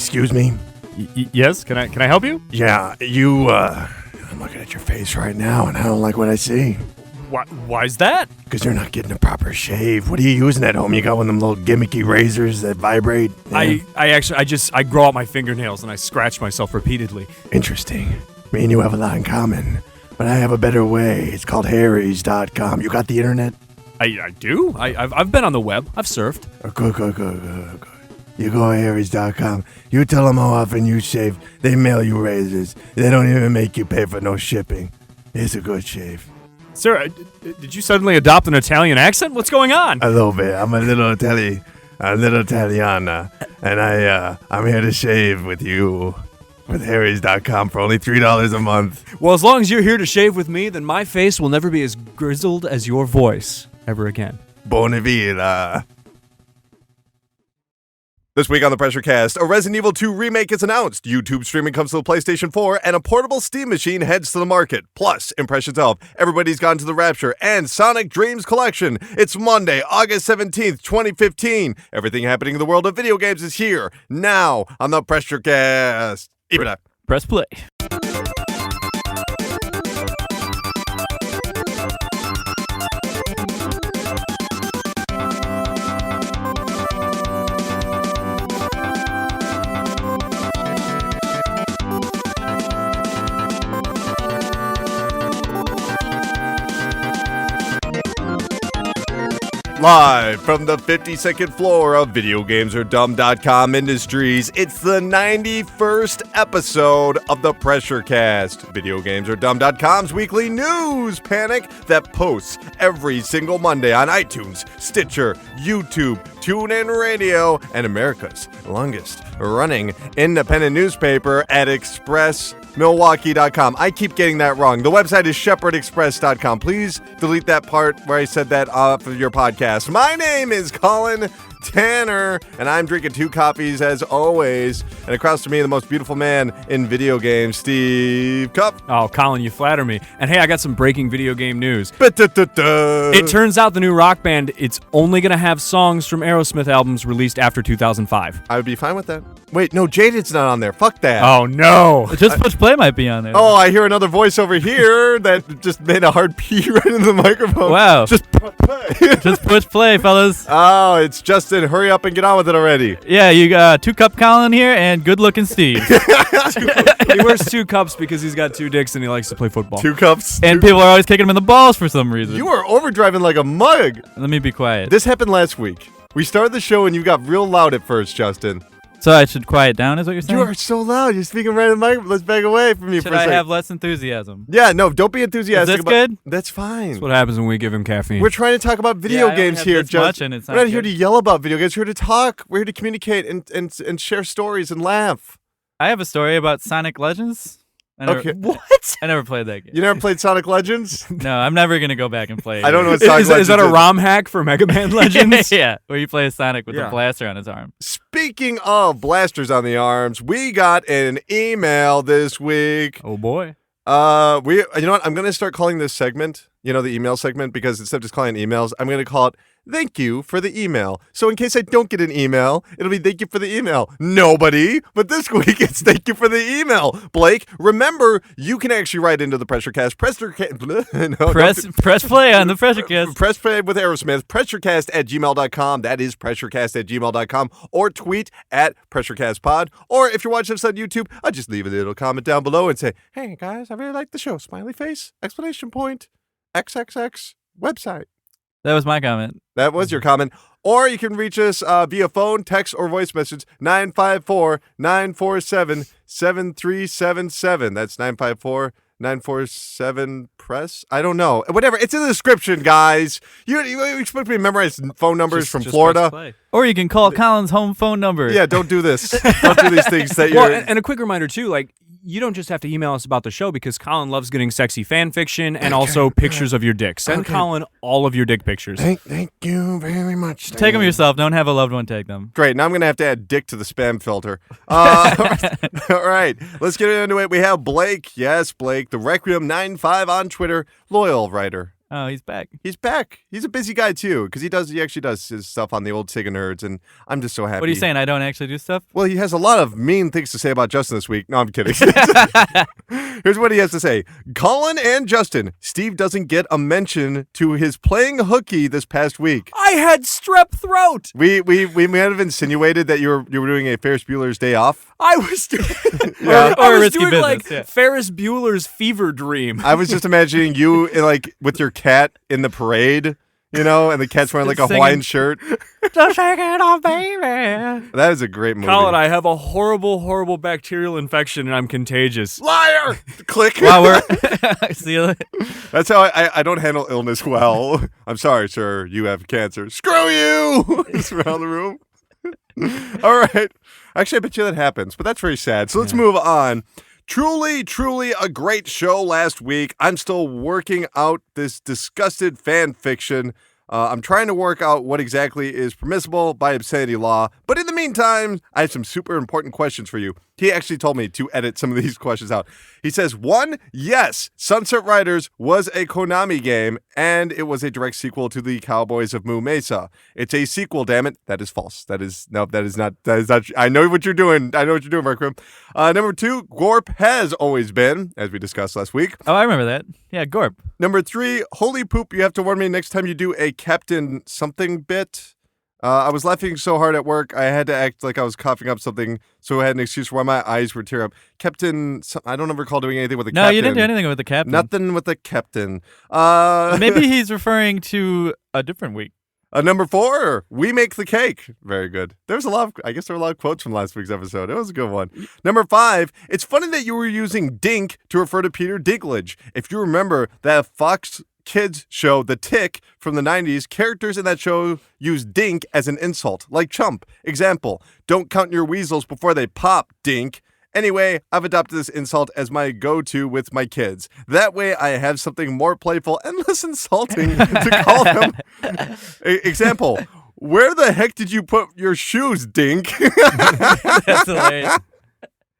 Excuse me? Yes? Can I help you? Yeah, I'm looking at your face right now, and I don't like what I see. Why's that? Because you're not getting a proper shave. What are you using at home? You got one of them little gimmicky razors that vibrate? Yeah. I grow out my fingernails and I scratch myself repeatedly. Interesting. Me and you have a lot in common. But I have a better way. It's called Harry's.com. You got the internet? I do. I've been on the web. I've surfed. Good. You go to Harry's.com. You tell them how often you shave. They mail you razors. They don't even make you pay for no shipping. It's a good shave. Sir, did you suddenly adopt an Italian accent? What's going on? A little bit. I'm a little Italiana, and I'm here to shave with you with Harry's.com for only $3 a month. Well, as long as you're here to shave with me, then my face will never be as grizzled as your voice ever again. Buona vita. This week on the Pressurecast, a Resident Evil 2 remake is announced, YouTube streaming comes to the PlayStation 4, and a portable Steam machine heads to the market. Plus, impressions of Everybody's Gone to the Rapture and Sonic Dreams Collection. It's Monday, August 17th, 2015. Everything happening in the world of video games is here, now, on the Pressurecast. Press play. Live from the 52nd floor of VideoGamesAreDumb.com Industries, it's the 91st episode of the Pressurecast, VideoGamesAreDumb.com's weekly news panic that posts every single Monday on iTunes, Stitcher, YouTube, TuneIn Radio, and America's longest running independent newspaper at ExpressMilwaukee.com. I keep getting that wrong. The website is ShepherdExpress.com. Please delete that part where I said that off of your podcast. My name is Colin Tanner, and I'm drinking 2 coffees as always. And across from me, the most beautiful man in video games, Steve Cup. Oh, Colin, you flatter me. And hey, I got some breaking video game news. Ba-da-da-da. It turns out the new rock band, it's only going to have songs from Aerosmith albums released after 2005. I would be fine with that. Wait, no, Jaded's not on there. Fuck that. Oh, no. Just push play might be on there. Oh, I hear another voice over here that just made a hard pee right into the microphone. Wow. Just play. Just push play, fellas. Oh, it's Justin. Hurry up and get on with it already. Yeah, you got 2 Cup Colin here and good looking Steve. He wears 2 cups because he's got 2 dicks and he likes to play football. 2 cups. And people are always kicking him in the balls for some reason. You are overdriving like a mug. Let me be quiet. This happened last week. We started the show and you got real loud at first, Justin. So I should quiet down, is what you're saying? You are so loud. You're speaking right in the mic. Let's back away from you Should for a I second. have less enthusiasm? Yeah, no, don't be enthusiastic. Is this good? That's fine. That's what happens when we give him caffeine. We're trying to talk about video Yeah, I only games have here, this much Justin. and it's We're not not here good. to yell about video games. We're here to talk. We're here to communicate and share stories and laugh. I have a story about Sonic Legends. Okay. What? I never played that game. You never played Sonic Legends? No, I'm never going to go back and play it. I don't know what Is, Sonic is Legends that a ROM hack for Mega Man Legends? Yeah, where you play a Sonic with Yeah. a blaster on his arm. Speaking of blasters on the arms, we got an email this week. Oh, boy. You know what? I'm going to start calling this segment, the email segment, because instead of just calling it emails, I'm going to call it thank you for the email. So in case I don't get an email, it'll be thank you for the email. Nobody, but this week it's thank you for the email. Blake, remember, you can actually write into the Pressurecast. Press play on the Pressurecast. Press play with Aerosmith. Pressurecast@gmail.com. That is pressurecast@gmail.com. Or tweet at PressurecastPod. Or if you're watching this on YouTube, I'll just leave a little comment down below and say, hey guys, I really like the show. Smiley face, exclamation point, XXX, website. That was my comment. That was your comment. Or you can reach us via phone, text, or voice message, 954-947-7377. That's 954-947-PRESS. I don't know. Whatever. It's in the description, guys. You expect me to memorize phone numbers from Florida? Or you can call Colin's home phone number. Yeah, don't do this. Don't do these things that you're... Well, and a quick reminder, too, like, you don't just have to email us about the show because Colin loves getting sexy fan fiction and also pictures of your dick. Send Colin all of your dick pictures. Thank you very much. Take them yourself. Don't have a loved one take them. Great. Now I'm going to have to add dick to the spam filter. All right. Let's get into it. We have Blake. Yes, Blake. The Requiem 95 on Twitter. Loyal writer Oh, he's back. He's back. He's a busy guy too, because he actually does his stuff on the old Sega Nerds, and I'm just so happy. What are you saying? I don't actually do stuff? Well, he has a lot of mean things to say about Justin this week. No, I'm kidding. Here's what he has to say. Colin and Justin, Steve doesn't get a mention to his playing hooky this past week. I had strep throat. We might have insinuated that you were doing a Ferris Bueller's Day Off. I was doing, Yeah. I Or was risky doing business, like yeah. Ferris Bueller's fever dream. I was just imagining you like with your cat in the parade, and the cat's wearing like a Singing. Hawaiian shirt. Just shake it off, baby. That is a great movie. Colin, I have a horrible bacterial infection and I'm contagious. Liar! Click. Wow, we're see you later. That's how I don't handle illness well. I'm sorry, sir. You have cancer. Screw you! Just around the room. All right. Actually, I bet you that happens, but that's very sad. So let's move on. Truly a great show last week. I'm still working out this disgusted fan fiction. I'm trying to work out what exactly is permissible by obscenity law. But in the meantime, I have some super important questions for you. He actually told me to edit some of these questions out. He says, 1, yes, Sunset Riders was a Konami game, and it was a direct sequel to the Cowboys of Moo Mesa. It's a sequel, damn it. That is false. That is not. I know what you're doing. Mark Rim. Number 2, Gorp has always been, as we discussed last week. Oh, I remember that. Yeah, Gorp. Number 3, holy poop, you have to warn me next time you do a Captain something bit. I was laughing so hard at work, I had to act like I was coughing up something, so I had an excuse for why my eyes were tearing up. Captain, I don't ever recall doing anything with the No, captain. you didn't do anything with the captain. Nothing with the captain. Maybe he's referring to a different week. Number 4, we make the cake. Very good. There's a lot of, I guess there were a lot of quotes from last week's episode. It was a good one. Number 5, it's funny that you were using Dink to refer to Peter Dinklage. If you remember that Fox Kids show, The Tick, from the 90s, characters in that show use dink as an insult, like chump. Example, don't count your weasels before they pop, dink. Anyway, I've adopted this insult as my go-to with my kids. That way I have something more playful and less insulting to call them. Example, where the heck did you put your shoes, dink? That's hilarious.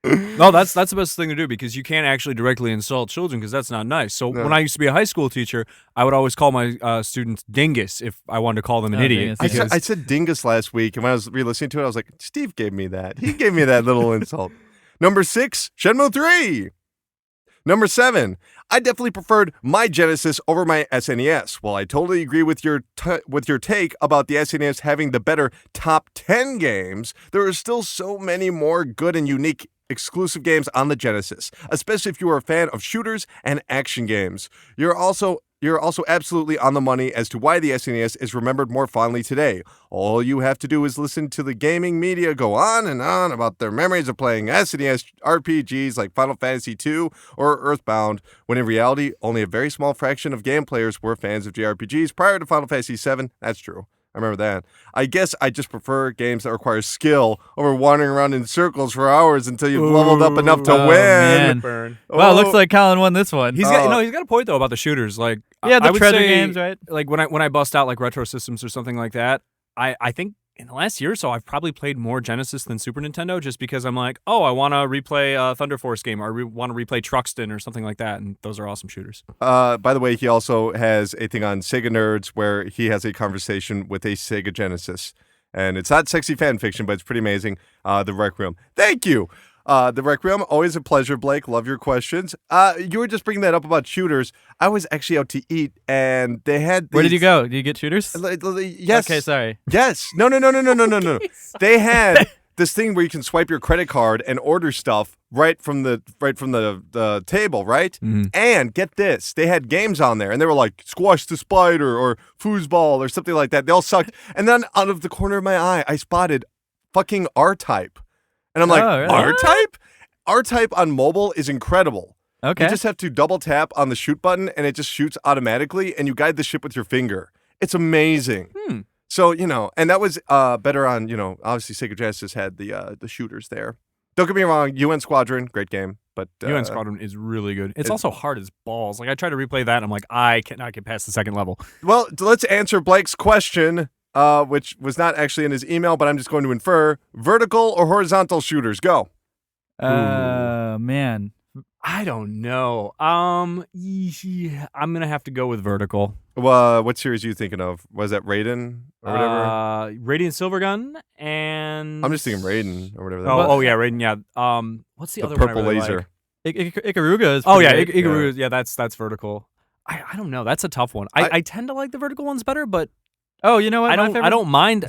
No, that's the best thing to do because you can't actually directly insult children because that's not nice. So when I used to be a high school teacher, I would always call my students dingus if I wanted to call them an idiot. dingus. I said dingus last week, and when I was re-listening to it, I was like, Steve gave me that. He gave me that little insult. Number 6, Shenmue 3. Number 7, I definitely preferred my Genesis over my SNES. While I totally agree with your take about the SNES having the better top 10 games, there are still so many more good and unique exclusive games on the Genesis, especially if you are a fan of shooters and action games. You're also absolutely on the money as to why the SNES is remembered more fondly today. All you have to do is listen to the gaming media go on and on about their memories of playing SNES RPGs like Final Fantasy II or Earthbound, when in reality, only a very small fraction of game players were fans of JRPGs prior to Final Fantasy VII. That's true. I remember that. I guess I just prefer games that require skill over wandering around in circles for hours until you've leveled up enough to win. Man. Wow, looks like Colin won this one. He's got a point though about the shooters. Like Yeah, the I would treasure say, games, right? Like when I bust out like retro systems or something like that, I think in the last year or so I've probably played more Genesis than Super Nintendo just because I'm like, oh, I want to replay a Thunder Force game or I want to replay Truxton or something like that, and those are awesome shooters. By the way, he also has a thing on Sega Nerds where he has a conversation with a Sega Genesis. And it's not sexy fan fiction, but it's pretty amazing. The Rec Room. Thank you. The Rec Room, always a pleasure, Blake. Love your questions. You were just bringing that up about shooters. I was actually out to eat, and they had these... Where did you go? Did you get shooters? Yes. Okay, sorry. Yes. No. They had this thing where you can swipe your credit card and order stuff right from the table, right? Mm-hmm. And get this, they had games on there, and they were like Squash the Spider or Foosball or something like that. They all sucked. And then out of the corner of my eye, I spotted fucking R-Type. And I'm like, Oh, really? R-Type? R-Type on mobile is incredible. Okay. You just have to double tap on the shoot button, and it just shoots automatically, and you guide the ship with your finger. It's amazing. So, and that was better on, obviously Sega Genesis had the shooters there. Don't get me wrong, UN Squadron, great game. But UN Squadron is really good. It's also hard as balls. Like I try to replay that, and I'm like, I cannot get past the second level. Well, let's answer Blake's question, which was not actually in his email, but I'm just going to infer. Vertical or horizontal shooters? Go. Man. I don't know. I'm gonna have to go with Vertical. What series are you thinking of? Was that Raiden or whatever? Radiant Silvergun and I'm just thinking Raiden or whatever. That Oh, was. oh yeah, Raiden. Yeah. What's the The other one I purple really laser. like? Ikaruga is. Oh yeah, pretty great. Ikaru. Yeah, that's Vertical. I don't know. That's a tough one. I tend to like the Vertical ones better, but Oh, you know what? I My don't favorite- mind.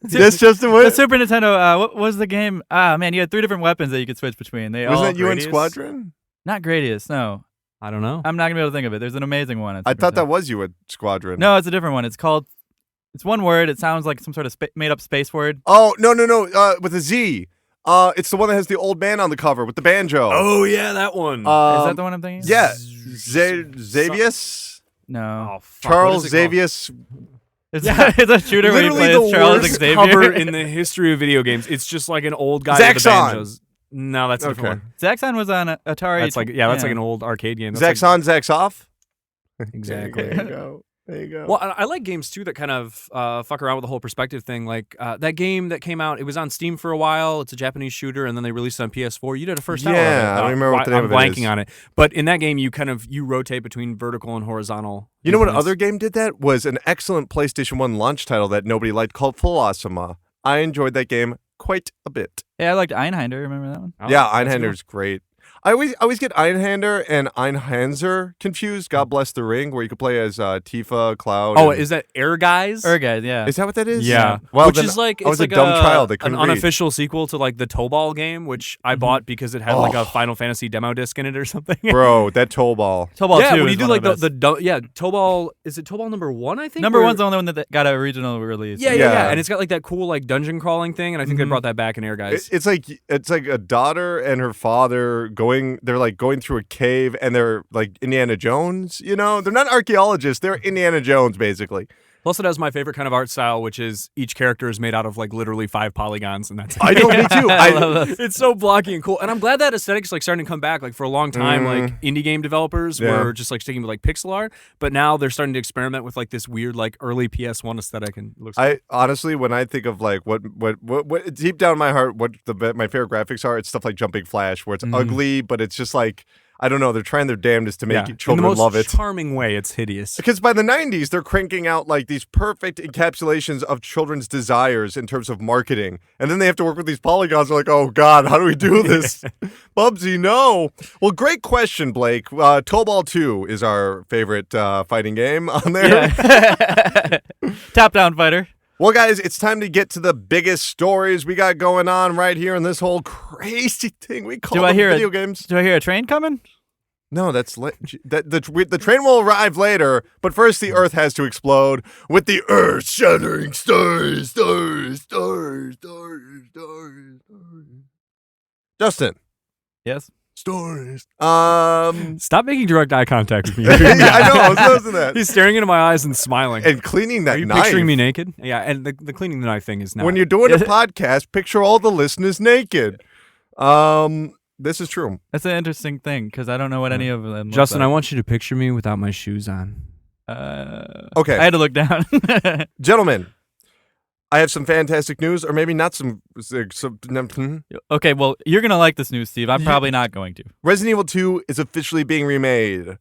That's just the The way. Super Nintendo. What was the game? Ah, man, you had 3 different weapons that you could switch between. They all Wasn't that UN Gradius? Squadron? not Gradius. No, I don't know. I'm not gonna be able to think of it. There's an amazing one. on I Super thought that Nintendo. was UN Squadron. No, it's a different one. It's called. It's one word. It sounds like some sort of made-up space word. Oh no. With a Z. It's the one that has the old man on the cover with the banjo. Oh yeah, that one. Is that the one I'm thinking? Yeah, Xavius. No. Oh, fuck, Charles what is it called? Xavius. It's, it's a shooter where you Literally play the as Charles worst Xavier. cover in the history of video games. It's just like an old guy with the Zaxxon. banjos. No, that's a different one. Zaxxon was on Atari. That's like that's like an old arcade game. That's Zax on, Zax off. Exactly. There you go. There you go. Well, I like games too that kind of fuck around with the whole perspective thing. Like that game that came out, it was on Steam for a while. It's a Japanese shooter, and then they released it on PS4. You did a first hour of it. Yeah, I don't remember what the name I'm of it blanking is. on it. But in that game, you rotate between vertical and horizontal. You know what movements. other game did that? Was an excellent PlayStation 1 launch title that nobody liked called Philosoma. I enjoyed that game quite a bit. Yeah, I liked Einhander. Remember that one? Oh, Yeah, that's good. Einhander's great. I always get Einhander and Einhanzer confused. God bless the ring, where you could play as Tifa, Cloud. Oh, and- is that Air Guys? Guys, yeah. is that what that is? Yeah. Well, which then is like I was it's like a dumb child that an couldn't read. unofficial sequel to like the Tobal game, which I bought because it had like a Final Fantasy demo disc in it or something. Bro, that toe ball. Tobal yeah, 2 when is you do one like of the best. Tobal. Is it Tobal number 1? I think Number Or- 1's the only one that got a regional release. Yeah. and it's got like that cool like dungeon crawling thing, and I think they brought that back in Air Guys. It's like a daughter and her father going through a cave, and they're like Indiana Jones. You know, they're not archaeologists; they're Indiana Jones, basically. Plus, it has my favorite kind of art style, which is each character is made out of like literally 5 polygons, and that's it. I know, me too. I love that. It's so blocky and cool, and I'm glad that aesthetic's like starting to come back. Like for a long time, like indie game developers Yeah. were just like sticking with like pixel art, but now they're starting to experiment with like this weird like early PS1 aesthetic, and it looks. I honestly, when I think of like what deep down in my heart, what my favorite graphics are, it's stuff like Jumping Flash, where it's ugly, but it's just like I don't know. They're trying their damnedest to make in children the most love it. charming way. It's hideous. Because by the 90s, they're cranking out like these perfect encapsulations of children's desires in terms of marketing. And then they have to work with these polygons. They're like, oh, God, how do we do this? Bubsy, no. Well, great question, Blake. Tobal 2 is our favorite fighting game on there. Yeah. Top-down fighter. Well, guys, it's time to get to the biggest stories we got going on right here in this whole crazy thing we call video games. Do I hear a train coming? No, the train will arrive later, but first the Earth has to explode with the earth-shattering stars. Justin, Yes. stories. Stop making direct eye contact with me. I know, I was noticing that. He's staring into my eyes and smiling. And cleaning that Are you knife. picturing me naked? Yeah, and the cleaning the knife thing is not. When you're doing a podcast, picture all the listeners naked. This is true. That's an interesting thing because I don't know what any of them. look Justin, I like. want you to picture me without my shoes on. Okay. I had to look down. Gentlemen, I have some fantastic news, or maybe not some. Okay, well, you're gonna like this news, Steve. I'm probably not going to. Resident Evil 2 is officially being remade.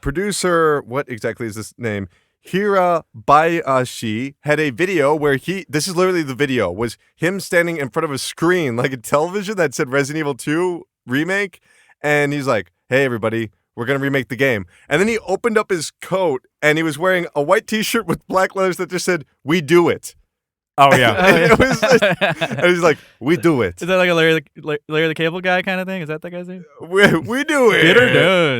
Producer, what exactly is this name? Hira Bayashi had a video where this is literally the video, was him standing in front of a screen, like a television that said Resident Evil 2 Remake. And he's like, hey, everybody, we're going to remake the game. And then he opened up his coat and he was wearing a white t-shirt with black letters that just said, we do it. Oh yeah. And, it was and he's like, we do it. Is that like a Larry the Cable Guy kind of thing? Is that that guy's name? We do it. Get her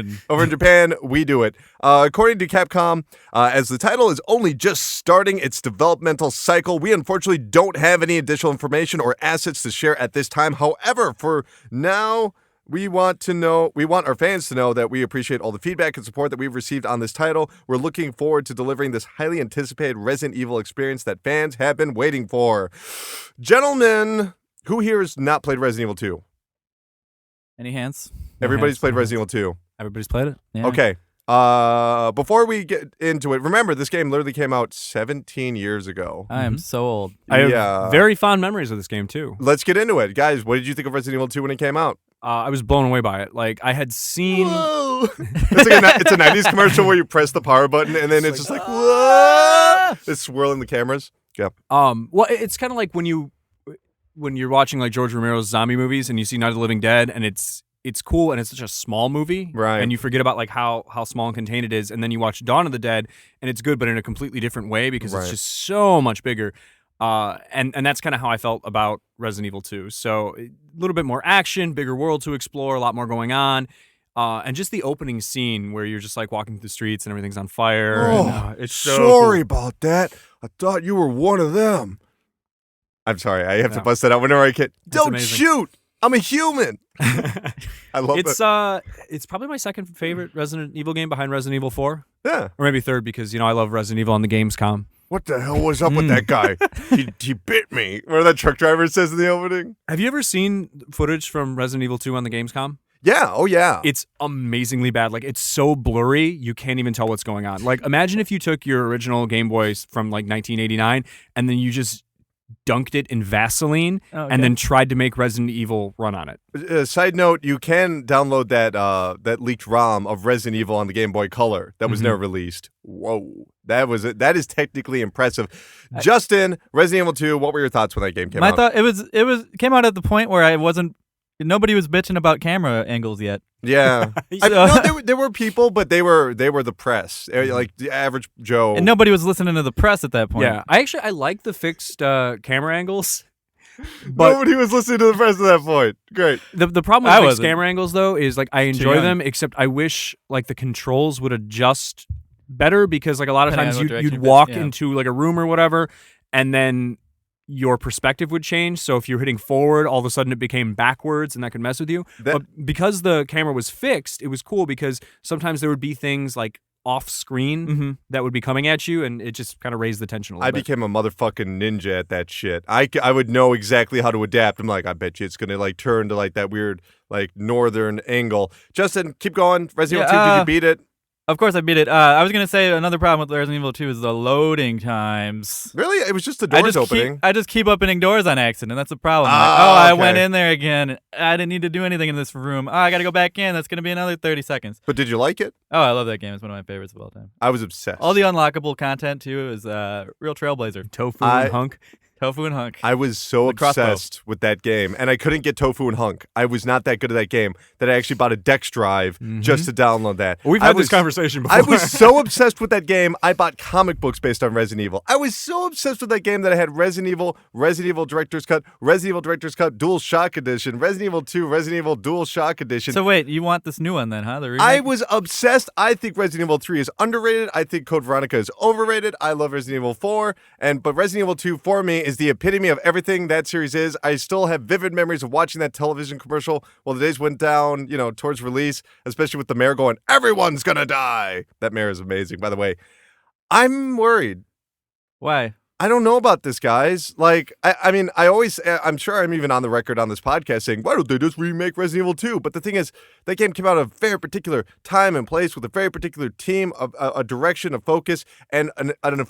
done. Over in Japan, we do it. According to Capcom, as the title is only just starting its developmental cycle, we unfortunately don't have any additional information or assets to share at this time. However, for now, we want our fans to know that we appreciate all the feedback and support that we've received on this title. We're looking forward to delivering this highly anticipated Resident Evil experience that fans have been waiting for. Gentlemen, who here has not played Resident Evil 2? Any hands? Everybody's hands, played no Resident Evil 2. Everybody's played it. Yeah. Okay. Before we get into it, remember this game literally came out 17 years ago. I am so old. I Yeah. have very fond memories of this game too. Let's get into it. Guys, what did you think of Resident Evil 2 when it came out? I was blown away by it. Like I had seen. Whoa! It's a 90s commercial where you press the power button and then it's just like, whoa! It's swirling the cameras. Yeah. Well, it's kind of like when you're watching like George Romero's zombie movies and you see Night of the Living Dead and it's cool and it's such a small movie, right? And you forget about like how small and contained it is, and then you watch Dawn of the Dead and it's good, but in a completely different way because it's just so much bigger. And that's kind of how I felt about Resident Evil 2. So a little bit more action, bigger world to explore, a lot more going on. And just the opening scene where you're just like walking through the streets and everything's on fire. Oh, it's so sorry cool. about that. I thought you were one of them. I'm sorry. I have to bust that out whenever I can. Don't amazing. shoot. I'm a human. I love it. It's probably my second favorite Resident Evil game behind Resident Evil 4. Yeah. Or maybe third because, I love Resident Evil on the Gamescom. What the hell was up with that guy? He bit me. Remember that truck driver says in the opening? Have you ever seen footage from Resident Evil 2 on the Gamescom? Yeah. Oh, yeah. It's amazingly bad. Like, it's so blurry, you can't even tell what's going on. Like, imagine if you took your original Game Boys from, like, 1989, and then you just dunked it in Vaseline and then tried to make Resident Evil run on it. Side note, you can download that leaked ROM of Resident Evil on the Game Boy Color that was never released. Whoa. That is technically impressive. Justin, Resident Evil 2, what were your thoughts when that game came out? I thought it came out at the point where nobody was bitching about camera angles yet. Yeah. No, there were people, but they were the press. Like the average Joe. And nobody was listening to the press at that point. Yeah. I like the fixed camera angles. But nobody was listening to the press at that point. Great. The problem with fixed camera angles though is like I enjoy them, except I wish like the controls would adjust better because like a lot of times you'd walk into like a room or whatever and then your perspective would change. So if you're hitting forward, all of a sudden it became backwards and that could mess with you. But because the camera was fixed, it was cool because sometimes there would be things like off screen that would be coming at you and it just kind of raised the tension a little bit. I became a motherfucking ninja at that shit. I would know exactly how to adapt. I'm like, I bet you it's going to like turn to like that weird like northern angle. Justin, keep going. Resident Evil 2, did you beat it? Of course I beat it. I was going to say another problem with Resident Evil 2 is the loading times. Really? It was just the doors opening? I just keep opening doors on accident. That's the problem. I went in there again. I didn't need to do anything in this room. I got to go back in. That's going to be another 30 seconds. But did you like it? Oh, I love that game. It's one of my favorites of all time. I was obsessed. All the unlockable content, too, is real trailblazer. Tofu and Hunk. Tofu and Hunk. I was so obsessed with that game, and I couldn't get Tofu and Hunk. I was not that good at that game that I actually bought a Dex drive just to download that. We've had this conversation before. I was so obsessed with that game, I bought comic books based on Resident Evil. I was so obsessed with that game that I had Resident Evil Director's Cut, Resident Evil Director's Cut Dual Shock Edition, Resident Evil 2, Resident Evil Dual Shock Edition. So wait, you want this new one then, huh? The remake? I was obsessed. I think Resident Evil 3 is underrated. I think Code Veronica is overrated. I love Resident Evil 4, but Resident Evil 2 for me is the epitome of everything that series is. I still have vivid memories of watching that television commercial while the days went down, towards release, especially with the mayor going, "Everyone's gonna die." That mayor is amazing, by the way. I'm worried. Why? I don't know about this, guys. Like, I'm sure I'm even on the record on this podcast saying, why don't they just remake Resident Evil 2? But the thing is, that game came out at a very particular time and place with a very particular team, a direction, a focus, and a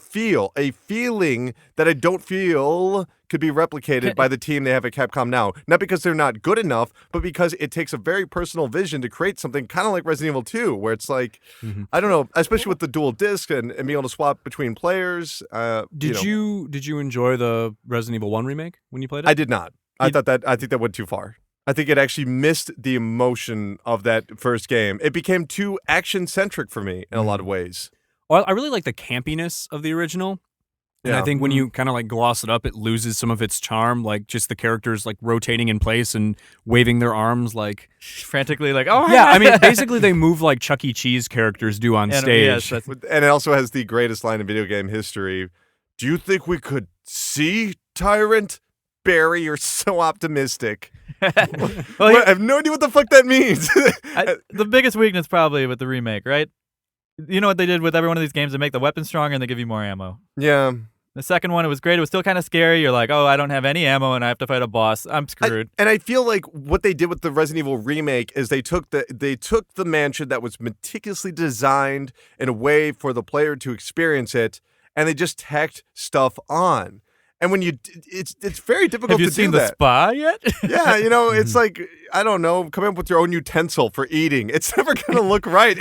feeling that I don't feel could be replicated by the team they have at Capcom now. Not because they're not good enough, but because it takes a very personal vision to create something kind of like Resident Evil 2, where it's like, I don't know, especially with the dual disc and being able to swap between players. Did you enjoy the Resident Evil 1 remake when you played it? I did not. I think that went too far. I think it actually missed the emotion of that first game. It became too action-centric for me in a lot of ways. Well, I really like the campiness of the original. And I think when you kind of like gloss it up, it loses some of its charm, like just the characters like rotating in place and waving their arms like frantically, like, oh yeah. I mean, basically they move like Chuck E. Cheese characters do on stage. Yes, and it also has the greatest line in video game history. Do you think we could see Tyrant? Barry, you're so optimistic. I have no idea what the fuck that means. The biggest weakness probably with the remake, right? You know what they did with every one of these games? They make the weapon stronger and they give you more ammo. Yeah. The second one, it was great. It was still kind of scary. You're like, oh, I don't have any ammo and I have to fight a boss. I'm screwed. And I feel like what they did with the Resident Evil remake is they took the mansion that was meticulously designed in a way for the player to experience it, and they just tacked stuff on. And when it's very difficult Have you to seen do the that. spa yet? Yeah, it's like, I don't know, coming up with your own utensil for eating. It's never going to look right.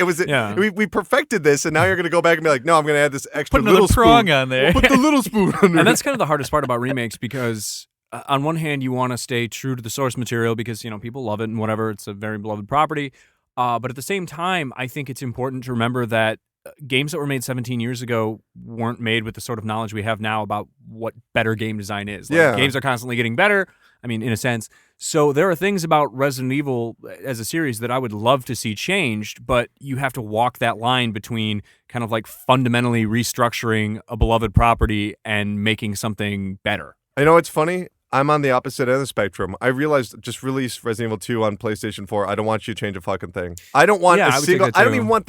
We perfected this, and now you're going to go back and be like, no, I'm going to add this extra Put another little prong spoon. on there. We'll put the little spoon under And it. that's kind of the hardest part about remakes because on one hand, you want to stay true to the source material because, people love it and whatever. It's a very beloved property. But at the same time, I think it's important to remember that games that were made 17 years ago weren't made with the sort of knowledge we have now about what better game design is. Games are constantly getting better, in a sense. So there are things about Resident Evil as a series that I would love to see changed, but you have to walk that line between kind of like fundamentally restructuring a beloved property and making something better. It's funny? I'm on the opposite end of the spectrum. I realized just release Resident Evil 2 on PlayStation 4. I don't want you to change a fucking thing. I don't want Yeah, a I would single. take that I don't too. even want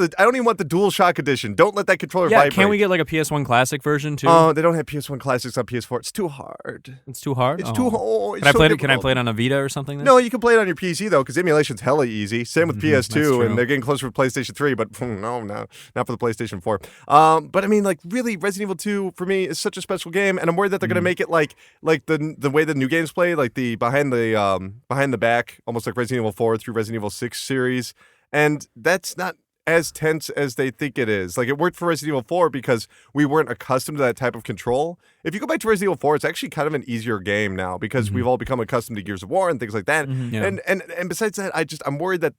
the DualShock edition. Don't let that controller vibrate. Can't we get like a PS1 Classic version too? Oh, they don't have PS1 classics on PS4. It's too hard. It's too hard. It's too hard. Can I play it? Can I play it on a Vita or something? Then? No, you can play it on your PC though, because emulation's hella easy. Same with That's PS2, true. and they're getting closer for PlayStation 3, but no, not for the PlayStation 4. But really, Resident Evil 2 for me is such a special game, and I'm worried that they're gonna make it like the way the new games play, like the behind the back, almost like Resident Evil 4 through Resident Evil 6 series, and that's not as tense as they think it is. Like, it worked for Resident Evil 4 because we weren't accustomed to that type of control. If you go back to Resident Evil 4, it's actually kind of an easier game now because we've all become accustomed to Gears of War and things like that. Yeah. And besides that, I'm worried that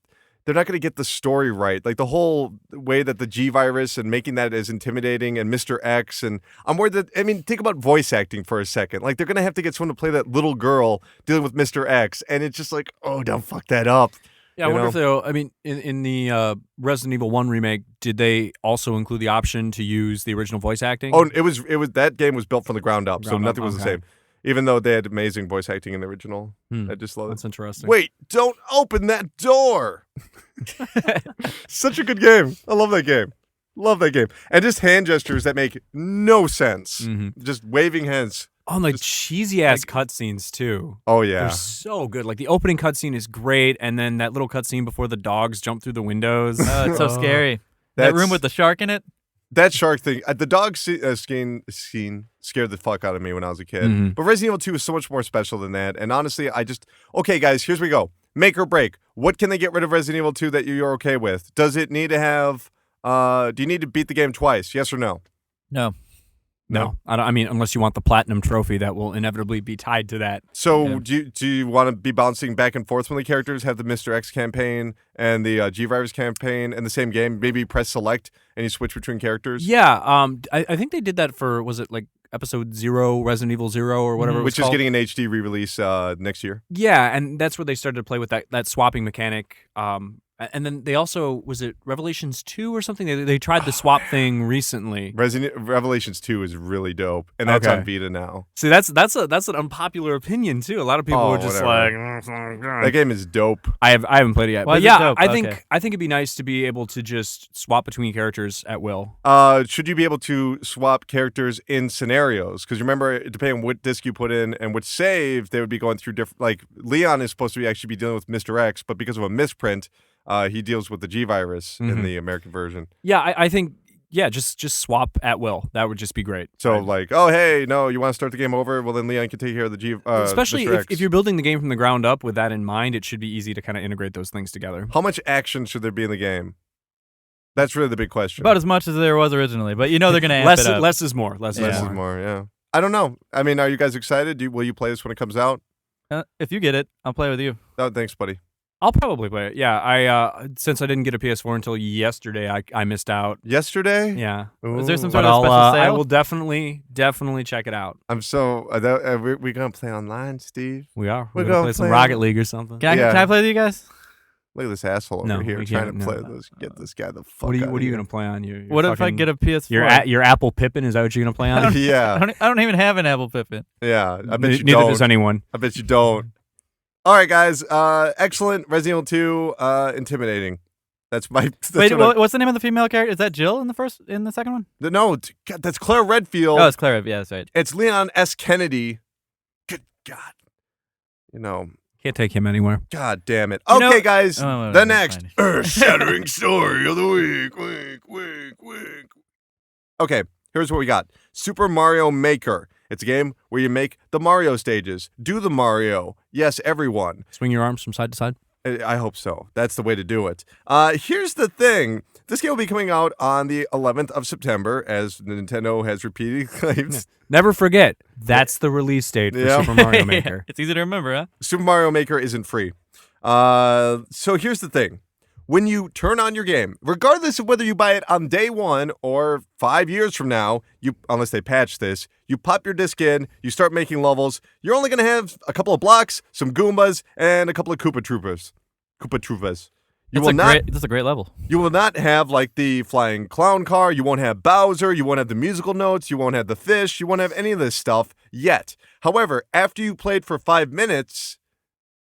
they're not going to get the story right. Like the whole way that the G virus and making that as intimidating and Mr. X. And I'm worried that, think about voice acting for a second. Like they're going to have to get someone to play that little girl dealing with Mr. X. And it's just like, oh, don't fuck that up. Yeah, I wonder if they'll, in the Resident Evil 1 remake, did they also include the option to use the original voice acting? Oh, it was that game was built from the ground up. So nothing was the okay. same. Even though they had amazing voice acting in the original. I just love it. That's interesting. Wait, don't open that door. Such a good game. I love that game. Love that game. And just hand gestures that make no sense. Just waving hands. Oh, and like cheesy ass cutscenes too. Oh yeah. They're so good. Like the opening cutscene is great, and then that little cutscene before the dogs jump through the windows. Oh, it's so scary. That room with the shark in it? That shark thing, the dog scene scared the fuck out of me when I was a kid. But Resident Evil 2 is so much more special than that. And honestly, okay, guys, here's we go. Make or break. What can they get rid of Resident Evil 2 that you're okay with? Does it need to have, do you need to beat the game twice? Yes or no? No. No, unless you want the platinum trophy that will inevitably be tied to that. So do you want to be bouncing back and forth when the characters have the Mr. X campaign and the G-Virus campaign in the same game? Maybe press select and you switch between characters? Yeah, I think they did that for, was it like Episode 0, Resident Evil 0 or whatever it was Which is called? getting an HD re-release next year. Yeah, and that's where they started to play with that swapping mechanic. And then they also, was it Revelations 2 or something? They tried the swap thing recently. Revelations 2 is really dope, and that's on Vita now. See, that's an unpopular opinion too. A lot of people were just whatever. That game is dope. I haven't played it yet. Why But is it yeah, dope? I think Okay. it'd be nice to be able to just swap between characters at will. Should you be able to swap characters in scenarios? Because remember, depending on what disc you put in and which save, they would be going through different. Like Leon is supposed to actually be dealing with Mr. X, but because of a misprint, he deals with the G virus in the American version. Yeah, I think just swap at will. That would just be great. So like, oh hey, no, you want to start the game over? Well then Leon can take care of the G. Especially Mr. X. if you're building the game from the ground up with that in mind, it should be easy to kind of integrate those things together. How much action should there be in the game? That's really the big question. About as much as there was originally, but they're going to amp less it up. less is more. Less Less is is more. more. Yeah. I don't know. I mean, are you guys excited? Will you play this when it comes out? If you get it, I'll play with you. Oh, thanks, buddy. I'll probably play it. Yeah, I since I didn't get a PS4 until yesterday, I missed out. Yesterday? Yeah. Is there some Ooh. sort But of special I sale? will definitely check it out. I'm so. We gonna play online, Steve? We are. We're We're gonna gonna play some play- Rocket League or something. Can Yeah. I play with you guys? Look at this asshole over No, here we trying can't, to play no. get this guy the fuck. What are out you of gonna play on? Your What if I fucking- get a PS4? your Apple Pippin? Is that what you're gonna play on? here? Yeah, I don't even have an Apple Pippin. yeah. I bet you Neither don't. does anyone. I bet you don't. All right, guys. Excellent. Resident Evil 2. Intimidating. That's my. That's Wait, what what's the name of the female character? Is that Jill in the second one? no, God, that's Claire Redfield. Oh, it's Clara. Yeah, that's right. It's Leon S. Kennedy. Good God. Can't take him anywhere. God damn it. You Okay, know- guys. Oh, The that's next fine. earth-shattering story of the week. Wink, wink, wink. Okay, here's what we got. Super Mario Maker. It's a game where you make the Mario stages. Do the Mario. Yes, everyone. Swing your arms from side to side. I hope so. That's the way to do it. Here's the thing. This game will be coming out on the 11th of September, as Nintendo has repeatedly claimed. Never forget, that's the release date for Super Mario Maker. It's easy to remember, huh? Super Mario Maker isn't free. So here's the thing. When you turn on your game, regardless of whether you buy it on day one or 5 years from now, unless they patch this, you pop your disc in, you start making levels. You're only going to have a couple of blocks, some Goombas, and a couple of Koopa Troopas. That's a great level. You will not have like the flying clown car. You won't have Bowser. You won't have the musical notes. You won't have the fish. You won't have any of this stuff yet. However, after you played for 5 minutes,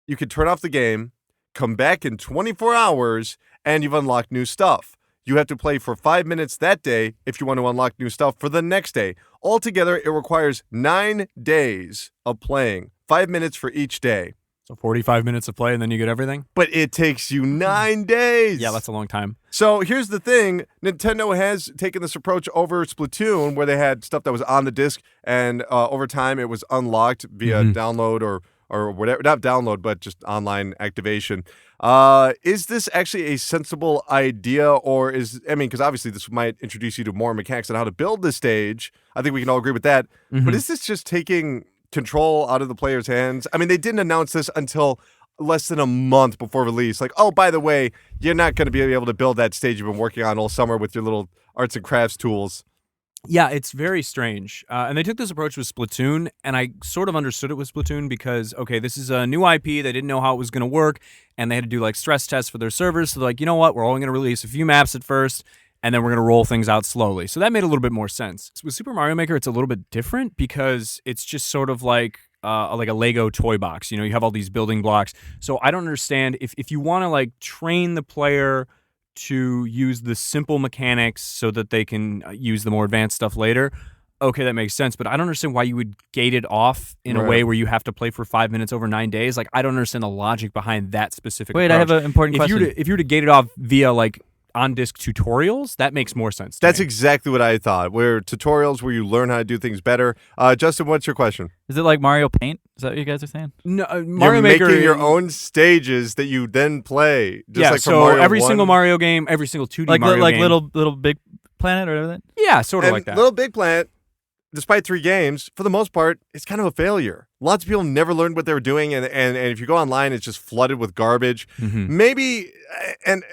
you can turn off the game, come back in 24 hours, and you've unlocked new stuff. You have to play for 5 minutes that day if you want to unlock new stuff for the next day. Altogether, it requires 9 days of playing, 5 minutes for each day. So 45 minutes of play and then you get everything? But it takes you 9 days. Yeah, that's a long time. So here's the thing. Nintendo has taken this approach over Splatoon, where they had stuff that was on the disc, and over time it was unlocked via download or whatever. Not download, but just online activation. Is this actually a sensible idea, or because obviously this might introduce you to more mechanics on how to build the stage. I think we can all agree with that. But is this just taking control out of the player's hands? I mean, they didn't announce this until less than a month before release. Like, oh, by the way, you're not going to be able to build that stage you've been working on all summer with your little arts and crafts tools. Yeah, it's very strange. And they took this approach with Splatoon, and I sort of understood it with Splatoon because, okay, this is a new IP. They didn't know how it was going to work, and they had to do, like, stress tests for their servers. So they're like, you know what? We're only going to release a few maps at first, and then we're going to roll things out slowly. So that made a little bit more sense. With Super Mario Maker, it's a little bit different because it's just sort of like a Lego toy box. You know, you have all these building blocks. So I don't understand if you want to, like, train the player to use the simple mechanics so that they can use the more advanced stuff later, okay, that makes sense. But I don't understand why you would gate it off in a way where you have to play for 5 minutes over 9 days. Like, I don't understand the logic behind that specific approach. I have an important question. If you were to gate it off via, like, on-disc tutorials, that makes more sense to That's me. exactly what I thought. Where tutorials where you learn how to do things better. Justin, what's your question? Is it like Mario Paint? Is that what you guys are saying? No, Mario You're Maker, making your own stages that you then play. Just like from so Mario every 1. single Mario game, every single 2D Mario like game. little Big Planet or whatever that? Yeah, sort of And like that. Little Big Planet, despite 3 games, for the most part, it's kind of a failure. Lots of people never learned what they were doing, and if you go online, it's just flooded with garbage. Maybe, and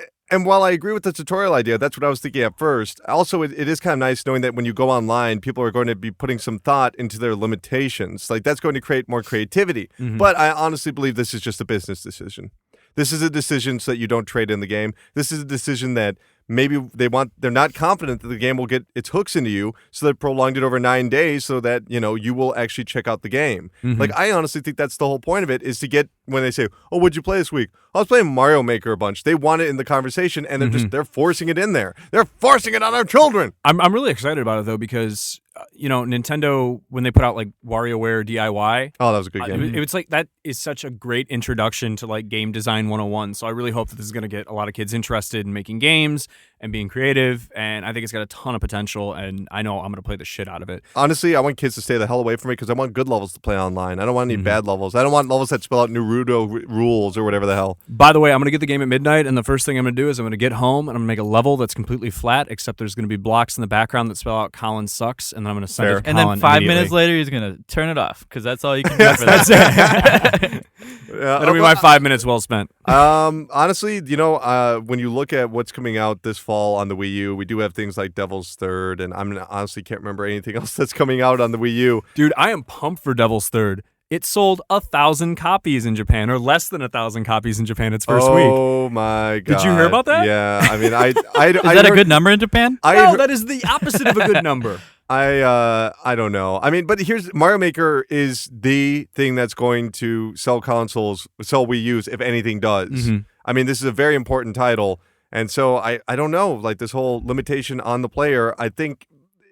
while I agree with the tutorial idea, that's what I was thinking at first. Also, it is kind of nice knowing that when you go online, people are going to be putting some thought into their limitations. Like, that's going to create more creativity. But I honestly believe this is just a business decision. This is a decision so that you don't trade in the game. This is a decision that maybe they're not confident that the game will get its hooks into you, so they prolonged it over 9 days so that, you will actually check out the game. Like, I honestly think that's the whole point of it, is to get, when they say, oh, what'd you play this week? I was playing Mario Maker a bunch. They want it in the conversation, and they're forcing it in there. They're forcing it on our children. I'm really excited about it, though, because, Nintendo, when they put out, like, WarioWare DIY. Oh, that was a good game. It was like, that is such a great introduction to, like, game design 101. So I really hope that this is going to get a lot of kids interested in making games and being creative, and I think it's got a ton of potential, and I know I'm going to play the shit out of it. Honestly, I want kids to stay the hell away from me because I want good levels to play online. I don't want any bad levels. I don't want levels that spell out Naruto rules or whatever the hell. By the way, I'm going to get the game at midnight, and the first thing I'm going to do is I'm going to get home, and I'm going to make a level that's completely flat, except there's going to be blocks in the background that spell out Colin sucks, and then I'm going to send it to And Colin then 5 minutes immediately. later, he's going to turn it off because that's all you can do for that. That's it. That'll be my 5 minutes well spent. Honestly, when you look at what's coming out this fall on the Wii U, we do have things like Devil's Third, and I honestly can't remember anything else that's coming out on the Wii U. Dude, I am pumped for Devil's Third. It sold 1,000 copies in Japan, or less than 1,000 copies in Japan its first week. Oh my god! Did you hear about that? Yeah, I mean, Is that a good number in Japan? No, that is the opposite of a good number. I don't know. I mean, but Mario Maker is the thing that's going to sell consoles, sell Wii U's, if anything does. I mean, this is a very important title, and so I don't know. Like, this whole limitation on the player, I think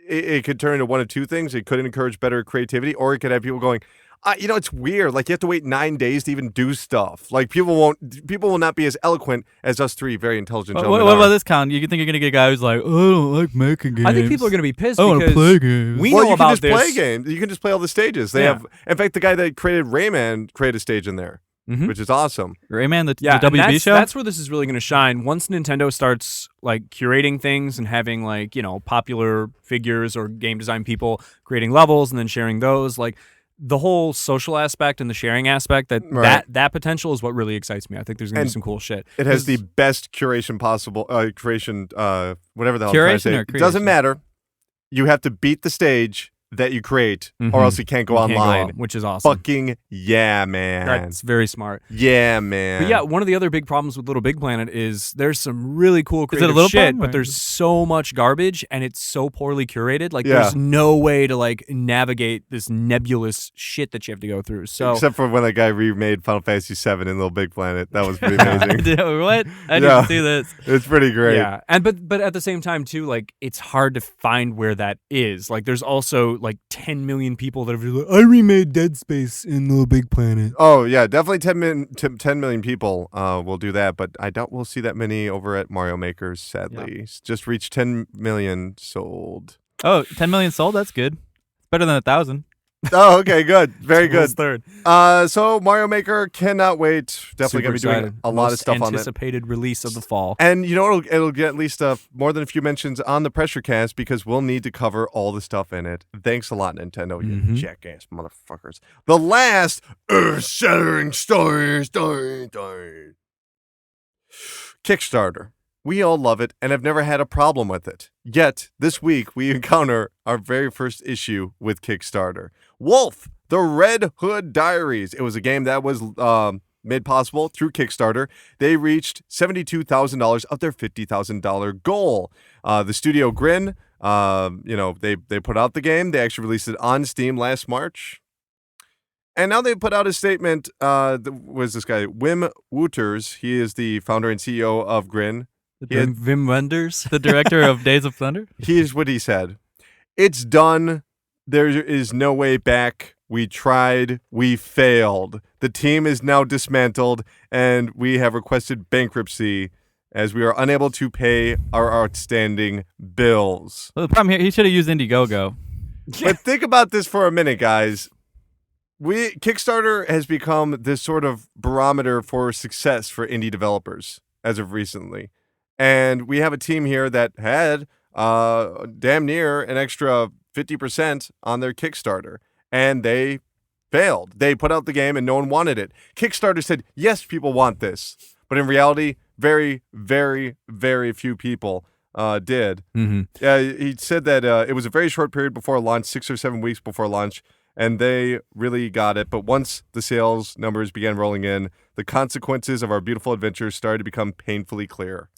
it could turn into one of two things. It could encourage better creativity, or it could have people going, It's weird. Like, you have to wait 9 days to even do stuff. Like, people will not be as eloquent as us three very intelligent gentlemen. What about this, Con? You think you're gonna get a guy who's like, oh, I don't like making games. I think people are gonna be pissed I want to because play games. we Well, know you can about just this. play games. You can just play all the stages. They have, in fact, the guy that created Rayman created a stage in there, which is awesome. Rayman, the Yeah, and WB show? that's where this is really going to shine. Once Nintendo starts like curating things and having like, popular figures or game design people creating levels and then sharing those, like the whole social aspect and the sharing aspect, that potential is what really excites me. I think there's going to be some cool shit. It has the best curation possible, whatever the hell I'm trying to Curation say. or It doesn't matter. You have to beat the stage that you create, or else you can't go online. Which is awesome. Fucking yeah, man. That's very smart. Yeah, man. But yeah, one of the other big problems with Little Big Planet is there's some really cool creative little shit, problem, but or- there's so much garbage and it's so poorly curated. Like there's no way to like navigate this nebulous shit that you have to go through. So Except for when that guy remade Final Fantasy VII in Little Big Planet. That was pretty amazing. What? I didn't see this. It's pretty great. yeah, and but at the same time too, like it's hard to find where that is. Like there's also like 10 million people that have like, I remade Dead Space in Little Big Planet. Oh, yeah, definitely 10 million people will do that, but I doubt we'll see that many over at Mario Maker, sadly. It's just reached 10 million sold. Oh, 10 million sold? That's good. Better than 1,000. Oh, okay, good. Very good. Third. So Mario Maker, cannot wait. Definitely going to be doing a lot of stuff on it. Anticipated release of the fall. And you know, it'll get at least more than a few mentions on the Pressurecast because we'll need to cover all the stuff in it. Thanks a lot, Nintendo, you jackass motherfuckers. The last earth-shattering story. Kickstarter. We all love it and have never had a problem with it. Yet, this week, we encounter our very first issue with Kickstarter. Wolf, the Red Hood Diaries. It was a game that was made possible through Kickstarter. They reached $72,000 of their $50,000 goal. The studio Grin, they put out the game. They actually released it on Steam last March. And now they put out a statement. Was this guy, Wim Wouters? He is the founder and CEO of Grin. Wim Wenders, The director of Days of Thunder? Here's what he said. It's done. There is no way back. We tried. We failed. The team is now dismantled, and we have requested bankruptcy as we are unable to pay our outstanding bills. Well, the problem here, he should have used Indiegogo. But think about this for a minute, guys. Kickstarter has become this sort of barometer for success for indie developers as of recently. And we have a team here that had damn near an extra 50% on their Kickstarter. And they failed. They put out the game and no one wanted it. Kickstarter said, yes, people want this. But in reality, very, very, very few people did. He said that it was a very short period before launch, 6 or 7 weeks before launch. And they really got it. But once the sales numbers began rolling in, the consequences of our beautiful adventures started to become painfully clear.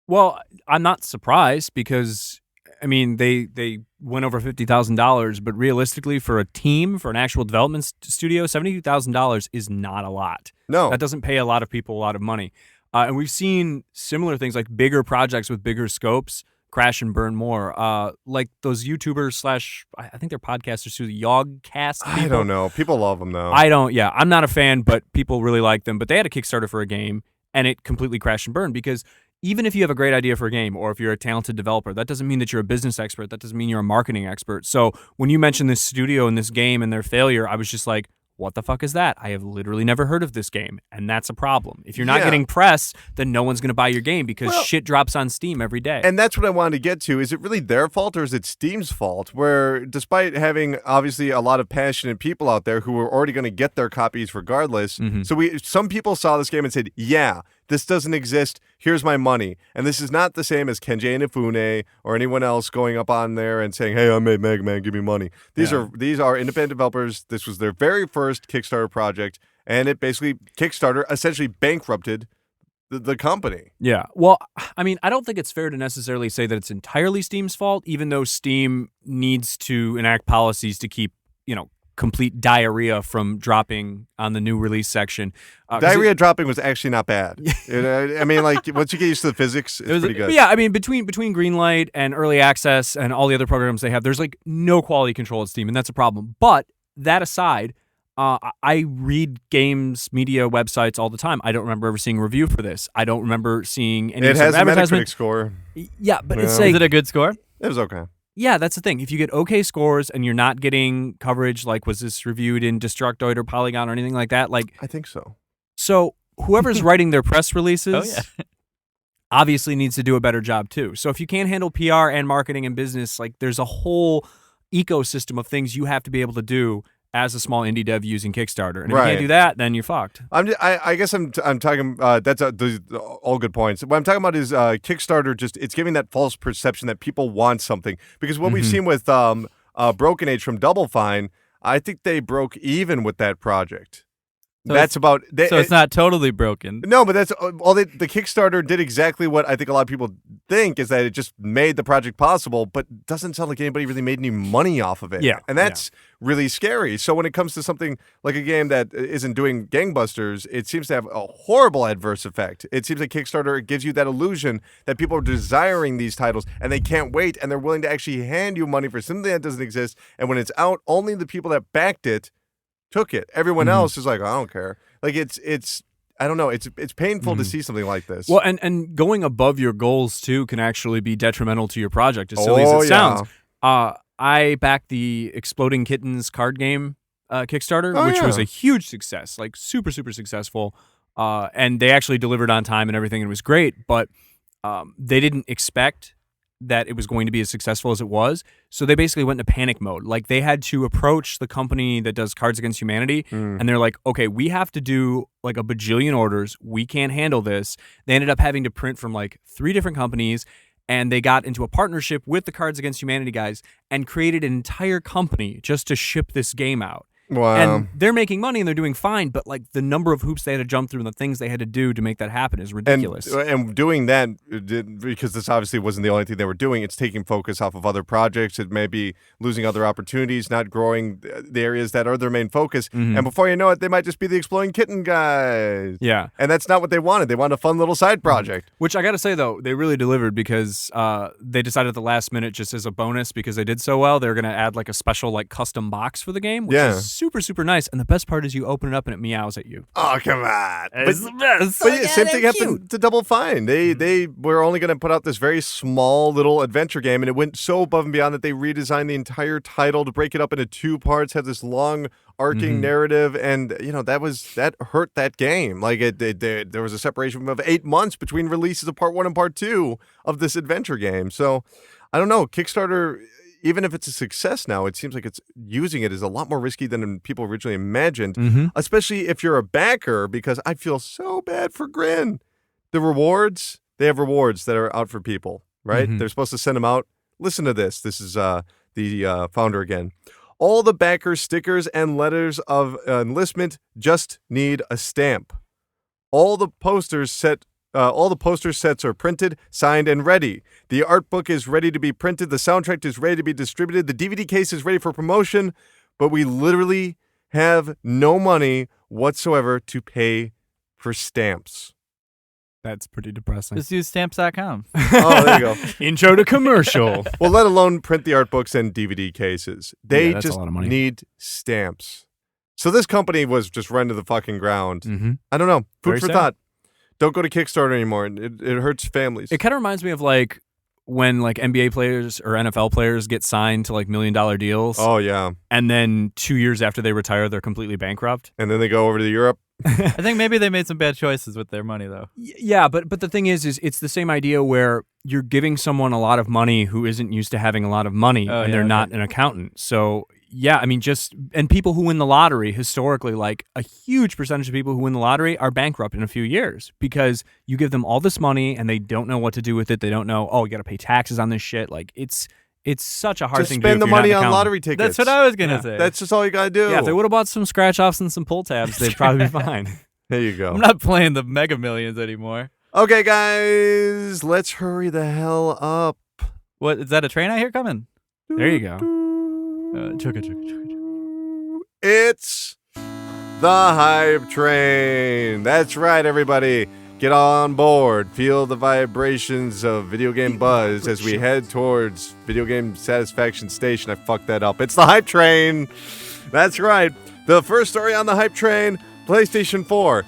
Well, I'm not surprised because, I mean, they went over $50,000, but realistically, for a team, for an actual development studio, $72,000 is not a lot. No. That doesn't pay a lot of people a lot of money. And we've seen similar things like bigger projects with bigger scopes crash and burn more. Like those YouTubers / I think they're podcasters too, the Yogcast people. I don't know. People love them, though. I'm not a fan, but people really like them. But they had a Kickstarter for a game, and it completely crashed and burned because even if you have a great idea for a game or if you're a talented developer, that doesn't mean that you're a business expert. That doesn't mean you're a marketing expert. So when you mentioned this studio and this game and their failure, I was just like, what the fuck is that? I have literally never heard of this game, and that's a problem. If you're not getting press, then no one's going to buy your game because shit drops on Steam every day. And that's what I wanted to get to. Is it really their fault or is it Steam's fault? Where despite having obviously a lot of passionate people out there who were already going to get their copies regardless, some people saw this game and said, yeah, this doesn't exist. Here's my money. And this is not the same as Kenji Inafune or anyone else going up on there and saying, hey, I made Mega Man, give me money. These are independent developers. This was their very first Kickstarter project, and it basically, Kickstarter essentially bankrupted the company. Yeah. Well, I mean, I don't think it's fair to necessarily say that it's entirely Steam's fault, even though Steam needs to enact policies to keep, complete diarrhea from dropping on the new release section. Diarrhea dropping was actually not bad. I mean, like, once you get used to the physics, it's pretty good. Yeah, I mean, between Greenlight and Early Access and all the other programs they have, there's like no quality control at Steam, and that's a problem. But that aside, I read games media websites all the time. I don't remember ever seeing a review for this. I don't remember seeing any It sort has of a Metacritic advertisement. score. Yeah, but it's Yeah. like, Is it a good score? It was okay. yeah, that's the thing. If you get okay scores and you're not getting coverage, like was this reviewed in Destructoid or Polygon or anything like that? Like, I think so. so whoever's writing their press releases Oh, yeah. obviously needs to do a better job too. So if you can't handle PR and marketing and business, like there's a whole ecosystem of things you have to be able to do as a small indie dev using Kickstarter. And if you Right. can't do that, then you're fucked. I guess I'm talking. That's all good points. What I'm talking about is Kickstarter. It's giving that false perception that people want something, because what we've seen with Broken Age from Double Fine, I think they broke even with that project. So That's about. So it's not totally broken. No, but that's all. The Kickstarter did exactly what I think a lot of people think, is that it just made the project possible, but doesn't sound like anybody really made any money off of it. Yeah, and that's really scary. So when it comes to something like a game that isn't doing gangbusters, it seems to have a horrible adverse effect. It seems like Kickstarter gives you that illusion that people are desiring these titles and they can't wait, and they're willing to actually hand you money for something that doesn't exist. And when it's out, only the people that backed it took it. Everyone else is like, I don't care. Like it's I don't know. It's painful to see something like this. Well, and going above your goals too can actually be detrimental to your project, as silly as it sounds. I backed the Exploding Kittens card game Kickstarter, which was a huge success, like super, super successful. And they actually delivered on time and everything, and it was great. But they didn't expect that it was going to be as successful as it was. So they basically went into panic mode. Like they had to approach the company that does Cards Against Humanity, and they're like, okay, we have to do like a bajillion orders. We can't handle this. They ended up having to print from like 3 different companies, and they got into a partnership with the Cards Against Humanity guys and created an entire company just to ship this game out. Wow. And they're making money and they're doing fine, but like the number of hoops they had to jump through and the things they had to do to make that happen is ridiculous. And doing that, because this obviously wasn't the only thing they were doing, it's taking focus off of other projects. It may be losing other opportunities, not growing the areas that are their main focus. And before you know it, they might just be the Exploding Kitten guys. Yeah. And that's not what they wanted. They wanted a fun little side project. Which I got to say, though, they really delivered, because they decided at the last minute, just as a bonus, because they did so well, they're going to add like a special like custom box for the game, which is super, super nice. And the best part is you open it up and it meows at you. Oh, come on. It's the best. But yeah, same thing happened to Double Fine. They were only going to put out this very small little adventure game, and it went so above and beyond that they redesigned the entire title to break it up into 2 parts, have this long arcing narrative, and that hurt that game. Like there was a separation of 8 months between releases of part 1 and part 2 of this adventure game. So I don't know, Kickstarter, even if it's a success now, it seems like it's using it is a lot more risky than people originally imagined, especially if you're a backer, because I feel so bad for Grin. They have rewards that are out for people, right? They're supposed to send them out. Listen to this. This is the founder again. All the backer stickers and letters of enlistment just need a stamp. All the poster sets are printed, signed, and ready. The art book is ready to be printed. The soundtrack is ready to be distributed. The DVD case is ready for promotion. But we literally have no money whatsoever to pay for stamps. That's pretty depressing. Just use stamps.com. Oh, there you go. Intro to commercial. Well, let alone print the art books and DVD cases. They that's a just lot of money. need stamps. So this company was just run to the fucking ground. I don't know. Food Very for sad. thought. Don't go to Kickstarter anymore. It hurts families. It kind of reminds me of like when like NBA players or NFL players get signed to like $1 million deals. Oh, yeah. And then 2 years after they retire, they're completely bankrupt. And then they go over to Europe. I think maybe they made some bad choices with their money, though. Yeah, but the thing is it's the same idea where you're giving someone a lot of money who isn't used to having a lot of money, and they're not an accountant. So yeah, I mean, and people who win the lottery historically, like a huge percentage of people who win the lottery are bankrupt in a few years because you give them all this money and they don't know what to do with it. They don't know, you got to pay taxes on this shit. Like it's such a hard Just thing to do. spend the money on lottery tickets. That's what I was going to say. That's just all you got to do. Yeah, if they would have bought some scratch-offs and some pull tabs, they'd probably be fine. There you go. I'm not playing the Mega Millions anymore. Okay, guys, let's hurry the hell up. What, is that a train I hear coming? There you go. Chugga, chugga, chugga, chugga. It's the hype train. That's right, everybody. Get on board. Feel the vibrations of video game buzz as we head towards video game satisfaction station. I fucked that up. It's the hype train. That's right. The first story on the hype train, PlayStation 4.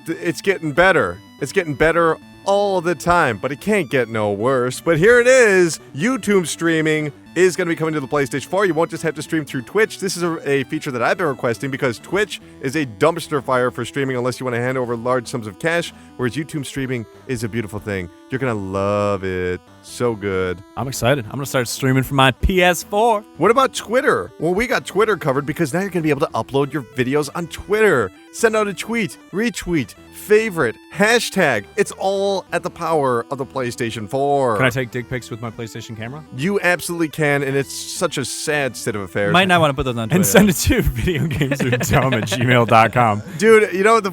It's getting better. It's getting better all the time, but it can't get no worse. But here it is. YouTube streaming is going to be coming to the PlayStation 4. You won't just have to stream through Twitch. This is a feature that I've been requesting because Twitch is a dumpster fire for streaming unless you want to hand over large sums of cash, whereas YouTube streaming is a beautiful thing. You're going to love it. So good. I'm excited. I'm going to start streaming from my PS4. What about Twitter? Well, we got Twitter covered because now you're going to be able to upload your videos on Twitter. Send out a tweet, retweet, favorite, hashtag. It's all at the power of the PlayStation 4. Can I take dick pics with my PlayStation camera? You absolutely can, and it's such a sad state of affairs. Might not want to put those on Twitter. And send it to videogamesardumb@gmail.com. Dude, you know we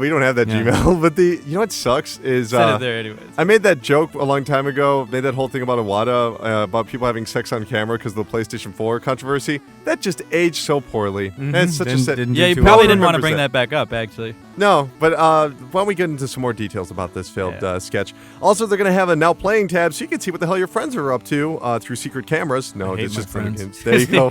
don't have that Gmail, but you know what sucks is Send it there anyways. I made that joke a long time ago. Made that whole thing about Iwata about people having sex on camera because of the PlayStation 4 controversy. That just aged so poorly. That's such a sad. Yeah, you probably didn't want to bring that back up, actually. No, but why don't we get into some more details about this failed sketch? Also, they're going to have a Now Playing tab so you can see what the hell your friends are up to through secret cameras. No, it's just friends. There you go.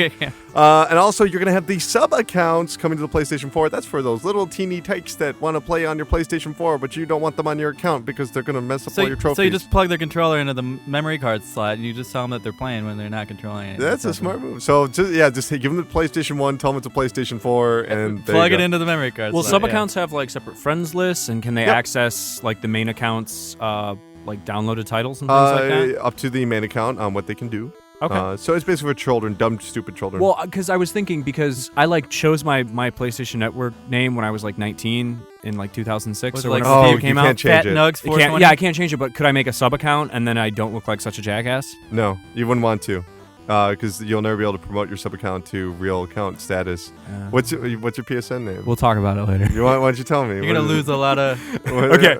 And also, you're going to have the sub accounts coming to the PlayStation 4. That's for those little teeny tykes that want to play on your PlayStation 4, but you don't want them on your account because they're going to mess up all your trophies. So you just plug their controller into the memory card slot, and you just tell them that they're playing when they're not controlling it. That's a smart move. So, just give them the PlayStation 1, tell them it's a PlayStation 4, and plug it into the memory card Will slot. sub accounts have like separate friends lists, and can they access like the main accounts, like downloaded titles and things like that? Up to the main account on what they can do. Okay. So it's basically for children, dumb, stupid children. Well, because I was thinking, because I like chose my PlayStation Network name when I was like 19 in like 2006 or whenever the game came out. Can't change it. Nugs 420. I can't change it, but could I make a sub account and then I don't look like such a jackass? No, you wouldn't want to. Because you'll never be able to promote your sub account to real account status. What's your PSN name? We'll talk about it later. Why don't you tell me? You're gonna lose a lot of. Okay,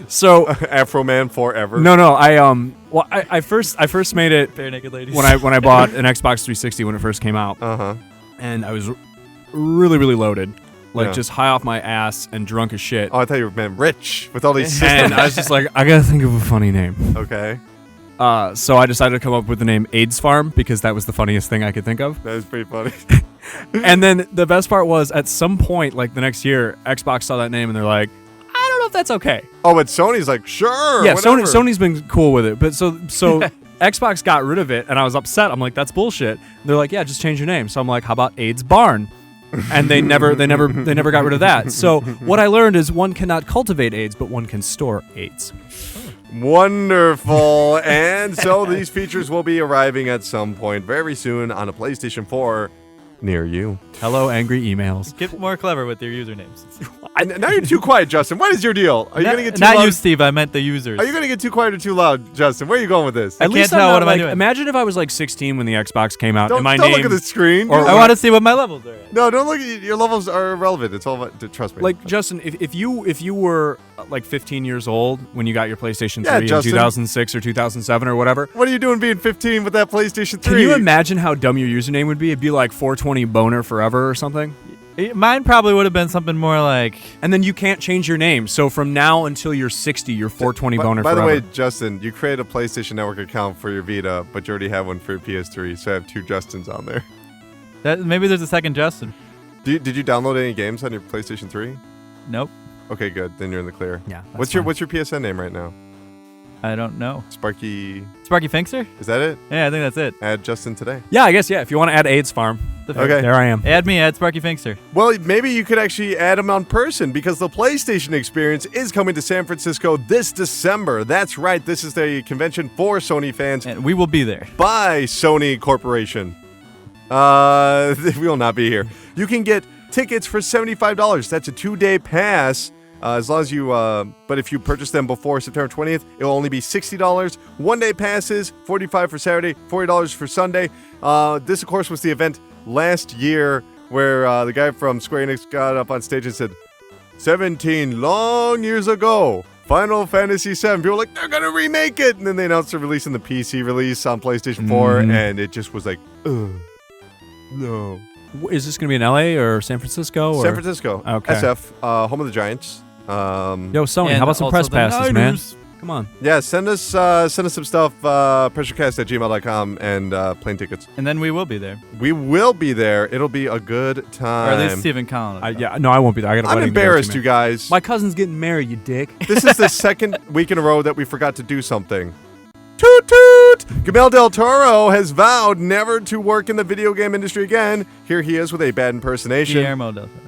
so Afro Man forever. No, I first made it Bare naked ladies. when I bought an Xbox 360 when it first came out. And I was really loaded, just high off my ass and drunk as shit. Oh, I thought you meant rich with all these systems. And I was just like, I gotta think of a funny name. Okay. So I decided to come up with the name AIDS Farm because that was the funniest thing I could think of. That was pretty funny. And then the best part was at some point, like the next year, Xbox saw that name and they're like, I don't know if that's okay. Oh, but Sony's like, sure. Yeah, whatever. Sony's been cool with it, but so Xbox got rid of it, and I was upset. I'm like, that's bullshit. And they're like, yeah, just change your name. So I'm like, how about AIDS Barn? And they never got rid of that. So what I learned is one cannot cultivate AIDS, but one can store AIDS. Wonderful. And so these features will be arriving at some point very soon on a PlayStation 4 near you. Hello, angry emails. Get more clever with your usernames. Now you're too quiet, Justin. What is your deal? Are you going to get too not loud? you, Steve. I meant the users. Are you going to get too quiet or too loud, Justin? Where are you going with this? I can't tell. What am I doing? Imagine if I was like 16 when the Xbox came out. Don't look at the screen. I want to see what my levels are at. No, don't look at your levels are irrelevant. It's all about, trust me. Like Justin, if you were like 15 years old when you got your PlayStation 3 in Justin. 2006 or 2007 or whatever. What are you doing being 15 with that PlayStation 3? Can you imagine how dumb your username would be? It'd be like 420 boner forever or something. Mine probably would have been something more like. And then you can't change your name. So from now until you're 60, you're 420 boner By forever. the way, Justin, you created a PlayStation Network account for your Vita, but you already have one for your PS3, so I have two Justins on there. Maybe there's a second Justin. Did you download any games on your PlayStation 3? Nope. Okay, good. Then you're in the clear. Yeah. What's your PSN name right now? I don't know. Sparky Finkster? Is that it? Yeah, I think that's it. Add Justin today. Yeah, I guess, yeah. If you want to add AIDS Farm. Okay. There I am. Add Sparky Finkster. Well, maybe you could actually add him on person because the PlayStation Experience is coming to San Francisco this December. That's right. This is the convention for Sony fans And we will be there. by Sony Corporation. We will not be here. You can get tickets for $75. That's a 2-day pass. As long as you, but if you purchase them before September 20th, it will only be $60. 1-day passes, $45 for Saturday, $40 for Sunday. This, of course, was the event last year where the guy from Square Enix got up on stage and said, 17 long years ago, Final Fantasy VII. People were like, they're going to remake it. And then they announced they're releasing the PC release on PlayStation 4, and it just was like, ugh, no. Is this going to be in LA or San Francisco? San Francisco. Okay. SF, home of the Giants. Yo, Sony, And how about some also press the passes, man? Niners. Come on. Yeah, send us some stuff, pressurecast@gmail.com, and plane tickets. And then we will be there. We will be there. It'll be a good time. Or at least Stephen Collins. No, I won't be there. I got a I'm wedding to go to, embarrassed, man. you guys. My cousin's getting married, you dick. This is the second week in a row that we forgot to do something. Toot toot! Guillermo del Toro has vowed never to work in the video game industry again. Here he is with a bad impersonation. Guillermo del Toro.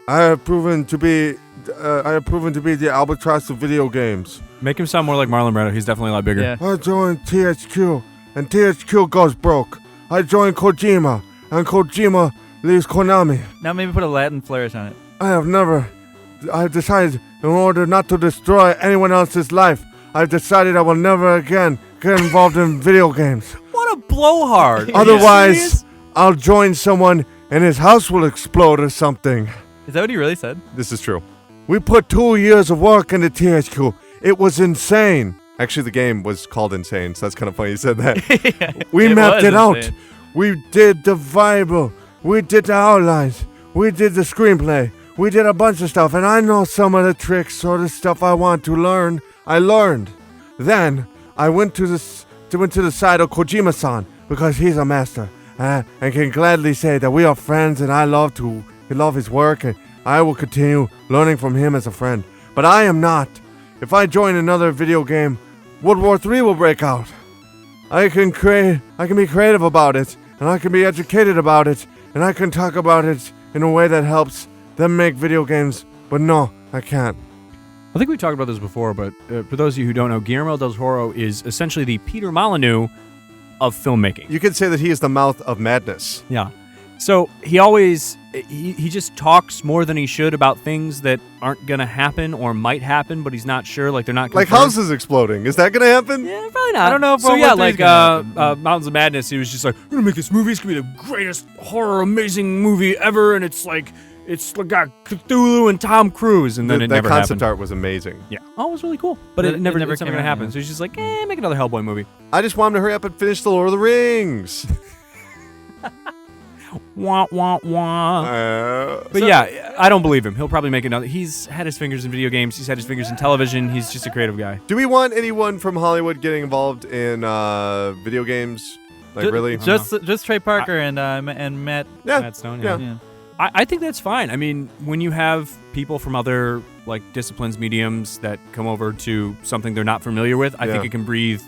I have proven to be the albatross of video games. Make him sound more like Marlon Brando. He's definitely a lot bigger. Yeah. I joined THQ, and THQ goes broke. I joined Kojima, and Kojima leaves Konami. Now maybe put a Latin flourish on it. I've decided, in order not to destroy anyone else's life, I've decided I will never again get involved in video games. What a blowhard. Otherwise, I'll join someone and his house will explode or something. Is that what he really said? This is true. We put 2 years of work into THQ. It was insane. Actually, the game was called Insane, so that's kind of funny you said that. We mapped it out. We did the Bible. We did the outlines. We did the screenplay. We did a bunch of stuff, and I know some of the tricks or the stuff I want to learn. I learned. Then I went to the side of Kojima-san because he's a master, and can gladly say that we are friends, and I love his work, and I will continue learning from him as a friend. But I am not. If I join another video game, World War III will break out. I can be creative about it, and I can be educated about it, and I can talk about it in a way that helps them make video games. But no, I can't. I think we talked about this before, but for those of you who don't know, Guillermo del Toro is essentially the Peter Molyneux of filmmaking. You could say that he is the mouth of madness. Yeah. So he just talks more than he should about things that aren't going to happen or might happen, but he's not sure. Like, they're not confirmed. Like houses exploding. Is that going to happen? Yeah, probably not. I don't know if so. World Yeah, War III is like gonna Mountains of Madness. He was just like, "We're gonna make this movie. It's gonna be the greatest horror, amazing movie ever." And it's got Cthulhu and Tom Cruise, and then it never happened. That concept art was amazing. Yeah, it was really cool, but it's never came gonna out, happen. yeah. So he's just like, make another Hellboy movie. I just want him to hurry up and finish The Lord of the Rings. Wah wah wah. But yeah, I don't believe him. He'll probably make another. He's had his fingers in video games. He's had his fingers in television. He's just a creative guy. Do we want anyone from Hollywood getting involved in video games? Like, really? Just Trey Parker and Matt. Yeah. Matt Stone. Yeah. Yeah. I think that's fine. I mean, when you have people from other disciplines, mediums that come over to something they're not familiar with, I think it can breathe,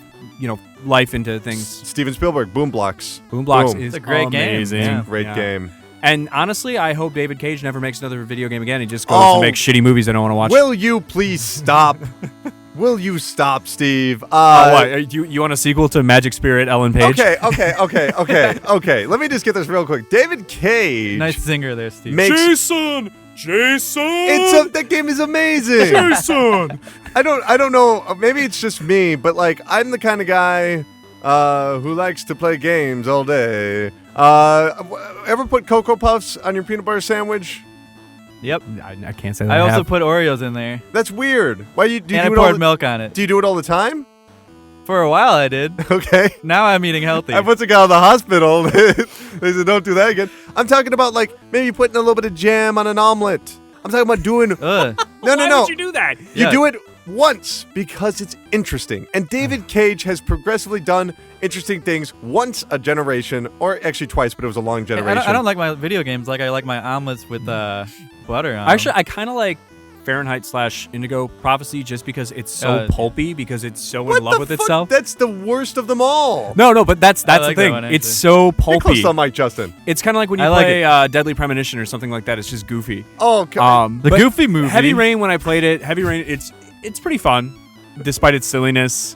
life into things. Steven Spielberg, Boom Blocks. Boom Blocks Boom. is It's a great game. amazing. Yeah. Great game. And honestly, I hope David Cage never makes another video game again. He just goes to make shitty movies I don't want to watch. Will you please stop? Will you stop, Steve? What? You want a sequel to Magic Spirit, Ellen Page? Okay. Let me just get this real quick. David Cage. Nice singer there, Steve. Jason! That game is amazing. Jason! I don't know. Maybe it's just me, but I'm the kind of guy who likes to play games all day. Ever put Cocoa Puffs on your peanut butter sandwich? Yep. I can't say that. I also put Oreos in there. That's weird. Why do you And do I it poured milk on it. Do you do it all the time? For a while I did. Okay. Now I'm eating healthy. I put a guy in the hospital. They said, don't do that again. I'm talking about maybe putting a little bit of jam on an omelet. I'm talking about doing... Ugh. No. Why would you do that? You do it once because it's interesting. And David Cage has progressively done interesting things once a generation, or actually twice, but it was a long generation. I don't like my video games like I like my omelets with butter on Actually, I kind of like Fahrenheit/Indigo Prophecy just because it's so pulpy, because it's so in love with itself. That's the worst of them all. No, but that's I the like thing. that one, It's actually. so Get pulpy. close to Mike, Justin. It's kind of like when you I like play Deadly Premonition or something like that. It's just goofy. Oh, God. The but Goofy movie. Heavy Rain, when I played it, it's pretty fun, despite its silliness.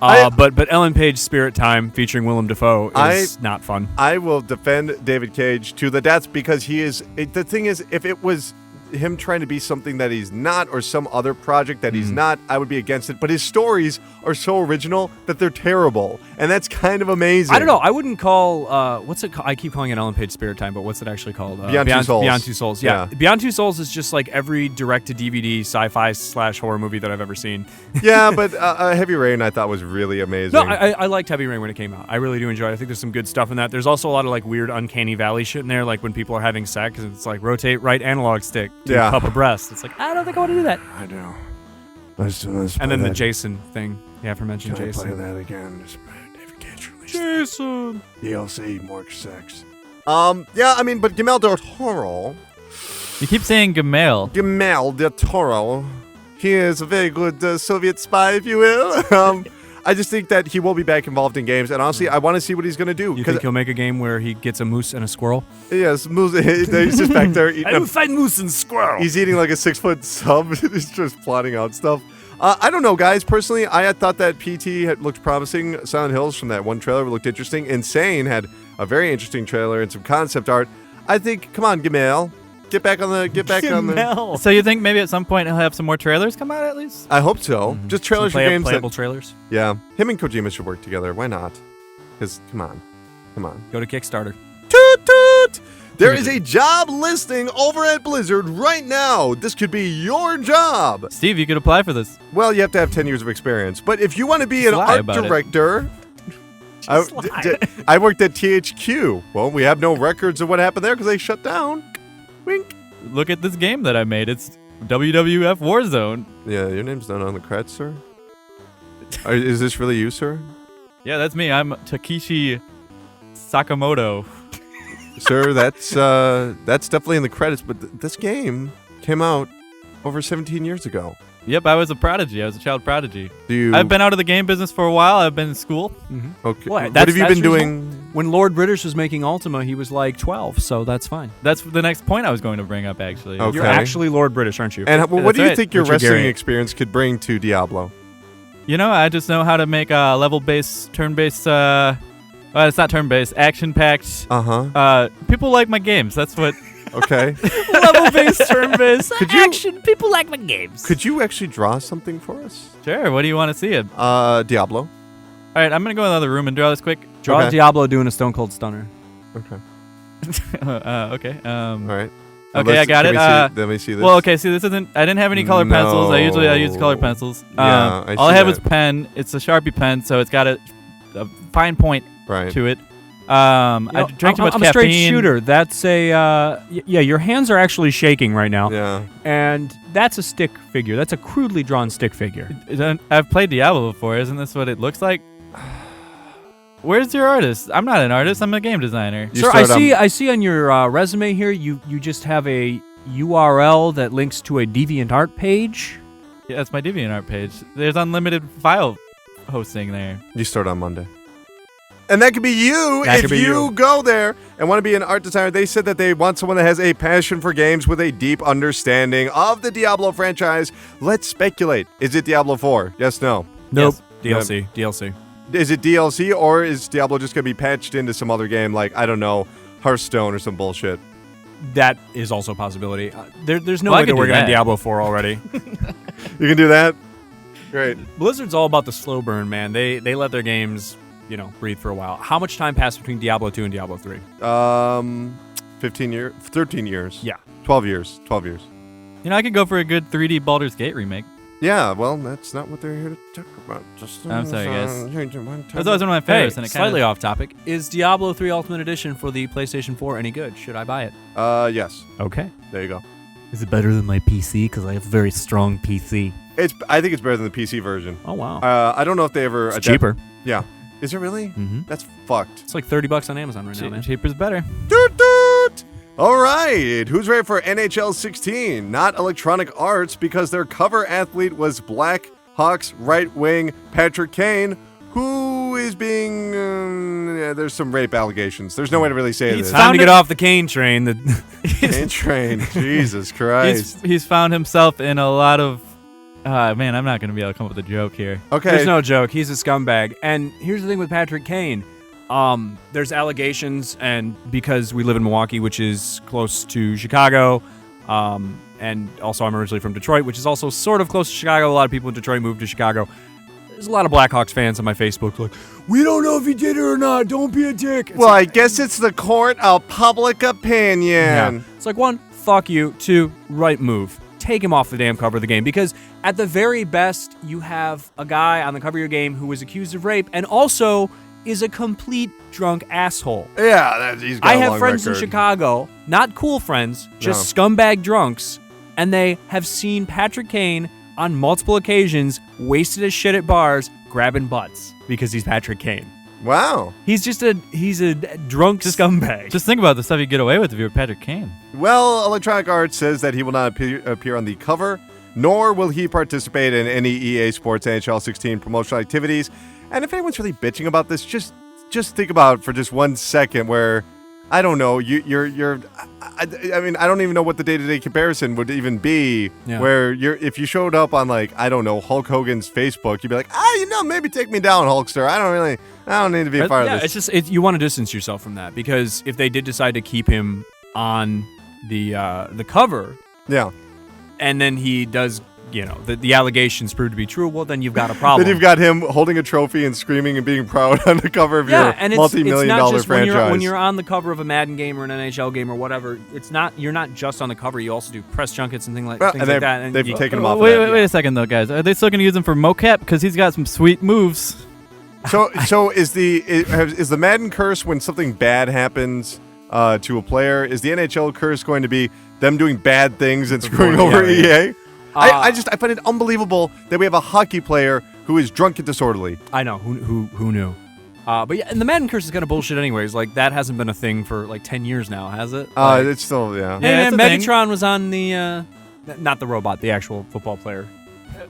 I- But Ellen Page Spirit Time featuring Willem Dafoe is not fun. I will defend David Cage to the death because he is... the thing is, if it was him trying to be something that he's not, or some other project that he's not, I would be against it. But his stories are so original that they're terrible, and that's kind of amazing. I don't know. I wouldn't call what's it called? I keep calling it Ellen Page Spirit Time, but what's it actually called? Beyond Two Souls. Beyond Two Souls. Yeah. Yeah. Beyond Two Souls is just like every direct-to-DVD sci-fi/horror movie that I've ever seen. Yeah, but Heavy Rain I thought was really amazing. No, I liked Heavy Rain when it came out. I really do enjoy it. I think there's some good stuff in that. There's also a lot of weird Uncanny Valley shit in there, like when people are having sex and it's like rotate right analog stick to Yeah. pup a breast. It's like, I don't think I want to do that. I know. Let's And then play the Jason thing. The aforementioned Can I play Jason. that again? David Cage released Jason. DLC, more sex. Yeah, I mean, but Guillermo del Toro. You keep saying Gamal. Guillermo del Toro. He is a very good Soviet spy, if you will. I just think that he will be back involved in games, and honestly, I want to see what he's going to do. You think he'll make a game where he gets a moose and a squirrel? Yes, he's just back there eating. I will find moose and squirrel. He's eating like a 6-foot sub. He's just plotting out stuff. I don't know, guys. Personally, I had thought that PT had looked promising. Silent Hills from that one trailer looked interesting. Insane had a very interesting trailer and some concept art. I think, come on, Gamal. Get back on the. So you think maybe at some point he'll have some more trailers come out at least? I hope so. Just trailers for games. Playable trailers. Yeah, him and Kojima should work together. Why not? Because come on. Go to Kickstarter. Toot toot. There is a job listing over at Blizzard right now. This could be your job. Steve, you could apply for this. Well, you have to have 10 years of experience. But if you want to be an art director, I worked at THQ. Well, we have no records of what happened there because they shut down. Wink. Look at this game that I made. It's WWF Warzone. Yeah, your name's not on the credits, sir. Is this really you, sir? Yeah, that's me. I'm Takeshi Sakamoto. Sir, that's definitely in the credits, but this game came out over 17 years ago. Yep, I was a prodigy. I was a child prodigy. I've been out of the game business for a while. I've been in school. Mm-hmm. Okay. Well, what have you been doing? When Lord British was making Ultima, he was like 12, so that's fine. That's the next point I was going to bring up, actually. Okay. You're actually Lord British, aren't you? And what do you think your Richard wrestling Garriott. experience could bring to Diablo? You know, I just know how to make a level-based, turn-based, well, it's not turn-based, action-packed. People like my games. That's what... Okay. Level-based, turn-based, action. People like my games. Could you actually draw something for us? Sure. What do you want to see? Diablo. All right, I'm going to go in the other room and draw this quick. Draw Diablo doing a Stone Cold Stunner. Okay. Okay. All right. Okay, I got it. Let me see this. Well, okay, see, this isn't... I didn't have any colored pencils. I use colored pencils. Yeah, all I have is pen. It's a Sharpie pen, so it's got a fine point to it. I drank too much caffeine. I'm a straight shooter. That's a... yeah, your hands are actually shaking right now. Yeah. And that's a stick figure. That's a crudely drawn stick figure. I've played Diablo before. Isn't this what it looks like? Where's your artist? I'm not an artist. I'm a game designer. Sir, I see on your resume here you just have a URL that links to a DeviantArt page. Yeah, that's my DeviantArt page. There's unlimited file hosting there. You start on Monday. And that could be you if you go there and want to be an art designer. They said that they want someone that has a passion for games with a deep understanding of the Diablo franchise. Let's speculate. Is it Diablo 4? Yes, no? Nope. Yes. DLC. Is it DLC or is Diablo just going to be patched into some other game like, I don't know, Hearthstone or some bullshit? That is also a possibility. There's no way they're working on Diablo 4 already. You can do that? Great. Blizzard's all about the slow burn, man. They let their games... breathe for a while. How much time passed between Diablo 2 and Diablo 3? 15 years, 13 years. Yeah. 12 years. I could go for a good 3D Baldur's Gate remake. Yeah, well, that's not what they're here to talk about. I'm sorry, guys. That's always one of my favorites. And it slightly off topic. Is Diablo 3 Ultimate Edition for the PlayStation 4 any good? Should I buy it? Yes. Okay. There you go. Is it better than my PC? Because I have a very strong PC. I think it's better than the PC version. Oh, wow. I don't know if they ever... It's cheaper. Yeah. Is it really? Mm-hmm. That's fucked. It's like $30 on Amazon right now, man. Cheaper's better. Toot toot! All right. Who's ready for NHL 16? Not Electronic Arts because their cover athlete was Black Hawks right wing Patrick Kane, who is being... there's some rape allegations. There's no way to really say this. Time to get off the Kane train. Kane train. Jesus Christ. He's found himself in a lot of... man, I'm not going to be able to come up with a joke here. Okay. There's no joke. He's a scumbag. And here's the thing with Patrick Kane. There's allegations, and because we live in Milwaukee, which is close to Chicago, and also I'm originally from Detroit, which is also sort of close to Chicago. A lot of people in Detroit moved to Chicago. There's a lot of Blackhawks fans on my Facebook like, we don't know if he did it or not. Don't be a dick. Well, I guess it's the court of public opinion. Yeah. It's like, one, fuck you. Two, right move. Take him off the damn cover of the game, because at the very best, you have a guy on the cover of your game who was accused of rape and also is a complete drunk asshole. Yeah, he's got I a have long friends record. in Chicago, not cool friends, just scumbag drunks, and they have seen Patrick Kane on multiple occasions, wasted his shit at bars, grabbing butts because he's Patrick Kane. Wow. He's a drunk scumbag. Just think about the stuff you get away with if you're Patrick Kane. Well, Electronic Arts says that he will not appear on the cover, nor will he participate in any EA Sports NHL 16 promotional activities. And if anyone's really bitching about this, just think about for just 1 second where, I don't know, I mean, I don't even know what the day-to-day comparison would even be. Yeah. Where if you showed up on, like, I don't know, Hulk Hogan's Facebook, you'd be like, maybe take me down, Hulkster. I don't need to be a part of this. It's just you want to distance yourself from that, because if they did decide to keep him on the cover, yeah, and then he does, the allegations prove to be true, well, then you've got a problem. Then you've got him holding a trophy and screaming and being proud on the cover of your multi-million-dollar franchise. When you're on the cover of a Madden game or an NHL game or whatever, you're not just on the cover. You also do press junkets and things like that. And they've taken him off. Wait a second, though, guys. Are they still going to use him for mocap? Because he's got some sweet moves. So is the Madden curse when something bad happens to a player? Is the NHL curse going to be them doing bad things and screwing over EA? I find it unbelievable that we have a hockey player who is drunk and disorderly. I know. Who knew? But yeah, and the Madden curse is kind of bullshit anyways. Like, that hasn't been a thing for like 10 years now, has it? It's still, yeah. And Megatron was on the, not the robot, the actual football player.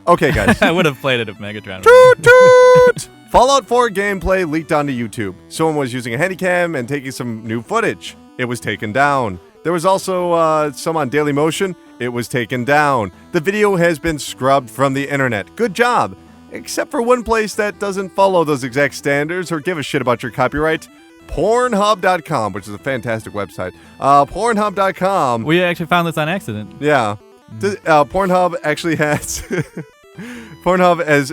Okay, guys. I would have played it if Megatron was toot! Fallout 4 gameplay leaked onto YouTube. Someone was using a handycam and taking some new footage. It was taken down. There was also some on Dailymotion. It was taken down. The video has been scrubbed from the internet. Good job. Except for one place that doesn't follow those exact standards or give a shit about your copyright. Pornhub.com, which is a fantastic website. Pornhub.com. We actually found this on accident. Yeah. Pornhub actually has... Pornhub has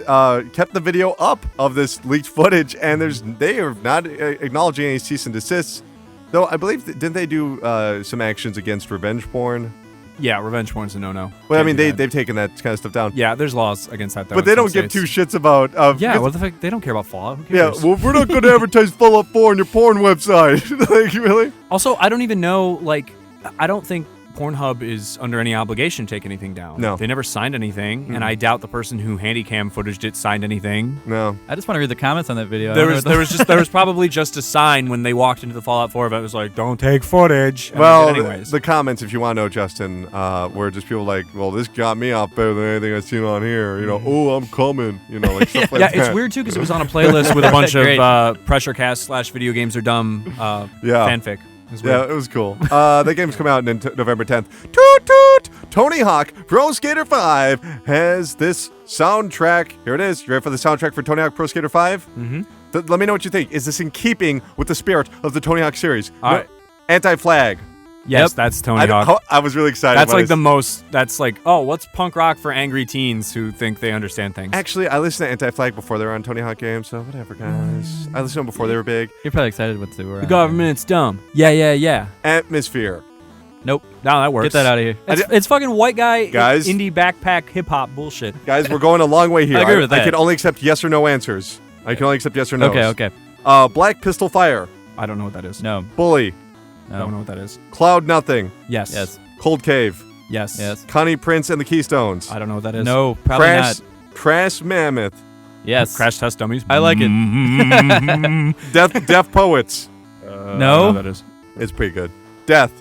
kept the video up of this leaked footage, and they are not acknowledging any cease and desists. Though I believe, didn't they do some actions against revenge porn? Yeah, revenge porn's a no-no. Well, I mean, they've taken that kind of stuff down. Yeah, there's laws against that, though. But they don't give two shits about... what the fuck? They don't care about Fallout. Who cares? Yeah, well, we're not going to advertise Fallout 4 on your porn website. Like, really? Also, I don't even know, I don't think Pornhub is under any obligation to take anything down. No. They never signed anything, and I doubt the person who handycam footaged it signed anything. No. I just want to read the comments on that video. There was probably just a sign when they walked into the Fallout 4 event. It was like, don't take footage. Well, the comments, if you want to know, Justin, were just people like, well, this got me off better than anything I've seen on here. Oh, I'm coming. Like stuff like that. Yeah, it's weird, too, because it was on a playlist with a bunch of Pressurecast / Video Games Are Dumb fanfic. Yeah, it was cool. That game's coming out November 10th. Toot toot! Tony Hawk Pro Skater 5 has this soundtrack. Here it is. You ready for the soundtrack for Tony Hawk Pro Skater 5? Mm-hmm. Let me know what you think. Is this in keeping with the spirit of the Tony Hawk series? All right. Anti-Flag. Yes, that's Tony Hawk. I was really excited. That's like the most. That's like, what's punk rock for angry teens who think they understand things? Actually, I listened to Anti-Flag before they were on Tony Hawk games, so whatever, guys. I listened to them before they were big. You're probably excited what they were. The government's dumb. Yeah. Atmosphere. Nope. No, that works. Get that out of here. It's fucking white guy, guys, indie backpack hip hop bullshit. Guys, we're going a long way here. I agree with that. I can only accept yes or no answers. I can only accept yes or no. Okay. Black Pistol Fire. I don't know what that is. No. Bully. I don't know what that is. Cloud Nothing. Yes. Cold Cave. Yes. Connie Prince and the Keystones. I don't know what that is. No, probably not. Crash Mammoth. Yes. Crash Test Dummies. I like it. Deaf Poets. No. I don't know what that is. It's pretty good. Death.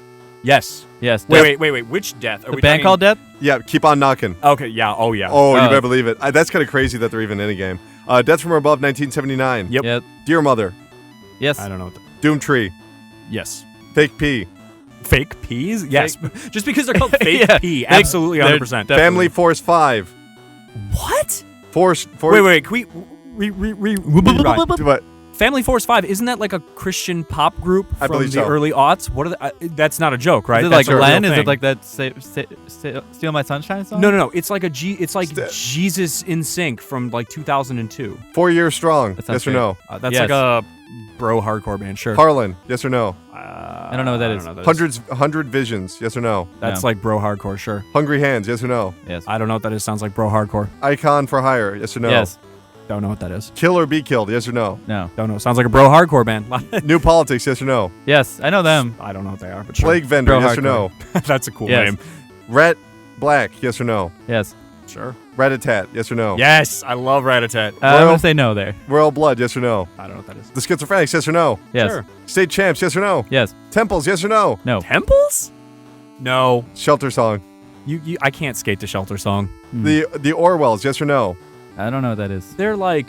Yes. Wait. Which Death? Are the we band called Death? Yeah, Keep on Knocking. Okay, yeah. Oh, yeah. Oh, you better believe it. That's kind of crazy that they're even in a game. Death from Above, 1979. Yep. Dear Mother. Yes. I don't know what Doom Tree. Yes. Fake Pea. Fake peas? Yes. Just because they're called fake pea. Absolutely 100%. Family Force 5. What? Force. Wait. Can we rewind? What? Family Force 5, isn't that like a Christian pop group I from believe the so. early aughts? What are that's not a joke, right? Is it That's like a real Len? Is thing. it like that Steal My Sunshine song? No. It's like Jesus in Sync from like 2002. 4 Years Strong. That sounds Yes or no? That's Yes. like a bro hardcore band, sure. Harlan. Yes or no? I don't know what that is. 100 Visions. Yes or no? That's No. like bro hardcore, sure. Hungry Hands. Yes or no? Yes. I don't know what that is. Sounds like bro hardcore. Icon for Hire. Yes or no? Yes. Don't know what that is. Kill or Be Killed. Yes or no? No. Don't know. Sounds like a bro hardcore band. New Politics. Yes or no? Yes. I know them. I don't know what they are, but sure. Plague Vendor. Bro Yes or hardcore. no? That's a cool Yes. name. Rat Black. Yes or no? Yes. Sure. Rat-a-tat, yes or no? Yes, I love Rat-a-tat. I'm going to say no there. Royal Blood, yes or no? I don't know what that is. The Schizophrenics, yes or no? Yes. Sure. State Champs, yes or no? Yes. Temples, yes or no? No. Temples? No. Shelter Song. I can't skate to Shelter Song. The Orwells, yes or no? I don't know what that is. They're like,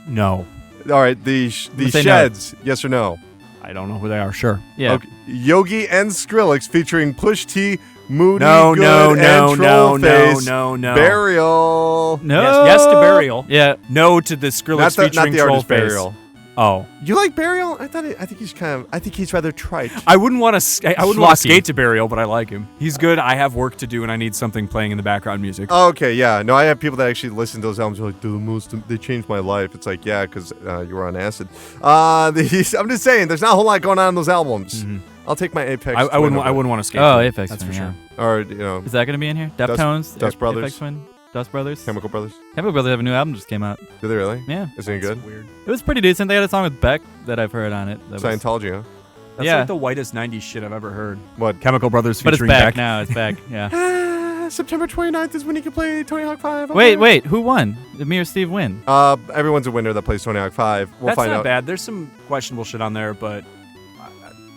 no. All right, the say Sheds, yes or no? I don't know who they are. Sure. Yeah. Okay. Yogi and Skrillex featuring Push T, Moody, No, Good, no, and no, no, Trollface. no. Burial. No. Yes to Burial. Yeah. No to the Skrillex Not featuring the artist Trollface. Burial. Oh. You like Burial? I think he's rather trite. I wouldn't want to Schlocky. skate to Burial, but I like him. He's good. I have work to do, and I need something playing in the background music. Okay, yeah. No, I have people that actually listen to those albums. They're like, they changed my life. It's like, yeah, because you were on acid. I'm just saying, there's not a whole lot going on in those albums. Mhm. I'll take my Apex. I wouldn't want to skate. Oh, to it. Apex That's Twin, for sure. Or, you know, Is that going to be in here? Deftones? Dust Brothers. Apex Twin? Dust Brothers? Chemical Brothers. Chemical Brothers have a new album just came out. Did they really? Yeah. Is it good? Weird. It was pretty decent. They had a song with Beck that I've heard on it. That was, Scientology, huh? That's Yeah. like the whitest 90s shit I've ever heard. What? Chemical Brothers but it's featuring back Beck. now. It's back. Yeah. September 29th is when you can play Tony Hawk 5. Wait. Who won? Did me or Steve win? Everyone's a winner that plays Tony Hawk 5. We'll That's find not out. bad. There's some questionable shit on there, but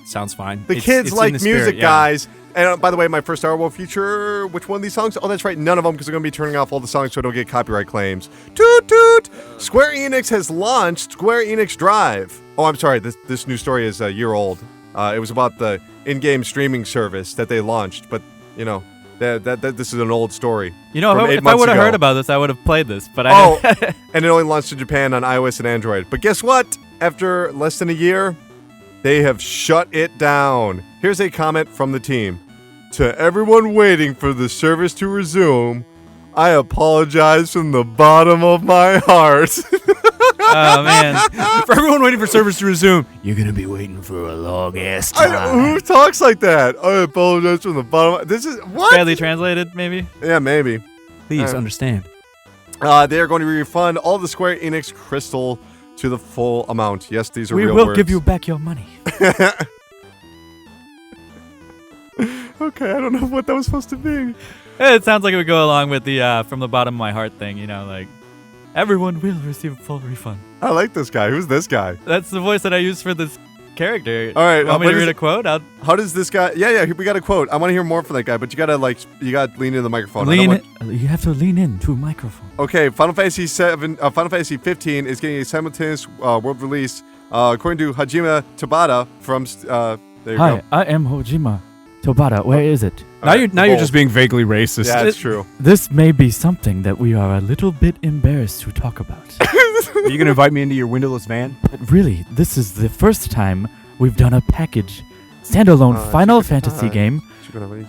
sounds fine. The It's- kids it's in like the music, spirit, yeah. guys. And by the way, my first Star Wars feature, which one of these songs? Oh, that's right, none of them, because they're going to be turning off all the songs so I don't get copyright claims. Toot toot! Square Enix has launched Square Enix Drive. Oh, I'm sorry, this new story is a year old. It was about the in-game streaming service that they launched, but, you know, this is an old story. You know, from 8 if I months would have ago. heard about this, I would have played this. But Oh, I and it only launched in Japan on iOS and Android. But guess what? After less than a year, they have shut it down. Here's a comment from the team. To everyone waiting for the service to resume, I apologize from the bottom of my heart. oh man, For everyone waiting for service to resume, you're going to be waiting for a long ass time. Who talks like that? I apologize from the bottom. This is what? badly translated, maybe. Yeah, maybe. Please understand. They are going to refund all the Square Enix Crystal to the full amount. Yes, these are We real will words. give you back your money. Okay, I don't know what that was supposed to be. It sounds like it would go along with the from the bottom of my heart thing. You know, like everyone will receive a full refund. I like this guy. Who's this guy? That's the voice that I use for this character. All right, Want me what to is read it? a quote? I'll How does this guy? Yeah, we got a quote. I want to hear more from that guy, but you gotta lean into the microphone. I don't lean. want- You have to lean into a microphone. Okay, Final Fantasy 15 is getting a simultaneous world release. According to Hajime Tabata from there you Hi, go. I am Hojima Tobata. Where is it? Now All right, you're bold. just being vaguely racist. Yeah, that's true. This may be something that we are a little bit embarrassed to talk about. Are you going to invite me into your windowless van? But really, this is the first time we've done a package standalone Final Fantasy game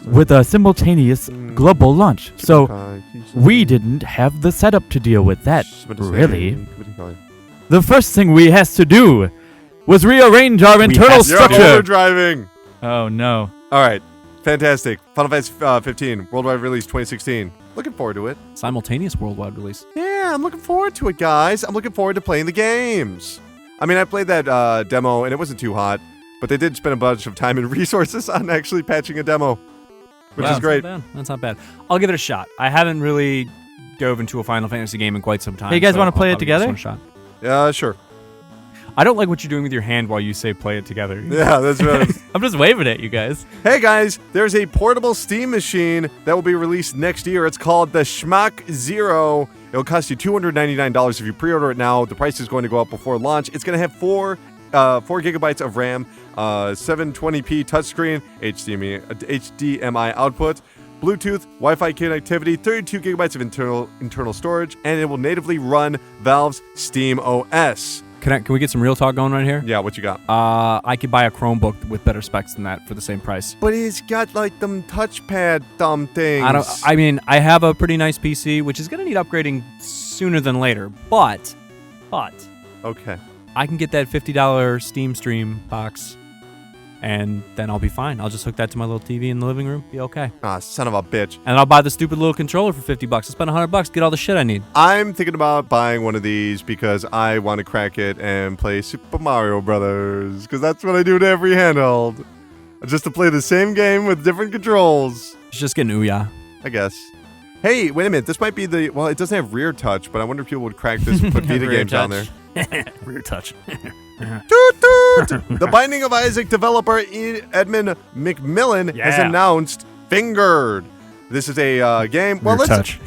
with a simultaneous global launch. So we didn't have the setup to deal with that, really. The first thing we has to do was rearrange our internal has to You're structure. overdriving. Oh no. All right, fantastic. Final Fantasy 15 worldwide release 2016. Looking forward to it. Simultaneous worldwide release. Yeah, I'm looking forward to it, guys. I'm looking forward to playing the games. I mean, I played that demo, and it wasn't too hot, but they did spend a bunch of time and resources on actually patching a demo, which Wow, is great. That's not bad. I'll give it a shot. I haven't really dove into a Final Fantasy game in quite some time. Hey, you guys so wanna play I'll it give this together? one a shot. Yeah, sure. I don't like what you're doing with your hand while you say play it together. Yeah, that's right. I'm just waving at you guys. Hey, guys, there's a portable Steam machine that will be released next year. It's called the Schmack Zero. It'll cost you $299 if you pre-order it now. The price is going to go up before launch. It's going to have 4 gigabytes of RAM, 720p touchscreen, HDMI output, Bluetooth, Wi-Fi connectivity, 32 gigabytes of internal storage, and it will natively run Valve's Steam OS. Can we get some real talk going right here? Yeah, what you got? I could buy a Chromebook with better specs than that for the same price. But it's got like them touchpad dumb things. I mean, I have a pretty nice PC, which is going to need upgrading sooner than later. But Okay. I can get that $50 Steam Stream box, and then I'll be fine. I'll just hook that to my little TV in the living room, be okay. Ah, son of a bitch. And I'll buy the stupid little controller for $50. I'll spend $100, get all the shit I need. I'm thinking about buying one of these because I want to crack it and play Super Mario Brothers. Because that's what I do to every handheld. Just to play the same game with different controls. It's just getting Ouya. I guess. Hey, wait a minute. This might be the... Well, it doesn't have rear touch, but I wonder if people would crack this and put Vita Rear games on there. touch. Rear touch. Toot toot! The Binding of Isaac developer Edmund McMillan has Yeah. announced Fingered. This is a game... Well, Rear touch.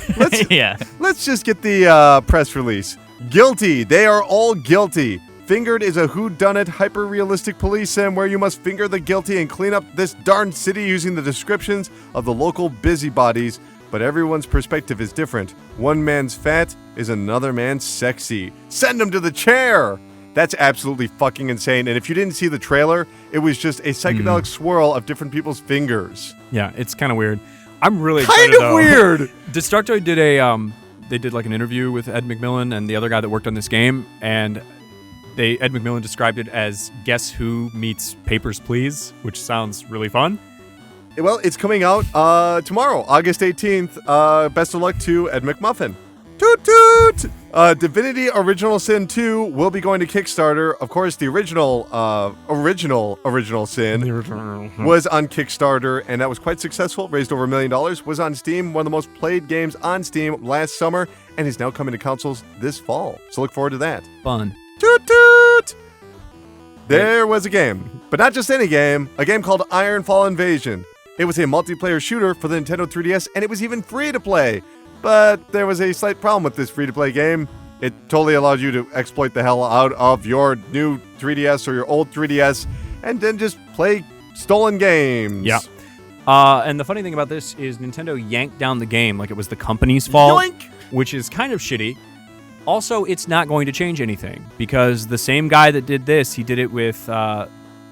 Yeah. Let's just get the press release. Guilty. They are all guilty. Fingered is a whodunit, hyper-realistic police sim where you must finger the guilty and clean up this darn city using the descriptions of the local busybodies. But everyone's perspective is different. One man's fat is another man's sexy. Send him to the chair! That's absolutely fucking insane. And if you didn't see the trailer, it was just a psychedelic swirl of different people's fingers. Yeah, it's kind of weird. I'm really Kind excited, of though. weird! Destructoid did a they did like an interview with Ed McMillan and the other guy that worked on this game, and Ed McMillan described it as Guess Who meets Papers, Please, which sounds really fun. Well, it's coming out tomorrow, August 18th. Best of luck to Ed McMuffin. Toot toot! Divinity Original Sin 2 will be going to Kickstarter. Of course, the original Sin was on Kickstarter, and that was quite successful. Raised over $1 million. Was on Steam, one of the most played games on Steam last summer, and is now coming to consoles this fall. So look forward to that. Fun. Toot toot! There was a game, but not just any game. A game called Ironfall Invasion. It was a multiplayer shooter for the Nintendo 3DS, and it was even free to play. But there was a slight problem with this free-to-play game. It totally allowed you to exploit the hell out of your new 3DS or your old 3DS, and then just play stolen games. Yeah. And the funny thing about this is Nintendo yanked down the game like it was the company's fault, Yoink! which is kind of shitty. Also, it's not going to change anything because the same guy that did this, he did it with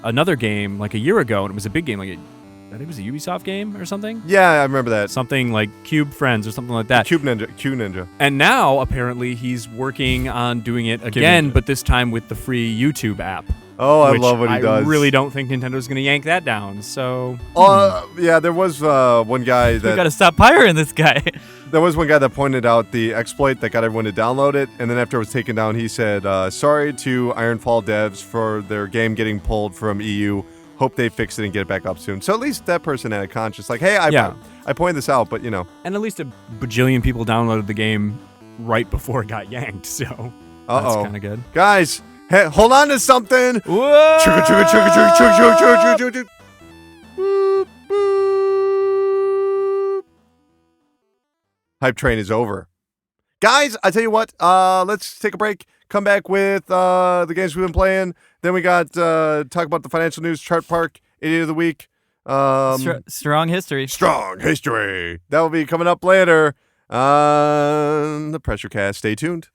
another game like a year ago, and it was a big game. I think it was a Ubisoft game or something. Yeah, I remember that. Something like Cube Friends or something like that. Q Ninja. And now, apparently, he's working on doing it again, Ninja. but this time with the free YouTube app. Oh, I which love what he does. I really don't think Nintendo's going to yank that down, so... Yeah, there was one guy We that... gotta stop pirating this guy. There was one guy that pointed out the exploit that got everyone to download it, and then after it was taken down, he said, sorry to Ironfall devs for their game getting pulled from EU. Hope they fix it and get it back up soon. So at least that person had a conscience. Like, hey, I pointed this out, but, you know. And at least a bajillion people downloaded the game right before it got yanked, so that's kind of good. Guys, hey, hold on to something. Whoa! Chugga, chugga, chugga, chugga, chugga, chugga, chugga, chugga. Boop, boop. Hype train is over. Guys, I tell you what, let's take a break. Come back with the games we've been playing. Then we got talk about the financial news, Chart Park, Idiot of the Week. Strong history. Strong history. That will be coming up later on the Pressurecast. Stay tuned.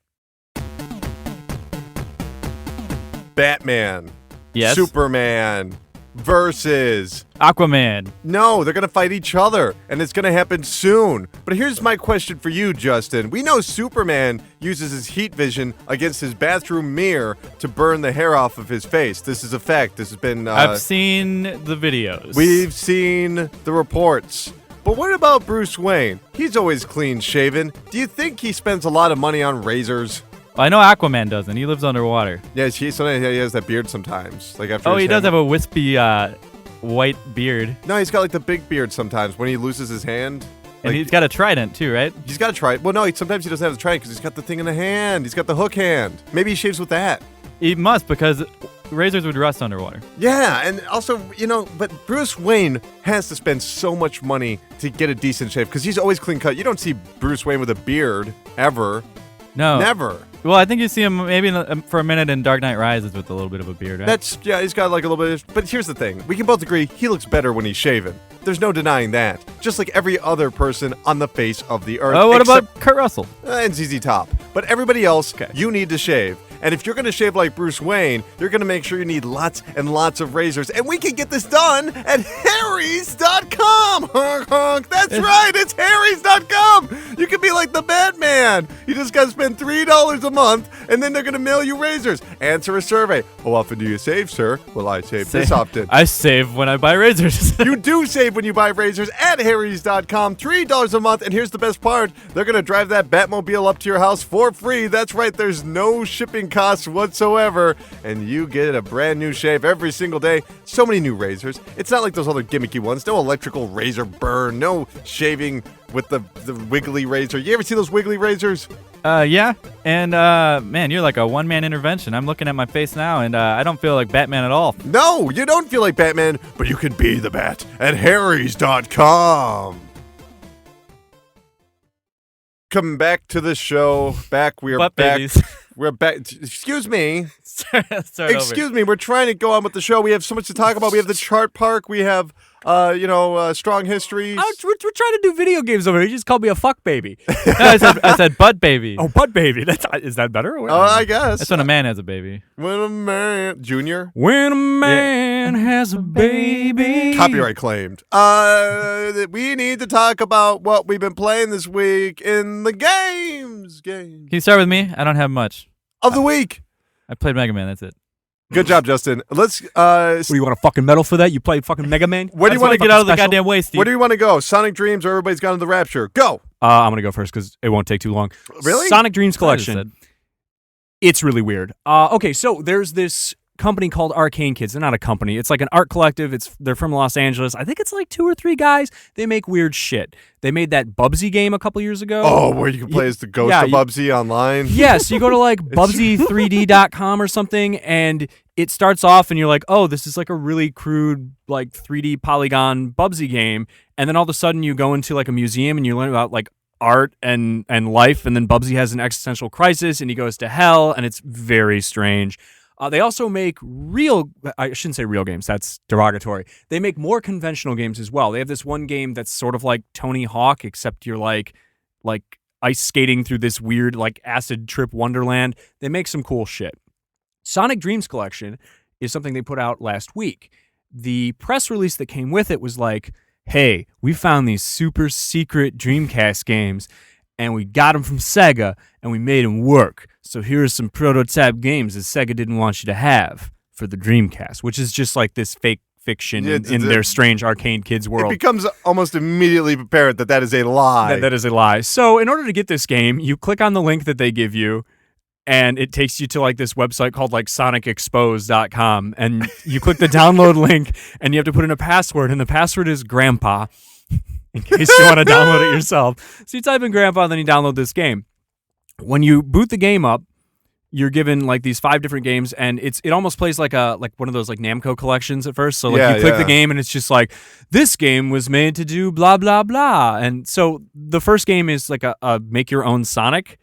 Batman. Yes. Superman. Versus. Aquaman. No, they're going to fight each other, and it's going to happen soon. But here's my question for you, Justin. We know Superman uses his heat vision against his bathroom mirror to burn the hair off of his face. This is a fact. This has been... I've seen the videos. We've seen the reports. But what about Bruce Wayne? He's always clean-shaven. Do you think he spends a lot of money on razors? I know Aquaman doesn't. He lives underwater. Yeah, sometimes he has that beard sometimes. Like after Oh, his he does hammer. have a wispy white beard. No, he's got like the big beard sometimes when he loses his hand. And Like, he's got a trident too, right? he's got to try it. Well, no, sometimes he doesn't have the trident because he's got the thing in the hand. He's got the hook hand. Maybe he shaves with that. He must, because razors would rust underwater. Yeah, and also, but Bruce Wayne has to spend so much money to get a decent shave because he's always clean cut. You don't see Bruce Wayne with a beard ever. No. Never. Well, I think you see him maybe for a minute in Dark Knight Rises with a little bit of a beard, right? He's got like a little bit but here's the thing. We can both agree he looks better when he's shaven. There's no denying that. Just like every other person on the face of the earth. Oh, what about Kurt Russell? And ZZ Top. But everybody else, you need to shave. And if you're going to shave like Bruce Wayne, you're going to make sure you need lots and lots of razors. And we can get this done at Harry's.com. Honk, honk. That's right. It's Harry's.com. You can be like the Batman. You just got to spend $3 a month, and then they're going to mail you razors. Answer a survey. How often do you save, sir? Well, I save this often. I save when I buy razors. You do save when you buy razors at Harry's.com. $3 a month. And here's the best part. They're going to drive that Batmobile up to your house for free. That's right. There's no shipping costs whatsoever. And you get a brand new shave every single day. So many new razors. It's not like those other gimmicky ones. No electrical razor burn. No shaving with the wiggly razor. You ever see those wiggly razors? Yeah. And, man, you're like a one-man intervention. I'm looking at my face now, and I don't feel like Batman at all. No, you don't feel like Batman, but you can be the Bat at harrys.com. Coming back to the show. We are Butt back. babies. We're back. Excuse me. Start Excuse me. We're trying to go on with the show. We have so much to talk about. We have the chart park. We have, strong histories. We're trying to do video games over here. You just called me a fuck baby. No, I said butt baby. Oh, butt baby. Is that better? I guess. That's when a man has a baby. When a man, Junior. When a man has a baby. Copyright claimed. We need to talk about what we've been playing this week in the games. Can you start with me? I don't have much. Of the week. I played Mega Man. That's it. Good job, Justin. Let's. What, do you want a fucking medal for that? You played fucking Mega Man? Where do you want to get out of the goddamn way, Steve? Where do you want to go? Sonic Dreams or Everybody's Gone to the Rapture? Go. I'm going to go first because it won't take too long. Really? Sonic Dreams Collection. It's really weird. Okay, so there's this company called Arcane Kids. They're not a company. It's like an art collective. They're from Los Angeles. I think it's like 2 or 3 guys. They make weird shit. They made that Bubsy game a couple years ago. Oh, where you can play as the ghost of Bubsy online? Yeah, so you go to like Bubsy3D.com or something, and it starts off and you're like, oh, this is like a really crude like 3D polygon Bubsy game. And then all of a sudden you go into like a museum and you learn about like art and life, and then Bubsy has an existential crisis and he goes to hell, and it's very strange. They also make I shouldn't say real games, that's derogatory. They make more conventional games as well. They have this one game that's sort of like Tony Hawk, except you're like ice skating through this weird like acid trip wonderland. They make some cool shit. Sonic Dreams Collection is something they put out last week. The press release that came with it was like, hey, we found these super secret Dreamcast games, and we got them from Sega, and we made them work. So here are some prototype games that Sega didn't want you to have for the Dreamcast, which is just like this fake fiction in their strange Arcane Kids world. It becomes almost immediately apparent that is a lie. That is a lie. So in order to get this game, you click on the link that they give you, and it takes you to like this website called like sonicexpose.com, and you click the download link, and you have to put in a password, and the password is grandpa, in case you want to download it yourself. So you type in grandpa, and then you download this game. When you boot the game up, you're given like these 5 different games, and it almost plays like one of those like Namco collections at first. So like you click the game, and it's just like, this game was made to do blah blah blah. And so the first game is like a make your own Sonic.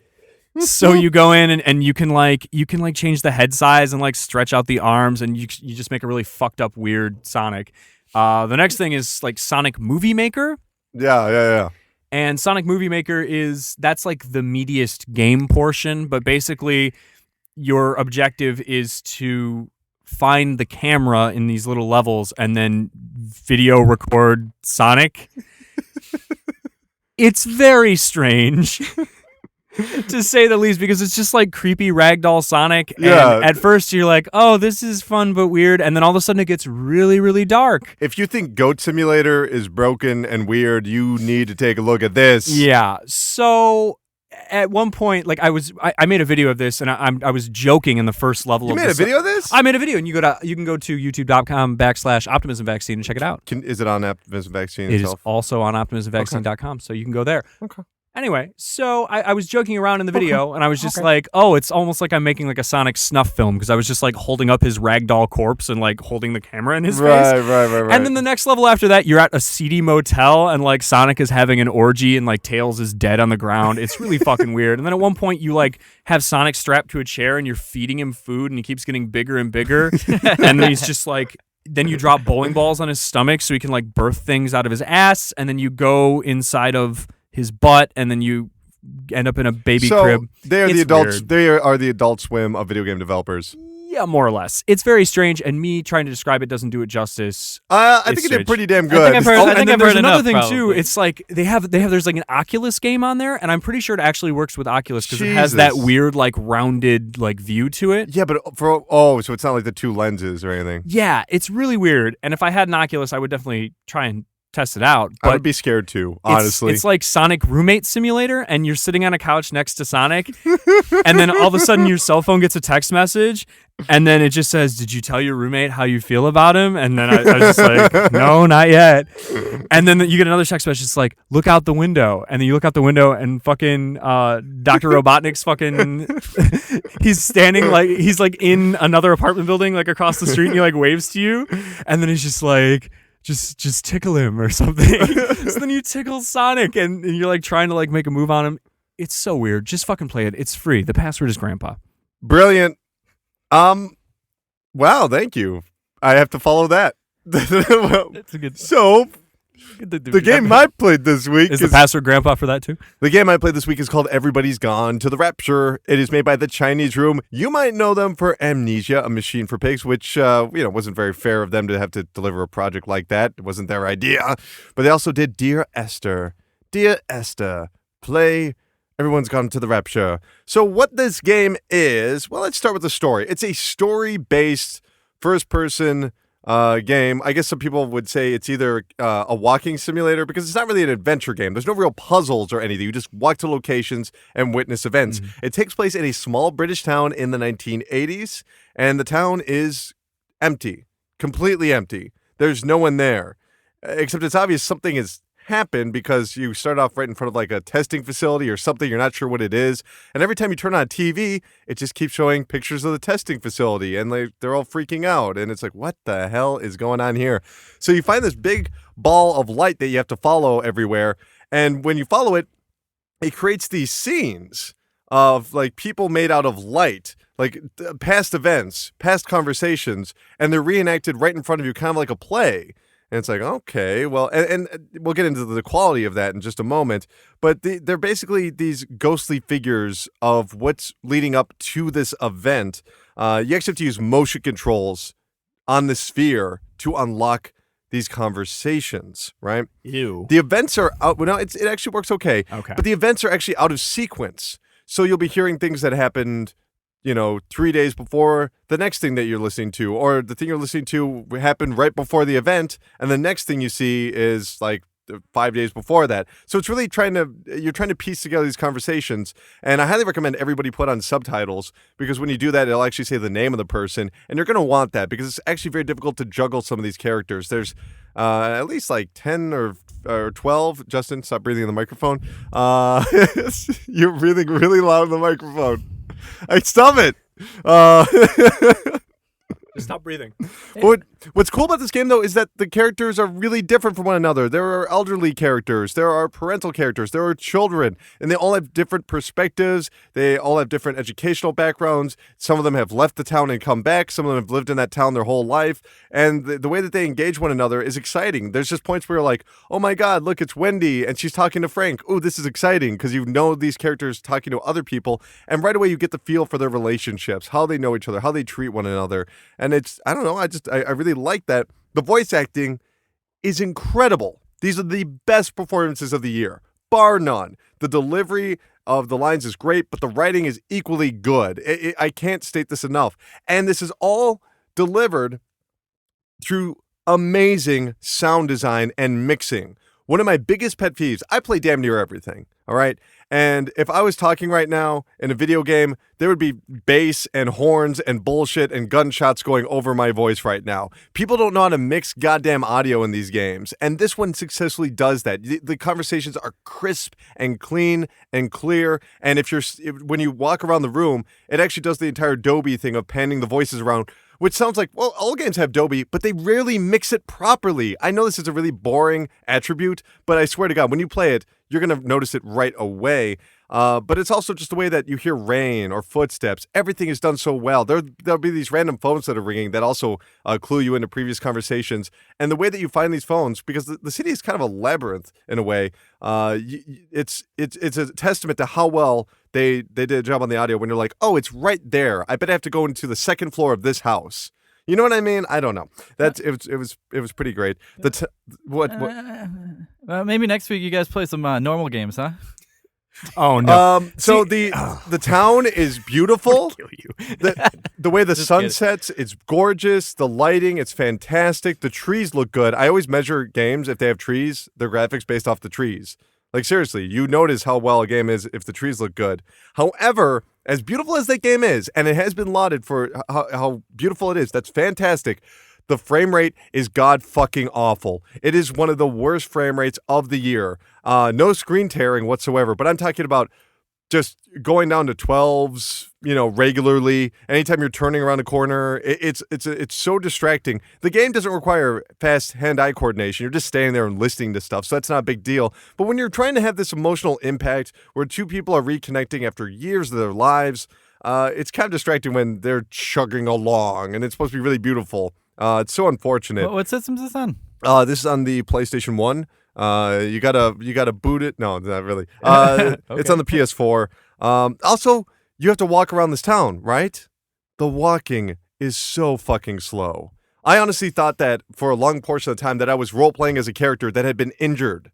So you go in and you can change the head size and like stretch out the arms, and you just make a really fucked up weird Sonic. The next thing is like Sonic Movie Maker. Yeah. And Sonic Movie Maker that's like the meatiest game portion, but basically your objective is to find the camera in these little levels and then video record Sonic. It's very strange. To say the least, because it's just like creepy ragdoll Sonic. Yeah. And at first you're like, oh, this is fun but weird. And then all of a sudden it gets really, really dark. If you think Goat Simulator is broken and weird, you need to take a look at this. Yeah. So at one point, like I made a video of this, and I was joking in the first level. You made a video of this? I made a video, and you can go to youtube.com/Optimism Vaccine and check it out. Is it on Optimism Vaccine It itself? is also on optimismvaccine.com, so you can go there. Okay. Anyway, so I was joking around in the video, and I was just like, oh, it's almost like I'm making like a Sonic snuff film, because I was just like holding up his ragdoll corpse and like holding the camera in his face. Right. And then the next level after that, you're at a seedy motel, and like Sonic is having an orgy, and like Tails is dead on the ground. It's really fucking weird. And then at one point, you like have Sonic strapped to a chair, and you're feeding him food, and he keeps getting bigger and bigger. And then he's just like, then you drop bowling balls on his stomach so he can like birth things out of his ass, and then you go inside of his butt, and then you end up in a baby crib. They are It's the adults. weird. They are the Adult Swim of video game developers. Yeah, more or less. It's very strange, and me trying to describe it doesn't do it justice. I think it strange. did pretty damn I good. think I've heard- Oh, I and think then I've there's heard another enough, thing too. probably. It's like there's like an Oculus game on there, and I'm pretty sure it actually works with Oculus because it has that Jesus. weird like rounded like view to it. Yeah, but so it's not like the 2 lenses or anything. Yeah, it's really weird. And if I had an Oculus, I would definitely try and test it out. I But would be scared too, honestly. It's like Sonic Roommate Simulator, and you're sitting on a couch next to Sonic, and then all of a sudden your cell phone gets a text message, and then it just says, "Did you tell your roommate how you feel about him?" And then I was just like, "No, not yet." And then you get another text message. It's like, "Look out the window," and then you look out the window, and fucking Dr. Robotnik's fucking he's standing like he's like in another apartment building like across the street, and he like waves to you, and then he's just like. Just tickle him or something. So then you tickle Sonic and you're like trying to like make a move on him. It's so weird. Just fucking play it. It's free. The password is Grandpa. Brilliant. Wow, thank you. I have to follow that. It's a good. So, the game I played this week is the password Grandpa for that too. The game I played this week is called Everybody's Gone to the Rapture. It is made by the Chinese Room. You might know them for Amnesia, A Machine for Pigs, which wasn't very fair of them to have to deliver a project like that. It wasn't their idea. But they also did Dear Esther. Dear Esther, play Everyone's Gone to the Rapture. So what this game is, well, let's start with the story. It's a story-based first-person game. I guess some people would say it's either a walking simulator because it's not really an adventure game. There's no real puzzles or anything. You just walk to locations and witness events. Mm-hmm. It takes place in a small British town in the 1980s, and the town is empty, completely empty. There's no one there, except it's obvious something has happened because you start off right in front of like a testing facility or something. You're not sure what it is, and every time you turn on TV, it just keeps showing pictures of the testing facility, and they're all freaking out, and it's like, what the hell is going on here? So you find this big ball of light that you have to follow everywhere, and when you follow it, it creates these scenes of like people made out of light, like past events, past conversations, and they're reenacted right in front of you, kind of like a play. And it's like, okay, well, and we'll get into the quality of that in just a moment, but they're basically these ghostly figures of what's leading up to this event. You actually have to use motion controls on the sphere to unlock these conversations, right? Ew. The events are out. Well, no, it actually works okay. Okay. But the events are actually out of sequence. So you'll be hearing things that happened 3 days before the next thing that you're listening to, or the thing you're listening to happened right before the event, and the next thing you see is like 5 days before that. So it's really you're trying to piece together these conversations, and I highly recommend everybody put on subtitles, because when you do that, it'll actually say the name of the person, and you're going to want that, because it's actually very difficult to juggle some of these characters. There's at least like 10 or 12. Justin, stop breathing in the microphone. You're breathing really loud in the microphone. Stop it. Just stop breathing. What's cool about this game, though, is that the characters are really different from one another. There are elderly characters, there are parental characters, there are children, and they all have different perspectives. They all have different educational backgrounds. Some of them have left the town and come back. Some of them have lived in that town their whole life. And the way that they engage one another is exciting. There's just points where you're like, oh my God, look, it's Wendy, and she's talking to Frank. Oh, this is exciting, because you know these characters talking to other people, and right away you get the feel for their relationships, how they know each other, how they treat one another. And I don't know, I really like that. The voice acting is incredible. These are the best performances of the year, bar none. The delivery of the lines is great, but the writing is equally good. I can't state this enough. And this is all delivered through amazing sound design and mixing. One of my biggest pet peeves, I play damn near everything, all right? And if I was talking right now in a video game, there would be bass and horns and bullshit and gunshots going over my voice right now. People don't know how to mix goddamn audio in these games, and this one successfully does that. The conversations are crisp and clean and clear, and when you walk around the room, it actually does the entire Dolby thing of panning the voices around, which sounds like, well, all games have Dolby, but they rarely mix it properly. I know this is a really boring attribute, but I swear to God, when you play it, you're going to notice it right away. But it's also just the way that you hear rain or footsteps. Everything is done so well. There'll be these random phones that are ringing that also clue you into previous conversations. And the way that you find these phones, because the city is kind of a labyrinth in a way, it's a testament to how well they did a job on the audio when you're like, oh, it's right there. I bet I have to go into the second floor of this house. You know what I mean? I don't know. It was pretty great. Maybe next week you guys play some normal games, huh? Oh no. So the town is beautiful. Kill you. The way the Just sun kidding. sets, it's gorgeous. The lighting, it's fantastic. The trees look good. I always measure games if they have trees, their graphics based off the trees. Like seriously, you notice how well a game is if the trees look good. However, as beautiful as that game is, and it has been lauded for how beautiful it is, that's fantastic. The frame rate is god fucking awful. It is one of the worst frame rates of the year. No screen tearing whatsoever, but I'm talking about just going down to 12s, regularly. Anytime you're turning around a corner, it's so distracting. The game doesn't require fast hand-eye coordination. You're just standing there and listening to stuff, so that's not a big deal. But when you're trying to have this emotional impact where two people are reconnecting after years of their lives, it's kind of distracting when they're chugging along, and it's supposed to be really beautiful. It's so unfortunate. What system is this on? This is on the PlayStation 1. You gotta boot it. No, not really. It's on the PS4. Also, you have to walk around this town, right? The walking is so fucking slow. I honestly thought that for a long portion of the time that I was role-playing as a character that had been injured.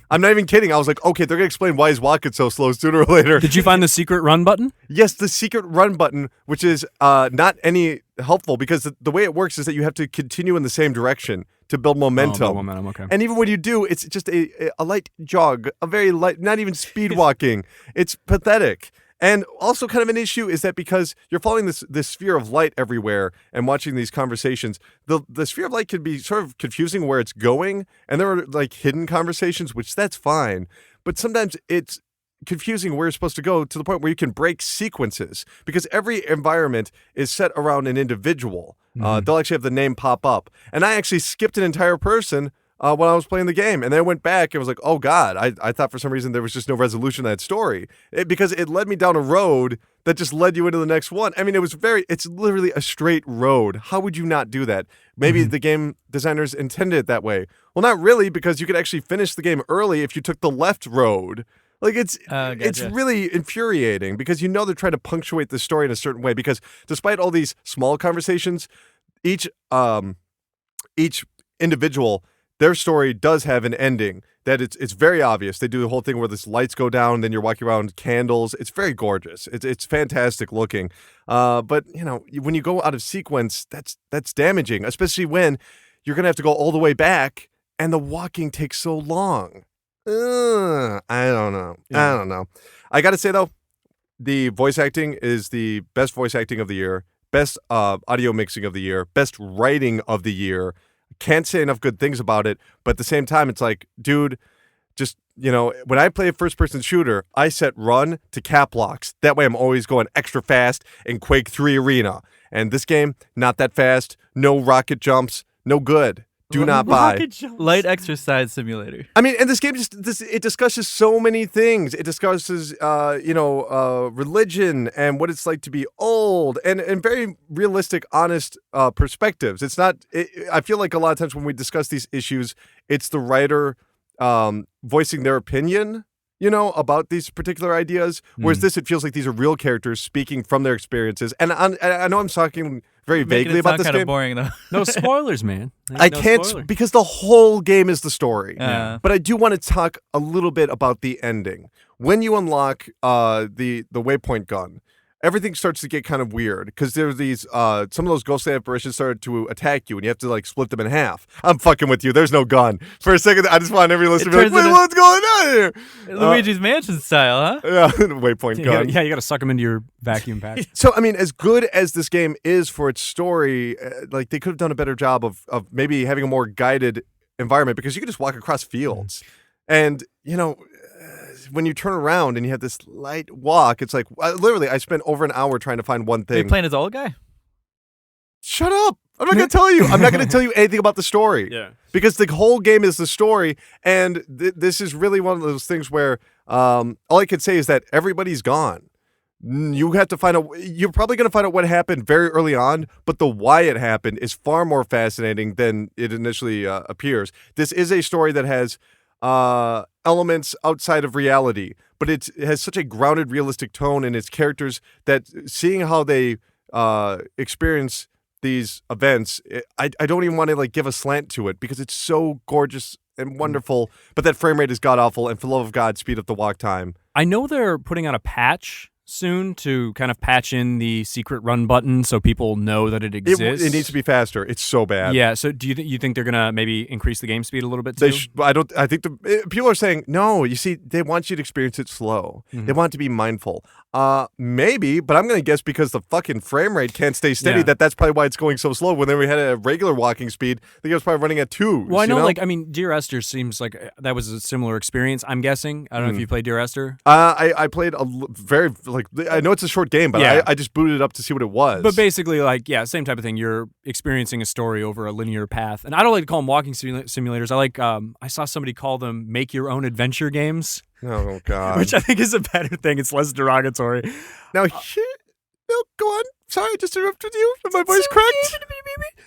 I'm not even kidding. I was like, okay, they're going to explain why he's walking so slow sooner or later. Did you find the secret run button? Yes, the secret run button, which is not any helpful because the way it works is that you have to continue in the same direction to build momentum. Oh, momentum, okay. And even when you do, it's just a light jog, a very light, not even speed walking. It's pathetic. And also kind of an issue is that because you're following this sphere of light everywhere and watching these conversations, the sphere of light could be sort of confusing where it's going, and there are like hidden conversations, which that's fine. But sometimes it's confusing where you're supposed to go to the point where you can break sequences because every environment is set around an individual. They'll actually have the name pop up. And I actually skipped an entire person when I was playing the game. And then I went back and was like, oh, God, I thought for some reason there was just no resolution to that story. Because it led me down a road that just led you into the next one. I mean, it's literally a straight road. How would you not do that? Maybe the game designers intended it that way. Well, not really, because you could actually finish the game early if you took the left road. Like, it's really infuriating because they're trying to punctuate the story in a certain way because despite all these small conversations, each individual, their story does have an ending that it's very obvious. They do the whole thing where this lights go down, then you're walking around candles. It's very gorgeous. It's fantastic looking. But, when you go out of sequence, that's damaging, especially when you're going to have to go all the way back and the walking takes so long. I don't know. I don't know. I got to say, though, the voice acting is the best voice acting of the year, best audio mixing of the year, best writing of the year. Can't say enough good things about it, but at the same time, it's like, dude, just, when I play a first-person shooter, I set run to cap locks. That way I'm always going extra fast in Quake 3 Arena. And this game, not that fast, no rocket jumps, no good. Do not buy. Light exercise simulator. I mean, and this game it discusses so many things. It discusses, religion and what it's like to be old and very realistic, honest perspectives. It's not, I feel like a lot of times when we discuss these issues, it's the writer voicing their opinion, about these particular ideas. Whereas this, it feels like these are real characters speaking from their experiences. And I know I'm talking very vaguely about this kind game. of boring though. No spoilers, man. I No can't spoiler. because the whole game is the story. Yeah. But I do want to talk a little bit about the ending. When you unlock the waypoint gun, everything starts to get kind of weird because there's these some of those ghostly apparitions started to attack you and you have to like split them in half. I'm fucking with you. There's no gun. For a second, I just want every listener to be like, wait, what's going on here? Luigi's Mansion style, huh? Yeah, waypoint gun. You got to suck them into your vacuum pack. So, I mean, as good as this game is for its story, like they could have done a better job of maybe having a more guided environment because you could just walk across fields. And, when you turn around and you have this light walk, it's like, literally, I spent over an hour trying to find one Are thing. you playing as old guy? Shut up. I'm not going to tell you. I'm not going to tell you anything about the story. Yeah. Because the whole game is the story, and this is really one of those things where all I could say is that everybody's gone. You have to find out. You're probably going to find out what happened very early on, but the why it happened is far more fascinating than it initially appears. This is a story that has elements outside of reality, but it has such a grounded, realistic tone in its characters that seeing how they experience these events, I don't even want to like give a slant to it because it's so gorgeous and wonderful, but that frame rate is god awful, and for the love of God, speed up the walk time. I know they're putting out a patch soon to kind of patch in the secret run button so people know that it exists. It needs to be faster. It's so bad. Yeah. So do you think they're gonna maybe increase the game speed a little bit too? I think people are saying no. You see, they want you to experience it slow. They want it to be mindful. Maybe, but I'm gonna guess because the fucking frame rate can't stay steady. That's probably why it's going so slow. When we had a regular walking speed, I think it was probably running at 2. Well, I know, Dear Esther seems like that was a similar experience. I'm guessing. I don't know if you played Dear Esther. I played I know it's a short game, but I just booted it up to see what it was. But basically, same type of thing. You're experiencing a story over a linear path, and I don't like to call them walking simulators. I like. I saw somebody call them make your own adventure games. Oh God! Which I think is a better thing. It's less derogatory. Now, no, go on. Sorry, I just interrupted you. My voice cracked.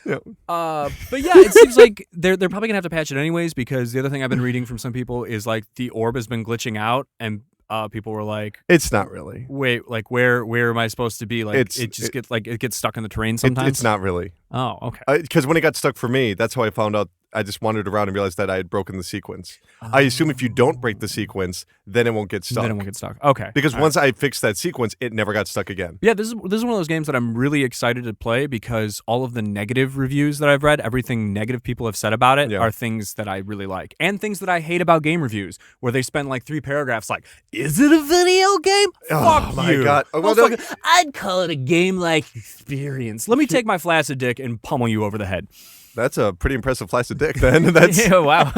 Yeah. But yeah, it seems like they're probably gonna have to patch it anyways because the other thing I've been reading from some people is like the orb has been glitching out and. People were like, "It's not really." Wait, like where am I supposed to be? Like it gets stuck in the terrain sometimes. It's not really. Oh, okay. Because when it got stuck for me, that's how I found out. I just wandered around and realized that I had broken the sequence. I assume if you don't break the sequence, then it won't get stuck. Okay. Because once I fixed that sequence, it never got stuck again. Yeah, this is one of those games that I'm really excited to play because all of the negative reviews that I've read, everything negative people have said about it, are things that I really like. And things that I hate about game reviews, where they spend like 3 paragraphs like, is it a video game? Fuck my you. God. I'd call it a game-like experience. Let me take my flaccid dick and pummel you over the head. That's a pretty impressive flaccid dick. Then that's wow.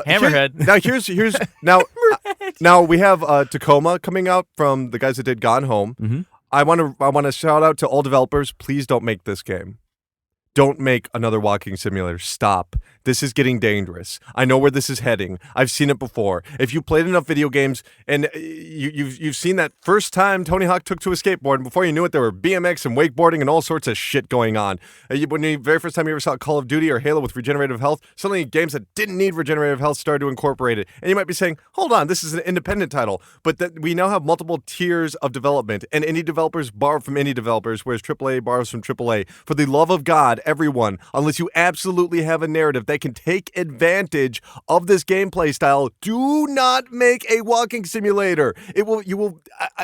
Hammerhead. Now we have Tacoma coming out from the guys that did Gone Home. Mm-hmm. I want to shout out to all developers. Please don't make this game. Don't make another walking simulator. Stop. This is getting dangerous. I know where this is heading. I've seen it before. If you played enough video games and you've seen that first time Tony Hawk took to a skateboard, and before you knew it, there were BMX and wakeboarding and all sorts of shit going on. When the very first time you ever saw Call of Duty or Halo with regenerative health, suddenly games that didn't need regenerative health started to incorporate it. And you might be saying, hold on, this is an independent title. But we now have multiple tiers of development, and indie developers borrow from indie developers, whereas AAA borrows from AAA. For the love of God, everyone, unless you absolutely have a narrative that can take advantage of this gameplay style, do not make a walking simulator.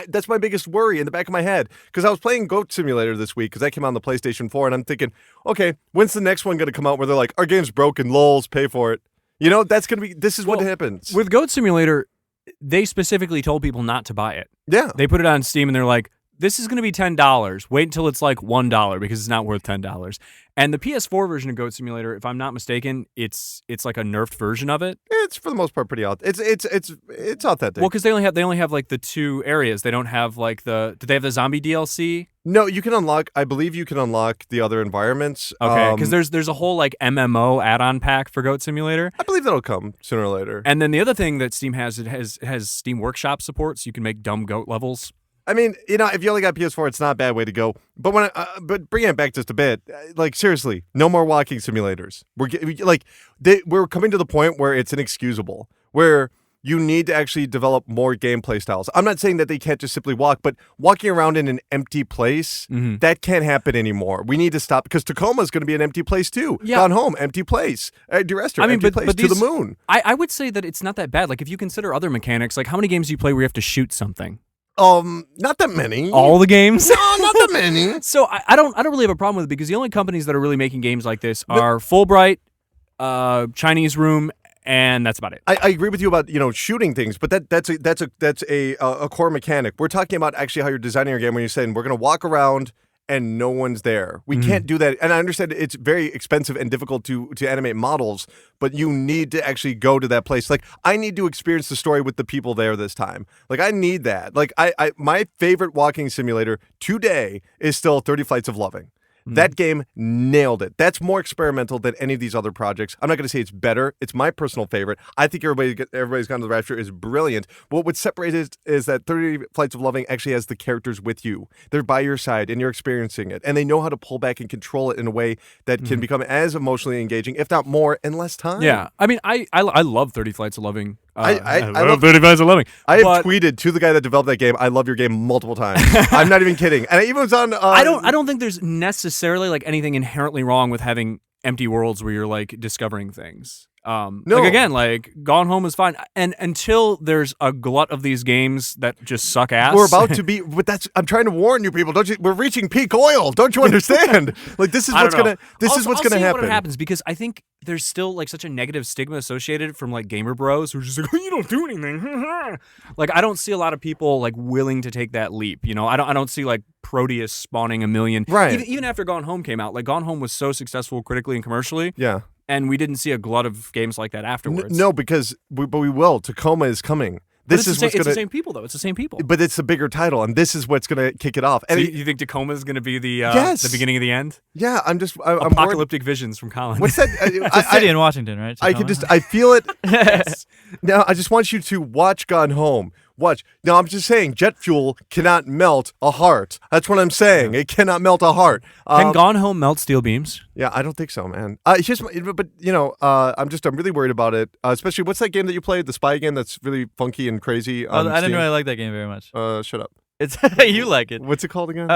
That's my biggest worry in the back of my head, because I was playing Goat Simulator this week because that came out on the PlayStation 4, and I'm thinking, okay, when's the next one going to come out where they're like, our game's broken, lols, pay for it. This is what happens. With Goat Simulator, they specifically told people not to buy it. Yeah. They put it on Steam and they're like, this is going to be $10. Wait until it's like $1 because it's not worth $10. And the PS4 version of Goat Simulator, if I'm not mistaken, it's like a nerfed version of it. It's for the most part pretty out. It's authentic. Well, because they only have like the 2 areas. They don't have like do they have the zombie DLC? No, you can unlock. I believe you can unlock the other environments. Okay, because there's a whole like MMO add-on pack for Goat Simulator. I believe that'll come sooner or later. And then the other thing that Steam has, it has Steam Workshop support, so you can make dumb goat levels. I mean, if you only got PS4, it's not a bad way to go. But but bringing it back just a bit, like seriously, no more walking simulators. We're coming to the point where it's inexcusable, where you need to actually develop more gameplay styles. I'm not saying that they can't just simply walk, but walking around in an empty place, that can't happen anymore. We need to stop, because Tacoma is going to be an empty place too. Yeah. Gone Home, empty place. Dear Esther, empty place, to the moon. I would say that it's not that bad. Like if you consider other mechanics, like how many games do you play where you have to shoot something? Not that many. All the games? No, not that many. So I don't really have a problem with it, because the only companies that are really making games like this are Fulbright, Chinese Room, and that's about it. I agree with you about shooting things, but that's a core mechanic. We're talking about actually how you're designing your game when you're saying we're going to walk around and no one's there. We can't do that. And I understand it's very expensive and difficult to animate models, but you need to actually go to that place. Like, I need to experience the story with the people there this time. Like, I need that. Like, my favorite walking simulator today is still 30 Flights of Loving. That game nailed it. That's more experimental than any of these other projects. I'm not going to say it's better. It's my personal favorite. I think Everybody's Gone to the Rapture is brilliant. But what separates it is that 30 Flights of Loving actually has the characters with you. They're by your side, and you're experiencing it. And they know how to pull back and control it in a way that can become as emotionally engaging, if not more, in less time. Yeah. I mean, I love 30 Flights of Loving. I love 30 Flights of Loving. I have tweeted to the guy that developed that game, I love your game, multiple times. I'm not even kidding. And I even was on... I don't think there's necessarily like anything inherently wrong with having empty worlds where you're like discovering things. No. Like again, like Gone Home is fine, and until there's a glut of these games that just suck ass. We're about to be, but I'm trying to warn you people. Don't you? We're reaching peak oil. Don't you understand? Like this is what's gonna happen. What happens because I think there's still like such a negative stigma associated from like gamer bros who are just like, oh, you don't do anything. Like I don't see a lot of people like willing to take that leap. You know, I don't see like Proteus spawning a million. Right. Even after Gone Home came out, like Gone Home was so successful critically and commercially. Yeah. And we didn't see a glut of games like that afterwards. No, because but we will. Tacoma is coming. It's the same people though. It's the same people. But it's a bigger title, and this is what's going to kick it off. And so you think Tacoma is going to be the beginning of the end? Yeah, I'm apocalyptic visions from Colin. What's that? It's a city in Washington, right? I feel it. Yes. Now I just want you to watch Gone Home. Watch. Now I'm just saying, jet fuel cannot melt a heart. That's what I'm saying. It cannot melt a heart. Can Gone Home melt steel beams? Yeah, I don't think so, man. I'm really worried about it. Especially, what's that game that you played? The spy game that's really funky and crazy. I didn't really like that game very much. Shut up. It's you like it. What's it called again?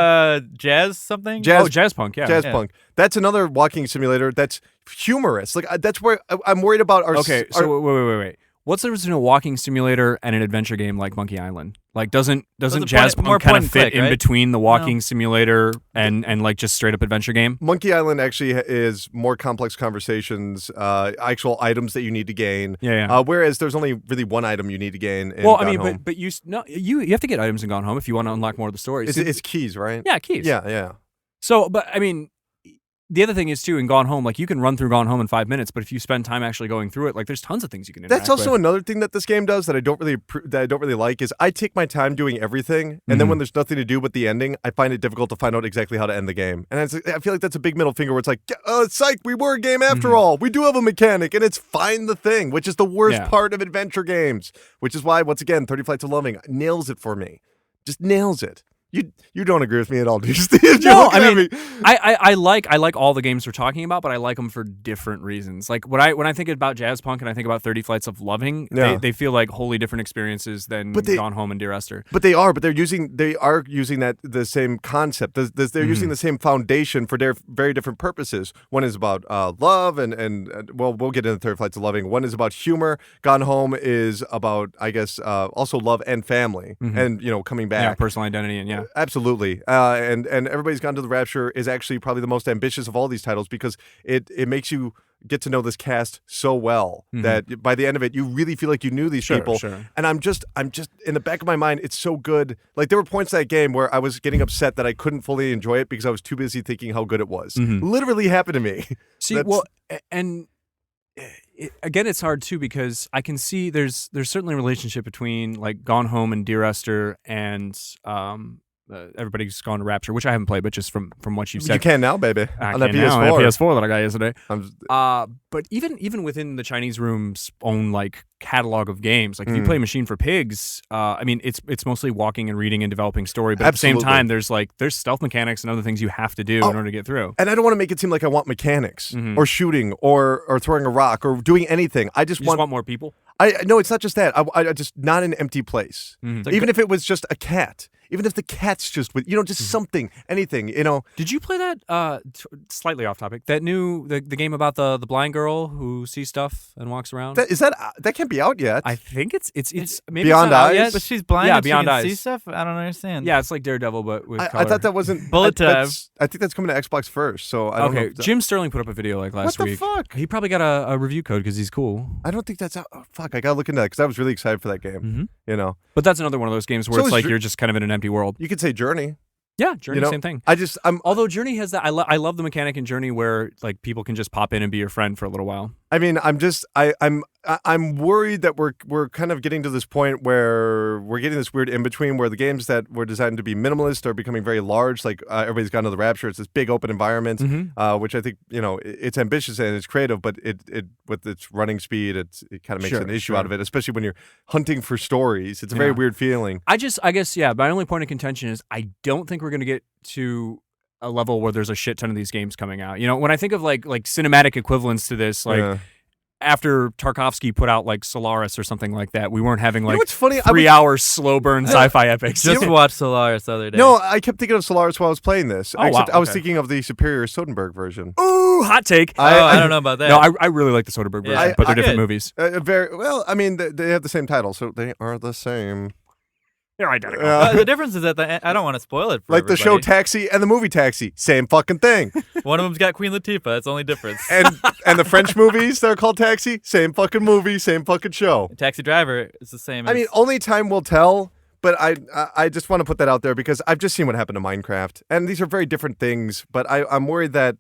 Jazz something. Jazz Punk. Yeah, Punk. That's another walking simulator. That's humorous. Like that's where I'm worried about our. Okay, so wait. What's the difference between a walking simulator and an adventure game like Monkey Island? Like, doesn't Jazz Punk kind of fit in between the walking simulator and like just straight up adventure game? Monkey Island actually is more complex conversations, actual items that you need to gain. Yeah. Whereas there's only really one item you need to gain. In well, Gone I mean, Home. but you have to get items in Gone Home if you want to unlock more of the stories. It's keys, right? Yeah, keys. Yeah. So, but I mean, the other thing is too in Gone Home, like you can run through Gone Home in 5 minutes, but if you spend time actually going through it, like there's tons of things you can interact That's also with. another thing that this game does that I don't really like is I take my time doing everything, and then when there's nothing to do but the ending, I find it difficult to find out exactly how to end the game. And I feel like that's a big middle finger where it's like, psych, we were a game after all. We do have a mechanic, and it's find the thing, which is the worst part of adventure games. Which is why, once again, 30 Flights of Loving nails it for me. Just nails it. You don't agree with me at all, do you, Steve? No, I mean, I like all the games we're talking about, but I like them for different reasons. Like when I think about Jazz Punk and I think about 30 Flights of Loving, they feel like wholly different experiences than Gone Home and Dear Esther. But they are using that the same concept. They're using the same foundation for their very different purposes. One is about love and we'll get into 30 Flights of Loving. One is about humor. Gone Home is about, I guess, also love and family and coming back. Yeah, personal identity and Absolutely. And Everybody's Gone to the Rapture is actually probably the most ambitious of all these titles because it makes you get to know this cast so well that by the end of it, you really feel like you knew these people. Sure. And I'm just in the back of my mind, it's so good. Like there were points in that game where I was getting upset that I couldn't fully enjoy it because I was too busy thinking how good it was. Literally happened to me. See, again, it's hard too because I can see there's certainly a relationship between like Gone Home and Dear Esther and Everybody's Gone to Rapture, which I haven't played, but just from what you said, you can now, baby. I on that can PS4. now, on that PS4 that I got yesterday. I'm But even within the Chinese Room's own like catalog of games, like if you play Machine for Pigs, I mean it's mostly walking and reading and developing story, but Absolutely. at the same time there's stealth mechanics and other things you have to do in order to get through. And I don't want to make it seem like I want mechanics or shooting or throwing a rock or doing anything. I just want more people. No, it's not just that. I just not an empty place. Even if it was just a cat. Even if the cat's just with just something, anything, Did you play that? Slightly off topic. That new the game about the blind girl who sees stuff and walks around. That can't be out yet. I think it's maybe Beyond it's not out Eyes? yet. But she's blind. Yeah, and Beyond she can Eyes. see stuff. I don't understand. Yeah, it's like Daredevil, but with color. I thought that wasn't Bullet Tab. I think that's coming to Xbox first. So I don't know. Okay, Jim Sterling put up a video like last What the week. fuck? He probably got a review code because he's cool. I don't think that's out. Oh, fuck, I gotta look into that because I was really excited for that game. But that's another one of those games where So it's is like Dr- you're just kind of in an empty world. You could say Journey. Yeah, Journey, same thing. Although Journey has that, I love the mechanic in Journey where like people can just pop in and be your friend for a little while. I mean, I'm worried that we're kind of getting to this point where we're getting this weird in between where the games that were designed to be minimalist are becoming very large. Like Everybody's Gone to the Rapture. It's this big open environment, which I think it's ambitious and it's creative, but it with its running speed, it kind of makes an issue out of it, especially when you're hunting for stories. It's a very weird feeling. I guess my only point of contention is I don't think we're going to get to a level where there's a shit ton of these games coming out. When I think of like cinematic equivalents to this, like. after Tarkovsky put out like Solaris or something like that, we weren't having like what's funny? 3-hour slow burn sci-fi epics. Just watched Solaris the other day. No, I kept thinking of Solaris while I was playing this. Oh, except wow, I was okay. thinking of the superior Soderbergh version. Ooh, hot take. I don't know about that. No, I really like the Soderbergh version, but they're different movies. Very well. I mean, they have the same title, so they are the same. They're identical. The difference is that I don't want to spoil it for Like the show everybody. Taxi and the movie Taxi, same fucking thing. One of them's got Queen Latifah. That's the only difference. and the French movies that are called Taxi, same fucking movie, same fucking show. Taxi Driver is the same. I mean, only time will tell. But I just want to put that out there because I've just seen what happened to Minecraft, and these are very different things. But I'm worried that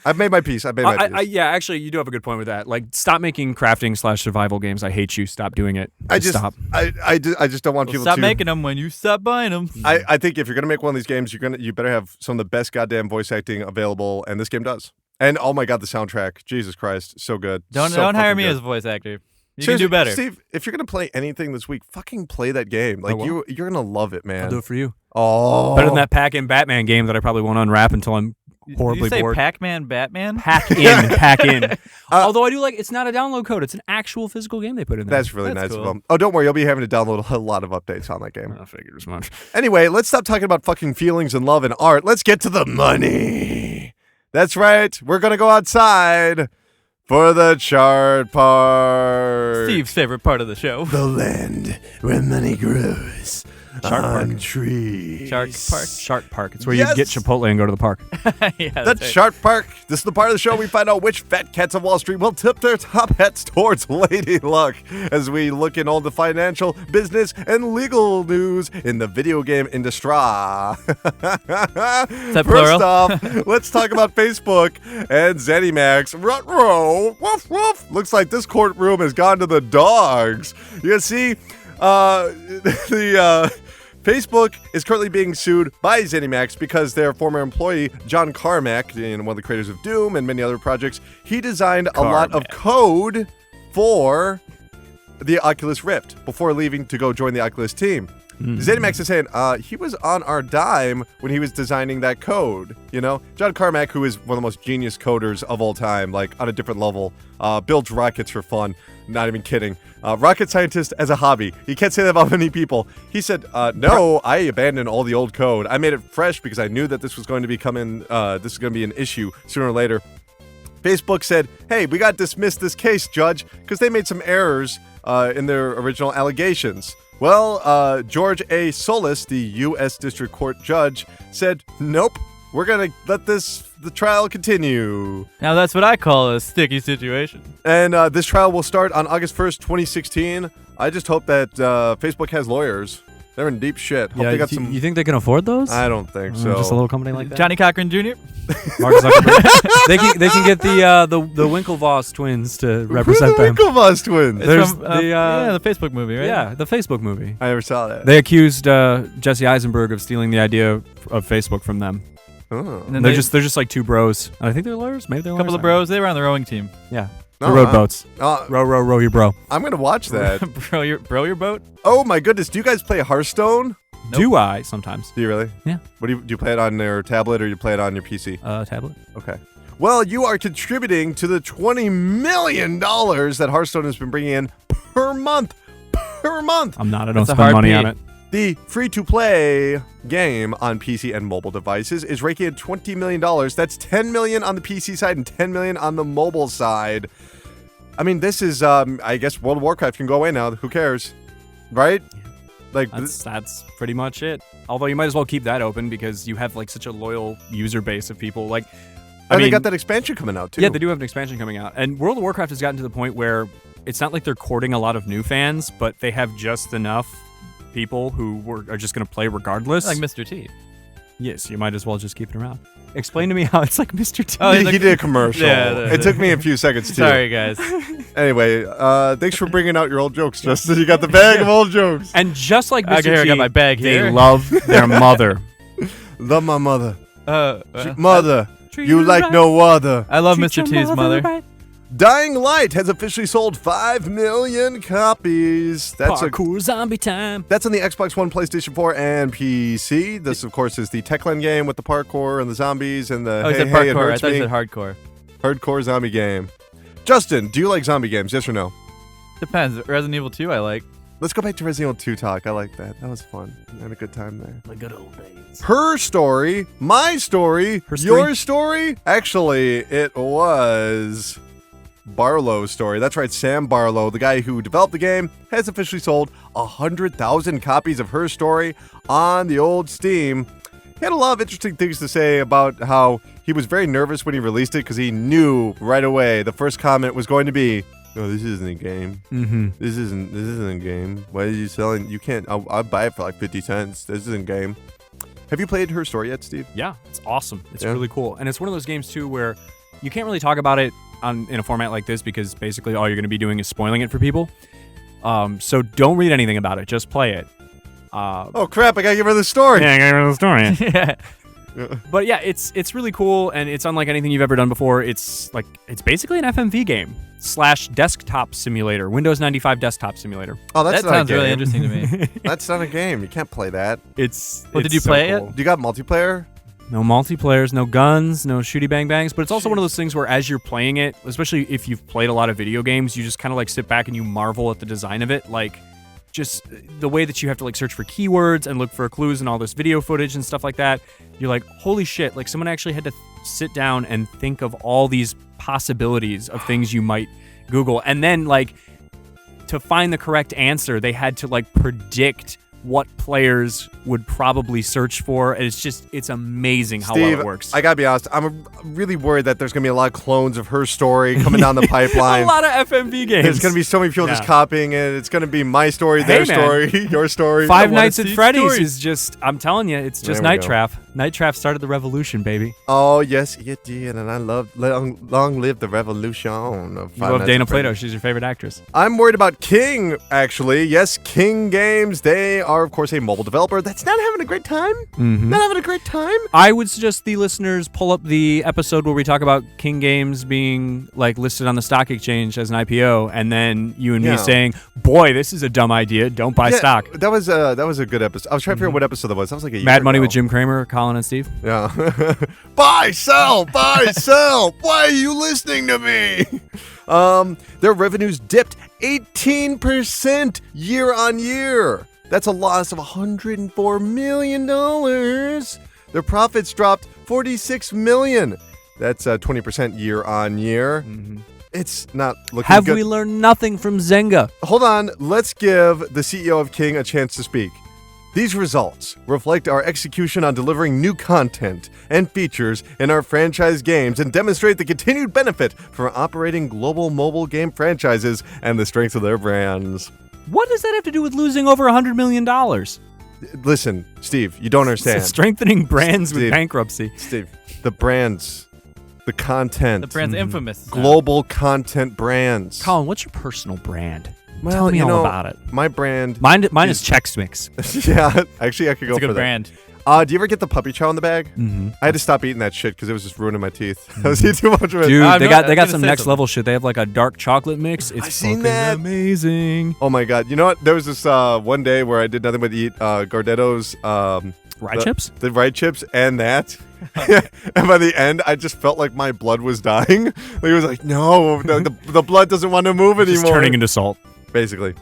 I've made my peace. I've made my peace. Yeah, actually, you do have a good point with that. Like, stop making crafting/survival games. I hate you. Stop doing it. Stop. I just don't want people stop to making them when you stop buying them. I think if you're gonna make one of these games, you better have some of the best goddamn voice acting available, and this game does. And oh my god, the soundtrack, Jesus Christ, so good. Don't hire me as a voice actor. You Seriously, can do better. Steve, if you're gonna play anything this week, fucking play that game. Like you're gonna love it, man. I'll do it for you. Oh, Better than that Pac-In Batman game that I probably won't unwrap until I'm horribly you say bored. Pac-Man Batman? Pac-In. Although I do like, it's not a download code. It's an actual physical game they put in there. That's really nice cool. of them. Oh, don't worry, you'll be having to download a lot of updates on that game. I figured as much. Anyway, let's stop talking about fucking feelings and love and art. Let's get to the money. That's right. We're gonna go outside for the chart part. Steve's favorite part of the show. The land where money grows Shark on Park. trees. Shark Park. It's where you get Chipotle and go to the park. Yeah, That's right. Shark Park. This is the part of the show we find out which fat cats of Wall Street will tip their top hats towards Lady Luck as we look in all the financial, business, and legal news in the video game industry. that First plural? off, let's talk about Facebook and ZeniMax. Ruh-roh, woof woof. Looks like this courtroom has gone to the dogs. You see, Facebook is currently being sued by ZeniMax because their former employee, John Carmack, one of the creators of Doom and many other projects, he designed a lot of code for the Oculus Rift before leaving to go join the Oculus team. ZeniMax is saying he was on our dime when he was designing that code. You know, John Carmack, who is one of the most genius coders of all time, like on a different level, builds rockets for fun. Not even kidding. Rocket scientist as a hobby. You can't say that about many people. He said, no, I abandoned all the old code. I made it fresh because I knew that this was going to this is going to be an issue sooner or later. Facebook said, hey, we got to dismiss this case, Judge, because they made some errors in their original allegations. Well, George A. Solis, the U.S. District Court judge, said, nope, we're going to let the trial continue. Now that's what I call a sticky situation. And this trial will start on August 1st, 2016. I just hope that Facebook has lawyers. They're in deep shit. Hope they got some. You think they can afford those? I don't think so. Just a little company like that. Johnny Cochran Jr.? Mark Zuckerberg. they can get the Winklevoss twins to represent them. Winklevoss twins. There's from, the the Facebook movie, right? yeah, the Facebook movie. I never saw that. They accused Jesse Eisenberg of stealing the idea of Facebook from them. Oh. And then They're just like two bros. I think they're lawyers. Maybe they're a lawyers. couple of bros. They were on the rowing team. Yeah. Oh, The rowboats. Row your bro. I'm gonna watch that. bro your boat? Oh my goodness! Do you guys play Hearthstone? Nope. Do I sometimes? Do you really? Yeah. What do you play it on your tablet or you play it on your PC? Tablet. Okay. Well, you are contributing to the $20 million that Hearthstone has been bringing in per month. Per month. I'm not. I don't That's a spend hard money beat. on it. The free-to-play game on PC and mobile devices is raking at $20 million. That's $10 million on the PC side and $10 million on the mobile side. I mean, this is, I guess World of Warcraft can go away now. Who cares? Right? Like That's pretty much it. Although you might as well keep that open because you have like such a loyal user base of people. Like, and they got that expansion coming out, too. Yeah, they do have an expansion coming out. And World of Warcraft has gotten to the point where it's not like they're courting a lot of new fans, but they have just enough people who are just going to play regardless. Like Mr. T. Yes, you might as well just keep it around. Explain to me how it's like Mr. T. Oh, he did a commercial. Yeah, it took me a few seconds, too. Sorry, guys. Anyway, thanks for bringing out your old jokes, Justin. You got the bag of old jokes. And just like Mr. Okay, here, I T, got my bag they here. love their mother. Love my mother. Well, Mother, you like no other. I love Mr. T's mother. Dying Light has officially sold 5 million copies. Parkour zombie time. That's on the Xbox One, PlayStation 4, and PC. This, of course, is the Techland game with the parkour and the zombies and the Oh, he said it parkour. I hurts thought he me. said hardcore. Hardcore zombie game. Justin, do you like zombie games? Yes or no? Depends. Resident Evil 2 I like. Let's go back to Resident Evil 2 talk. I like that. That was fun. I had a good time there. The good old days. Her story, my story, Her story? your story? Actually, it was Barlow's story. That's right, Sam Barlow, the guy who developed the game, has officially sold 100,000 copies of Her Story on the old Steam. He had a lot of interesting things to say about how he was very nervous when he released it because he knew right away the first comment was going to be, "No, this isn't a game. Mm-hmm. This isn't a game. Why are you selling? You can't. I'll buy it for like 50 cents. This isn't a game." Have you played Her Story yet, Steve? Yeah, it's awesome. It's Yeah. really cool. And it's one of those games, too, where you can't really talk about it in a format like this because basically all you're going to be doing is spoiling it for people. So don't read anything about it. Just play it. Oh crap! I gotta give her the story. Yeah, I got the story. Yeah. But yeah, it's really cool, and it's unlike anything you've ever done before. It's basically an FMV game / desktop simulator, Windows 95 desktop simulator. Oh, that's That not sounds a game. really interesting to me. That's not a game. You can't play that. Well, did you play it? Do you got multiplayer? No multiplayers, no guns, no shooty bang bangs, but it's also one of those things where as you're playing it, especially if you've played a lot of video games, you just kind of like sit back and you marvel at the design of it, like just the way that you have to like search for keywords and look for clues and all this video footage and stuff like that. You're like, holy shit, like someone actually had to sit down and think of all these possibilities of things you might Google. And then like to find the correct answer, they had to like predict what players would probably search for. And it's amazing how Steve, well it works. I gotta be honest. I'm really worried that there's gonna be a lot of clones of Her Story coming down the pipeline. A lot of FMV games. There's gonna be so many people just Yeah. copying it. It's gonna be my story, Hey, their man. story, your story. Five I wanna Nights at see Freddy's stories. is just, I'm telling you, it's just There we Night go. Trap. Night Trap started the revolution, baby. Oh yes, it did, and I love long live the revolution of You Five love Nights Dana at Plato. Freddy's. She's your favorite actress. I'm worried about King, actually. Yes, King Games. They are, of course, a mobile developer that's not having a great time. Mm-hmm. Not having a great time. I would suggest the listeners pull up the episode where we talk about King Games being like listed on the stock exchange as an IPO, and then you and Yeah. me saying, "Boy, this is a dumb idea. Don't buy Yeah, stock." That was a good episode. I was trying to figure out what episode that was. That was like a year Mad Money ago. with Jim Cramer, Colin, and Steve. Yeah. Buy, sell, buy, sell. Why are you listening to me? Their revenues dipped 18% year on year. That's a loss of $104 million. Their profits dropped $46 million. That's 20% year on year. It's not looking Have good. we learned nothing from Zynga? Hold on, let's give the CEO of King a chance to speak. These results reflect our execution on delivering new content and features in our franchise games and demonstrate the continued benefit from operating global mobile game franchises and the strength of their brands. What does that have to do with losing over $100 million? Listen, Steve, you don't understand. Strengthening brands with Steve. bankruptcy. Steve, the brands, the content, The brand's infamous. global content brands. Colin, what's your personal brand? Well, Tell me you all know, about it. My brand. Mine is Chex Mix. Yeah, actually, I could go It's a for good that. brand. Do you ever get the puppy chow in the bag? Mm-hmm. I had to stop eating that shit because it was just ruining my teeth. I was eating too much of it. Dude, I'm they not- got I'm gonna some say next something. level shit. They have like a dark chocolate mix. It's I've seen fucking that. amazing. Oh my god! You know what? There was this one day where I did nothing but eat Gardetto's Rye chips? the rye chips, and that. And by the end, I just felt like my blood was dying. Like, it was like, no, the blood doesn't want to move anymore. Just turning into salt. Basically.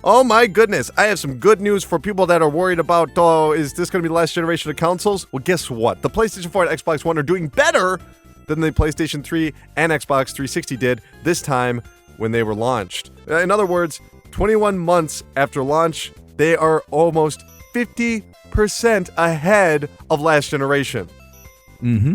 Oh my goodness, I have some good news for people that are worried about, is this going to be the last generation of consoles? Well, guess what? The PlayStation 4 and Xbox One are doing better than the PlayStation 3 and Xbox 360 did this time when they were launched. In other words, 21 months after launch, they are almost 50% ahead of last generation. Mm-hmm.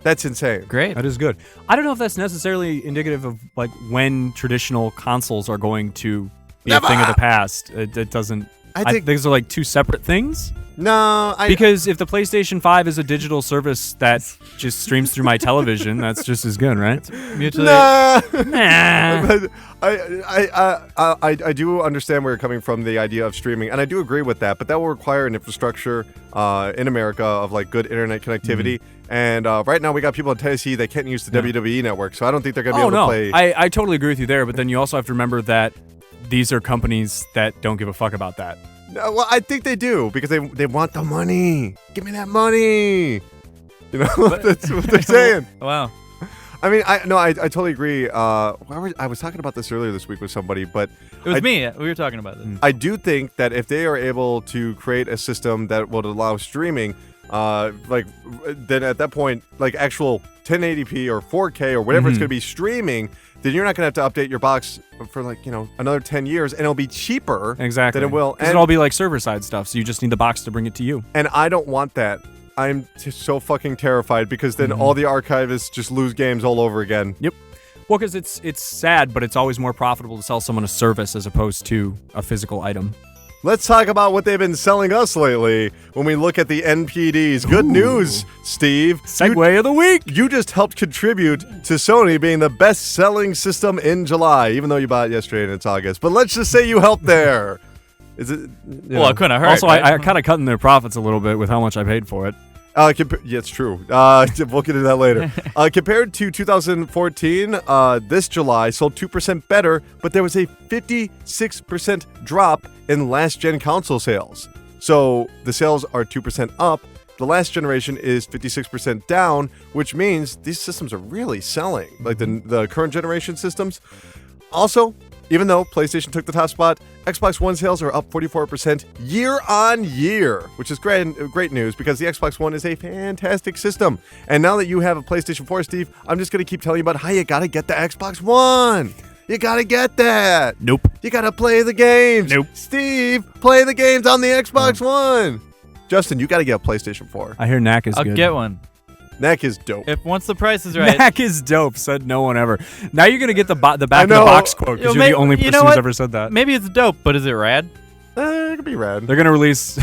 That's insane. Great. That is good. I don't know if that's necessarily indicative of like when traditional consoles are going to be a thing of the past. It doesn't. I I think, think those are like two separate things. no, Because if the PlayStation 5 is a digital service that just streams through my television, that's just as good, right? Mutually. nah. Nah. But I do understand where you're coming from, the idea of streaming, and I do agree with that. But that will require an infrastructure in America of like good internet connectivity. And right now we got people in Tennessee that can't use the WWE network, so I don't think they're gonna be Oh able no, to play. I totally agree with you there. But then you also have to remember that these are companies that don't give a fuck about that. No, well, I think they do because they want the money. Give me that money. You know, that's what they're saying. Wow. I mean, I totally agree. I was talking about this earlier this week with somebody, but It was me. We were talking about this. I do think that if they are able to create a system that will allow streaming, then at that point, like actual 1080p or 4K or whatever it's going to be streaming, then you're not going to have to update your box for another 10 years, and it'll be cheaper Exactly. than it will. And it'll be like server-side stuff, so you just need the box to bring it to you. And I don't want that. I'm so fucking terrified because then all the archivists just lose games all over again. Yep. Well, because it's sad, but it's always more profitable to sell someone a service as opposed to a physical item. Let's talk about what they've been selling us lately when we look at the NPDs. Good news, Steve. Segway of the week. You just helped contribute to Sony being the best-selling system in July, even though you bought it yesterday and it's August. But let's just say you helped there. Is it? Well, it couldn't have hurt. Also, right? I kind of cut in their profits a little bit with how much I paid for it. Yeah, it's true. We'll get into that later. Compared to 2014, this July sold 2% better, but there was a 56% drop in last-gen console sales. So the sales are 2% up. The last generation is 56% down, which means these systems are really selling, like the current generation systems. Also, even though PlayStation took the top spot, Xbox One sales are up 44% year on year, which is great news because the Xbox One is a fantastic system. And now that you have a PlayStation 4, Steve, I'm just going to keep telling you about how you got to get the Xbox One. You got to get that. Nope. You got to play the games. Nope. Steve, play the games on the Xbox One. Justin, you got to get a PlayStation 4. I hear Knack is I'll good. get one. Knack is dope. If once the price is right. Knack is dope, said no one ever. Now you're going to get the back of the know. box quote because you're the only person who's ever said that. Maybe it's dope, but is it rad? It could be rad. They're going to release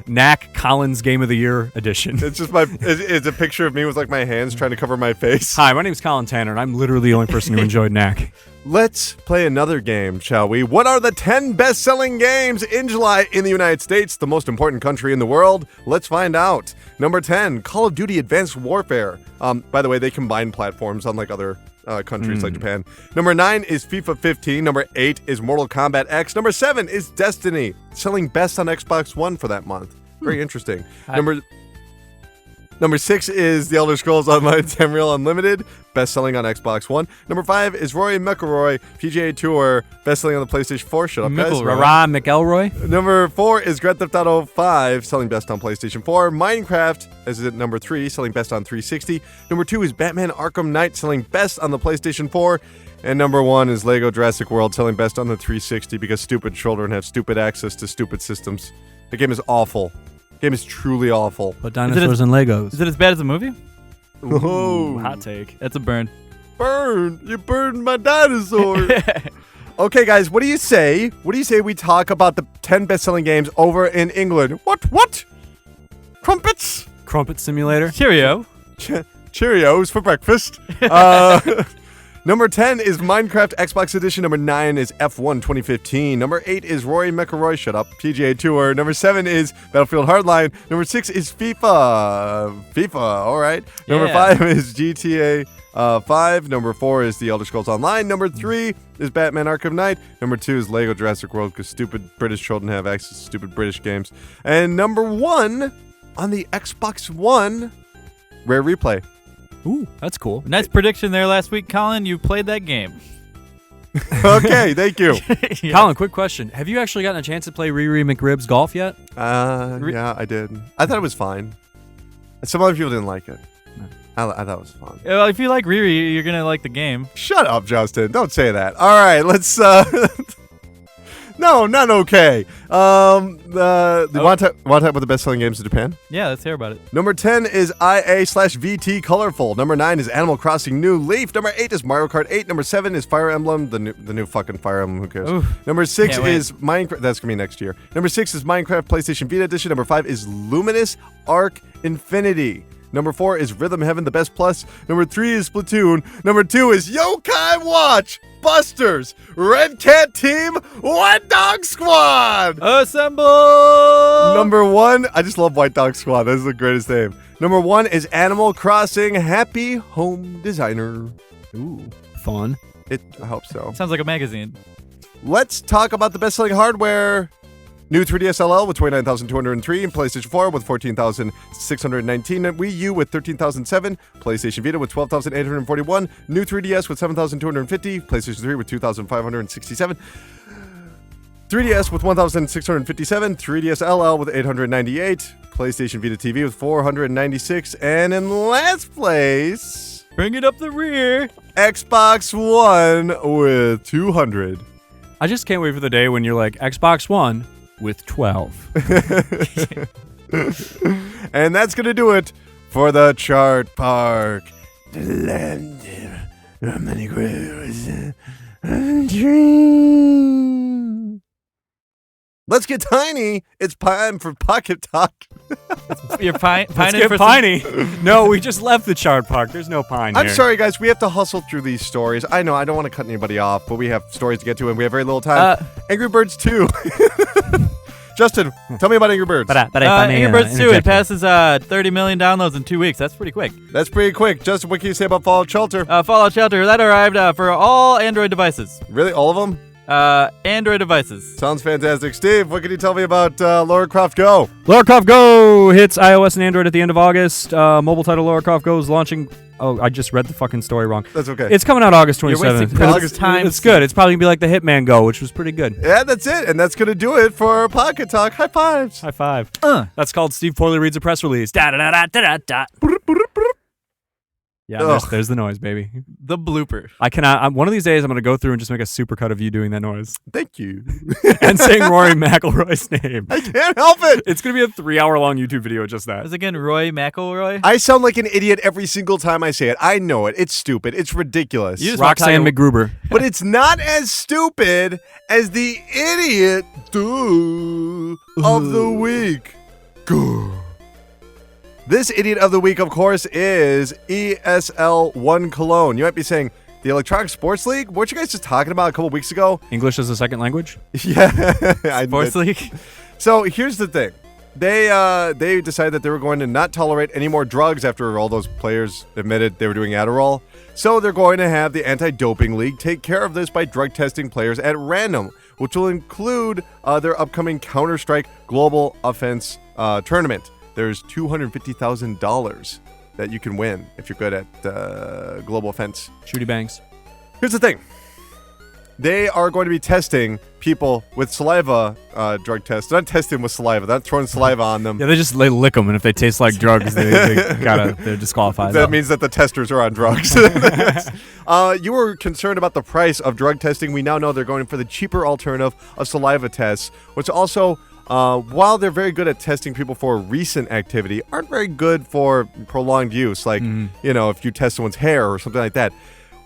Knack Collins Game of the Year edition. It's just it's a picture of me with like my hands trying to cover my face. Hi, my name is Colin Tanner, and I'm literally the only person who enjoyed Knack. Let's play another game, shall we? What are the 10 best-selling games in July in the United States, the most important country in the world? Let's find out. Number 10, Call of Duty Advanced Warfare. By the way, they combine platforms unlike other countries like Japan. Number 9 is FIFA 15. Number 8 is Mortal Kombat X. Number 7 is Destiny, selling best on Xbox One for that month. Very interesting. Number 6 is The Elder Scrolls Online Tamriel Unlimited, best-selling on Xbox One. Number 5 is Rory McIlroy, PGA Tour, best-selling on the PlayStation 4. Shut up, guys. Rah McElroy. Number 4 is Grand Theft Auto 5, selling best on PlayStation 4. Minecraft is at number 3, selling best on 360. Number 2 is Batman Arkham Knight, selling best on the PlayStation 4. And number 1 is Lego Jurassic World, selling best on the 360 because stupid children have stupid access to stupid systems. The game is awful. The game is truly awful. But dinosaurs and Legos. Is it as bad as the movie? Ooh, Hot take. That's a burn. burn! You burned my dinosaur! Okay, guys, what do you say? What do you say we talk about the 10 best-selling games over in England? What? Crumpets? Crumpet Simulator. Cheerio. Cheerios for breakfast. Number 10 is Minecraft Xbox Edition. Number 9 is F1 2015. Number 8 is Rory McIlroy, shut up, PGA Tour. Number 7 is Battlefield Hardline. Number 6 is FIFA, all right. Number 5 is GTA 5. Number 4 is The Elder Scrolls Online. Number 3 is Batman Arkham Knight. Number 2 is Lego Jurassic World because stupid British children have access to stupid British games. And number 1 on the Xbox One, Rare Replay. Ooh, that's cool. Nice prediction there last week, Colin. You played that game. Okay, thank you. Yeah. Colin, quick question. Have you actually gotten a chance to play Riri McRib's golf yet? Yeah, I did. I thought it was fine. Some other people didn't like it. I thought it was fun. Well, if you like Riri, you're going to like the game. Shut up, Justin. Don't say that. All right, let's... No, not okay. Want to talk about the best-selling games in Japan? Yeah, let's hear about it. Number 10 is IA/VT Colorful. Number 9 is Animal Crossing New Leaf. Number 8 is Mario Kart 8. Number 7 is Fire Emblem, the new fucking Fire Emblem, who cares? Oof. Number 6 Can't wait. is Minecraft, that's going to be next year. Number 6 is Minecraft PlayStation Vita Edition. Number 5 is Luminous Arc Infinity. Number 4 is Rhythm Heaven, the Best Plus. Number 3 is Splatoon. Number 2 is Yokai Watch, Busters, Red Cat Team, White Dog Squad. Assemble! Number 1, I just love White Dog Squad. That's the greatest name. Number 1 is Animal Crossing Happy Home Designer. Ooh, fun. I hope so. Sounds like a magazine. Let's talk about the best-selling hardware. New 3DS LL with 29,203, and PlayStation 4 with 14,619, and Wii U with 13,007, PlayStation Vita with 12,841, new 3DS with 7,250, PlayStation 3 with 2,567, 3DS with 1,657, 3DS LL with 898, PlayStation Vita TV with 496, and in last place, Bring it up the rear. Xbox One with 200. I just can't wait for the day when you're like Xbox One with 12. And that's going to do it for the Chart Park. The land of many grows and dreams. Let's get tiny. It's time for Pocket Talk. You're Let's pining get for piney. No, we just left the Chart Park. There's no pine I'm here. sorry, guys. We have to hustle through these stories. I know. I don't want to cut anybody off, but we have stories to get to, and we have very little time. Angry Birds 2. Justin, tell me about Angry Birds. Angry Birds 2, it passes 30 million downloads in 2 weeks. That's pretty quick. That's pretty quick. Justin, what can you say about Fallout Shelter? Fallout Shelter, that arrived for all Android devices. Really? All of them? Android devices. Sounds fantastic. Steve, what can you tell me about Lara Croft Go? Lara Croft Go hits iOS and Android at the end of August. Mobile title Lara Croft Go is launching. Oh, I just read the fucking story wrong. That's okay. It's coming out August You're 27th. wasting August time. It's good. It's probably going to be like the Hitman Go, which was pretty good. Yeah, that's it. And that's going to do it for Pocket Talk. High fives. High five. That's called Steve Poorly Reads a Press Release. Da-da-da-da-da-da. Yeah, there's the noise, baby. The blooper. I cannot. One of these days, I'm going to go through and just make a supercut of you doing that noise Thank you. and saying Rory McIlroy's name. I can't help it. It's going to be a 3-hour-long YouTube video just that. Is it again Roy McIlroy? I sound like an idiot every single time I say it. I know it. It's stupid. It's ridiculous. You just Roxanne McGruber. But it's not as stupid as the idiot of the week. This idiot of the week, of course, is ESL1 Cologne. You might be saying, the Electronic Sports League? Weren't you guys just talking about a couple weeks ago? English as a second language? Yeah. Sports League? So here's the thing. They decided that they were going to not tolerate any more drugs after all those players admitted they were doing Adderall. So they're going to have the Anti-Doping League take care of this by drug testing players at random, which will include their upcoming Counter-Strike Global Offense tournament. There's $250,000 that you can win if you're good at Global Offense. Shooty bangs. Here's the thing. They are going to be testing people with saliva drug tests. They're not testing with saliva. They're not throwing saliva on them. Yeah, they lick them, and if they taste like drugs, they're disqualified. That means that the testers are on drugs. You were concerned about the price of drug testing. We now know they're going for the cheaper alternative of saliva tests, which also, while they're very good at testing people for recent activity, aren't very good for prolonged use. Like, if you test someone's hair or something like that.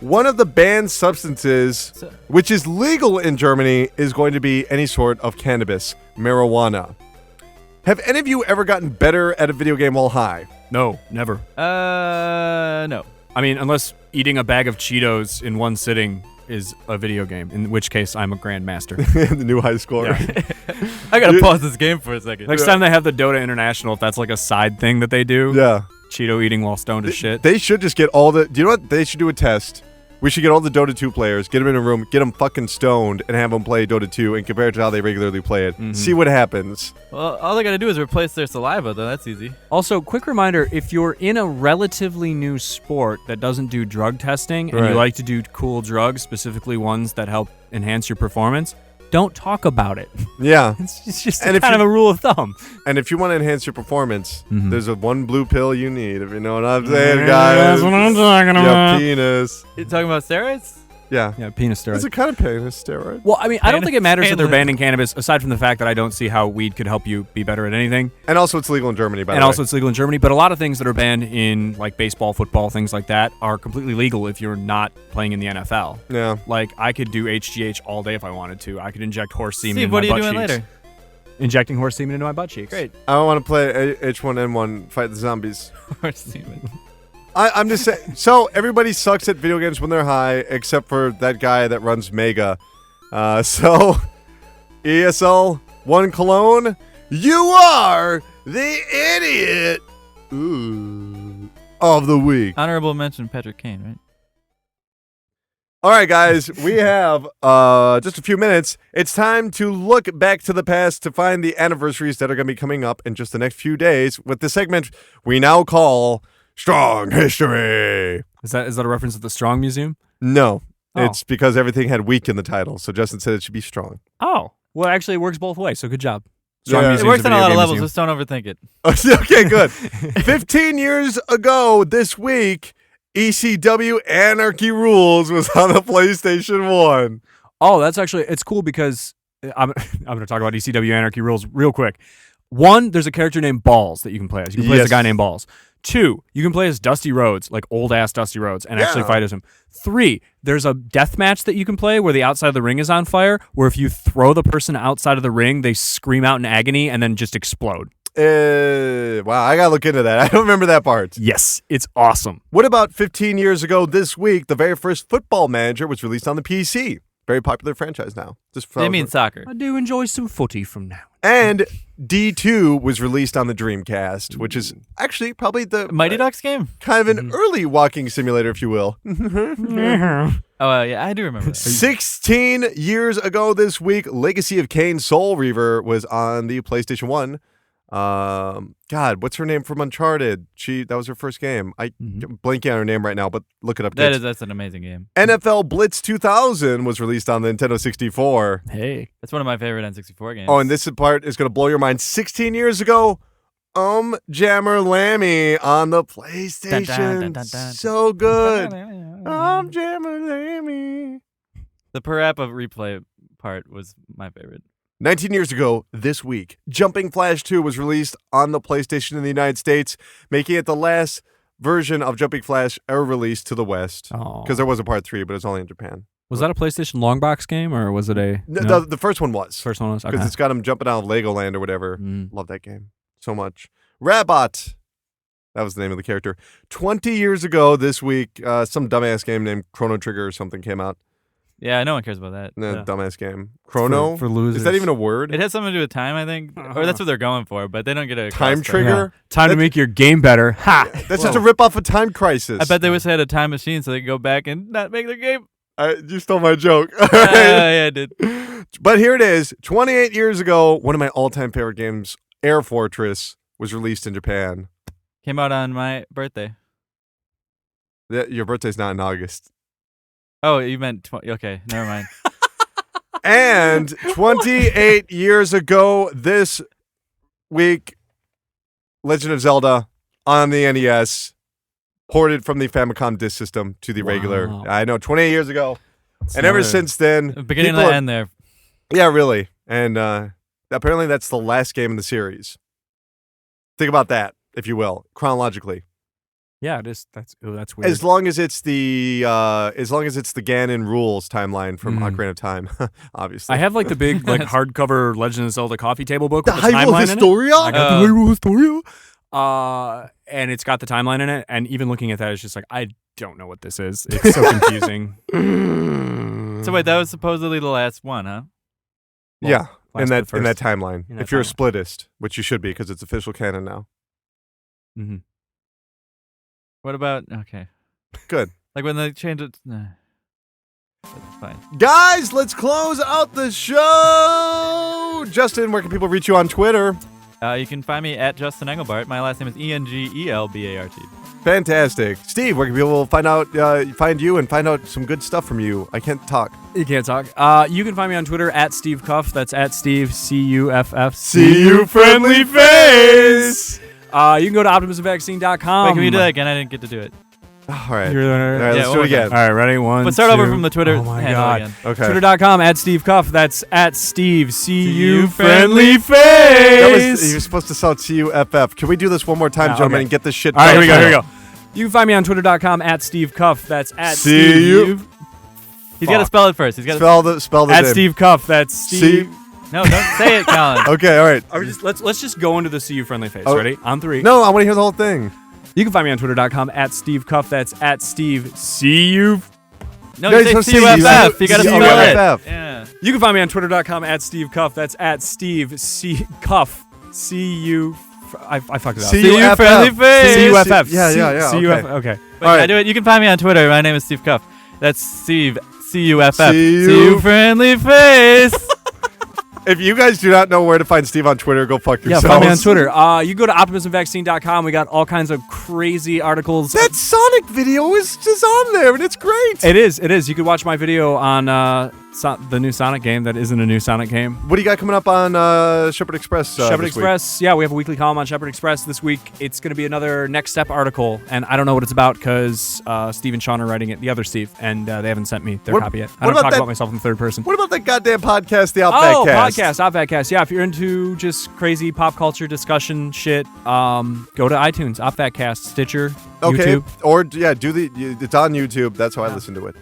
One of the banned substances, which is legal in Germany, is going to be any sort of cannabis, marijuana. Have any of you ever gotten better at a video game while high? No, never. No. I mean, unless eating a bag of Cheetos in one sitting is a video game, in which case I'm a grandmaster. The new high score. Yeah. I gotta pause this game for a second. Next time they have the Dota International, if that's like a side thing that they do, Yeah. Cheeto eating while stoned as shit. They should just get all the... Do you know what? They should do a test. We should get all the Dota 2 players, get them in a room, get them fucking stoned, and have them play Dota 2 and compare it to how they regularly play it. See what happens. Well, all they gotta do is replace their saliva, though. That's easy. Also, quick reminder, if you're in a relatively new sport that doesn't do drug testing and you like to do cool drugs, specifically ones that help enhance your performance, don't talk about it. Yeah. It's just And if kind of you- a rule of thumb. And if you want to enhance your performance, there's a one blue pill you need, if you know what I'm saying, guys. That's what I'm talking Your penis. You talking about steroids? Yeah. Yeah, penis steroid. It's a kind of penis steroid. Well, I mean, I don't think it matters that they're Painless. banning cannabis, aside from the fact that I don't see how weed could help you be better at anything. And also it's legal in Germany, by the And way. also it's legal in Germany. But a lot of things that are banned in, like, baseball, football, things like that, are completely legal if you're not playing in the NFL. Yeah. Like, I could do HGH all day if I wanted to. I could inject horse semen Steve, into what my are you butt doing cheeks. later? Injecting horse semen into my butt cheeks. Great. I don't want to play H1N1 Fight the Zombies. Horse semen. I'm just saying. So everybody sucks at video games when they're high, except for that guy that runs Mega. So ESL 1 Cologne, you are the idiot of the week. Honorable mention Patrick Kane, right? All right, guys, we have just a few minutes. It's time to look back to the past to find the anniversaries that are going to be coming up in just the next few days with the segment we now call Strong History. Is that a reference to the Strong Museum? No, Oh. it's because everything had weak in the title, so Justin said it should be strong. Oh. Well, actually, it works both ways, so good job. Yeah. Museum's It works on a video lot of game levels. museum. Just don't overthink it. Okay, good. 15 years ago this week, ECW Anarchy Rules was on the PlayStation 1. Oh, that's actually, it's cool because I'm going to talk about ECW Anarchy Rules real quick. 1, there's a character named Balls that you can play as. You can play as a guy named Balls. 2, you can play as Dusty Rhodes, like old-ass Dusty Rhodes, and actually fight as him. 3, there's a death match that you can play where the outside of the ring is on fire, where if you throw the person outside of the ring, they scream out in agony and then just explode. Wow, I gotta look into that. I don't remember that part. Yes, it's awesome. What about 15 years ago this week, the very first Football Manager was released on the PC. Very popular franchise now. They mean soccer. I do enjoy some footy from now. And D2 was released on the Dreamcast, which is actually probably the Mighty Ducks game? kind of an early walking simulator, if you will. Oh, yeah, I do remember that. 16 years ago this week, Legacy of Kain Soul Reaver was on the PlayStation 1. God, what's her name from Uncharted? That was her first game. I'm blanking on her name right now, but look it up. That's an amazing game. NFL Blitz 2000 was released on the Nintendo 64. Hey. That's one of my favorite N64 games. Oh, and this part is going to blow your mind. 16 years ago, Jammer Lammy on the PlayStation. Dun, dun, dun, dun. So good. Jammer Lammy. The Parappa replay part was my favorite. 19 years ago this week, Jumping Flash 2 was released on the PlayStation in the United States, making it the last version of Jumping Flash ever released to the West. Oh. Because there was a part 3, but it's only in Japan. Was that a PlayStation long box game, or was it a... The first one was. First one was? Because Okay. it's got him jumping out of Legoland or whatever. Mm. Love that game so much. Rabot. That was the name of the character. 20 years ago this week, some dumbass game named Chrono Trigger or something came out. Yeah, no one cares about that. No, Yeah. dumbass game. Chrono? For losers. Is that even a word? It has something to do with time, I think. Or that's what they're going for, but they don't get a Time cross check. Trigger? Time to make your game better. Ha! That's just a rip-off of Time Crisis. I bet they wish they had a time machine so they could go back and not make their game. You stole my joke. Yeah, I did. But here it is. 28 years ago, one of my all-time favorite games, Air Fortress, was released in Japan. Came out on my birthday. Your birthday's not in August. Oh, you meant okay, never mind. And 28 years ago this week, Legend of Zelda on the NES, ported from the Famicom disk system to the regular. Wow. I know, 28 years ago. It's And ever another- since then... Beginning people to have- end there. Yeah, really. And apparently that's the last game in the series. Think about that, if you will, chronologically. Yeah, it is. That's weird. As long as it's the Ganon rules timeline from Ocarina of Time, obviously. I have like the big like hardcover Legend of Zelda coffee table book the with the Hyrule timeline in it. Historia. I got the Hyrule Historia. And it's got the timeline in it. And even looking at that, it's just like, I don't know what this is. It's so confusing. So wait, that was supposedly the last one, huh? Yeah, in last that but first. timeline. In that If you're a timeline. splittist, which you should be because it's official canon now. Mm-hmm. What about okay? Good. Like when they change it. Nah. That's fine. Guys, let's close out the show. Justin, where can people reach you on Twitter? You can find me at Justin Engelbart. My last name is Engelbart. Fantastic. Steve, where can people find you and find out some good stuff from you? I can't talk. You can't talk. You can find me on Twitter at Steve Cuff. That's at Steve CUFF. See you, friendly face. You can go to optimismvaccine.com. Wait, can we do that again? I didn't get to do it. All right. You're All right, the- let's one do more it again. All right, ready? One, But start over two. from the Twitter Oh my handle God. again. Okay. Twitter.com at Steve Cuff. That's at Steve CU friendly friendly face. You're supposed to sell CUFF. Can we do this one more time, gentlemen, okay. and get this shit All right, done? here we go. You can find me on twitter.com at Steve Cuff. That's at See Steve. you. He's got to spell it first. He's got to Spell the At name. Steve Cuff. That's Steve. No, don't say it, Colin. Okay, all right. Let's just go into the CU friendly face. Oh. Ready? On 3. No, I want to hear the whole thing. You can find me on twitter.com at Steve Cuff. That's at Steve CU. No, No, you you say don't say CUFF. You got to spell it. CUFF. Yeah. You can find me on twitter.com at Steve Cuff. That's at Steve C Cuff. CU. I fucked it up. CUFF. friendly face. CUFF. Yeah. CUFF. Okay. Okay. But All I right. do it. You can find me on Twitter. My name is Steve Cuff. That's Steve. C-U-F-F. See See you. you, friendly face. If you guys do not know where to find Steve on Twitter, go fuck Yeah, yourselves. find me on Twitter. You go to optimismvaccine.com. We got all kinds of crazy articles. That Sonic video is just on there, and it's great. It is. You could watch my video on the new Sonic game that isn't a new Sonic game. What do you got coming up on Shepherd Express? Shepherd this week? Express, yeah, we have a weekly column on Shepherd Express this week. It's going to be another Next Step article, and I don't know what it's about because Steve and Sean are writing it, the other Steve, and they haven't sent me their copy yet. I don't talk about myself in the third person. What about that goddamn podcast, the Outback Cast? Outback Cast. Yeah, if you're into just crazy pop culture discussion shit, go to iTunes, Outback Cast, Stitcher, YouTube. Or it's on YouTube. That's how I listen to it.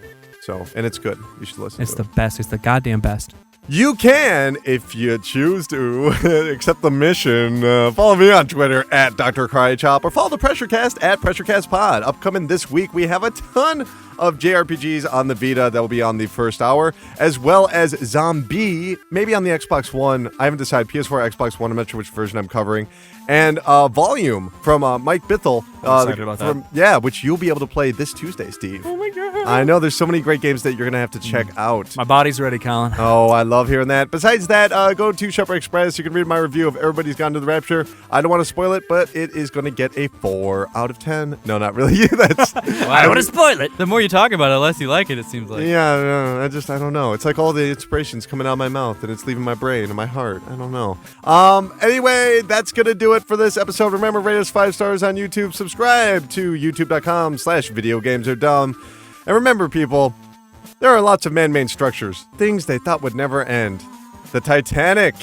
So, and it's good. You should listen It's to the best. It's the goddamn best. You can, if you choose to, accept the mission. Follow me on Twitter at Dr. Crychop or follow the Pressurecast at PressureCastPod. Upcoming this week, we have a ton of JRPGs on the Vita that will be on the first hour, as well as Zombie, maybe on the Xbox One. I haven't decided. PS4, Xbox One. I'm not sure which version I'm covering. And Volume from Mike Bithell. I'm excited about that. Yeah, which you'll be able to play this Tuesday, Steve. Oh my god. I know there's so many great games that you're going to have to check out. My body's ready, Colin. Oh, I love hearing that. Besides that, go to Shepherd Express. You can read my review of Everybody's Gone to the Rapture. I don't want to spoil it, but it is going to get a 4 out of 10. No, not really. That's. I don't want to spoil it. The more you talk about it, the less you like it, it seems like. Yeah, no, I don't know. It's like all the inspiration's coming out of my mouth and it's leaving my brain and my heart. I don't know. Anyway, that's going to do it for this episode. Remember, rate us 5 stars on YouTube. Subscribe to youtube.com/videogamesardumb. And remember, people, there are lots of man-made structures, things they thought would never end. The Titanic,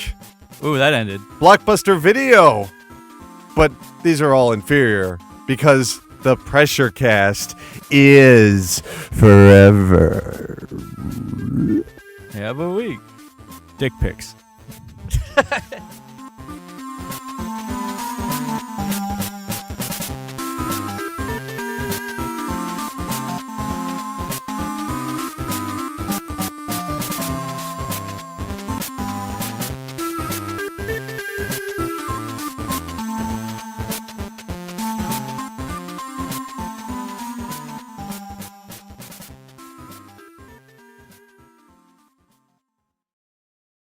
Ooh, that ended. Blockbuster Video. But these are all inferior because the Pressurecast is forever. Have a week. Dick pics.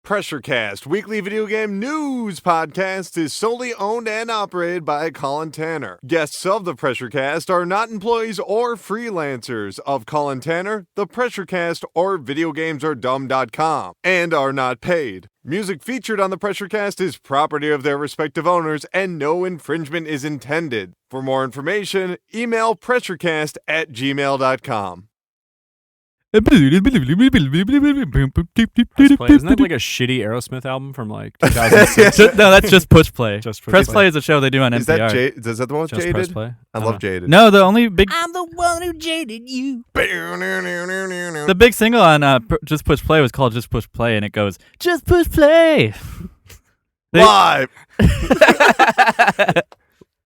Pressurecast, weekly video game news podcast, is solely owned and operated by Colin Tanner. Guests of the Pressurecast are not employees or freelancers of Colin Tanner, the Pressurecast, or VideoGamesAreDumb.com, and are not paid. Music featured on the Pressurecast is property of their respective owners, and no infringement is intended. For more information, email pressurecast@gmail.com. Isn't that like a shitty Aerosmith album from like 2006? No, that's just Push Play. Just Press Play is a show they do on Is NPR. that is that the one with Just Jaded? Press Play? I love Jaded. No, the only big I'm the one who jaded you. the big single on Just Push Play was called Just Push Play, and it goes Just Push Play. Live.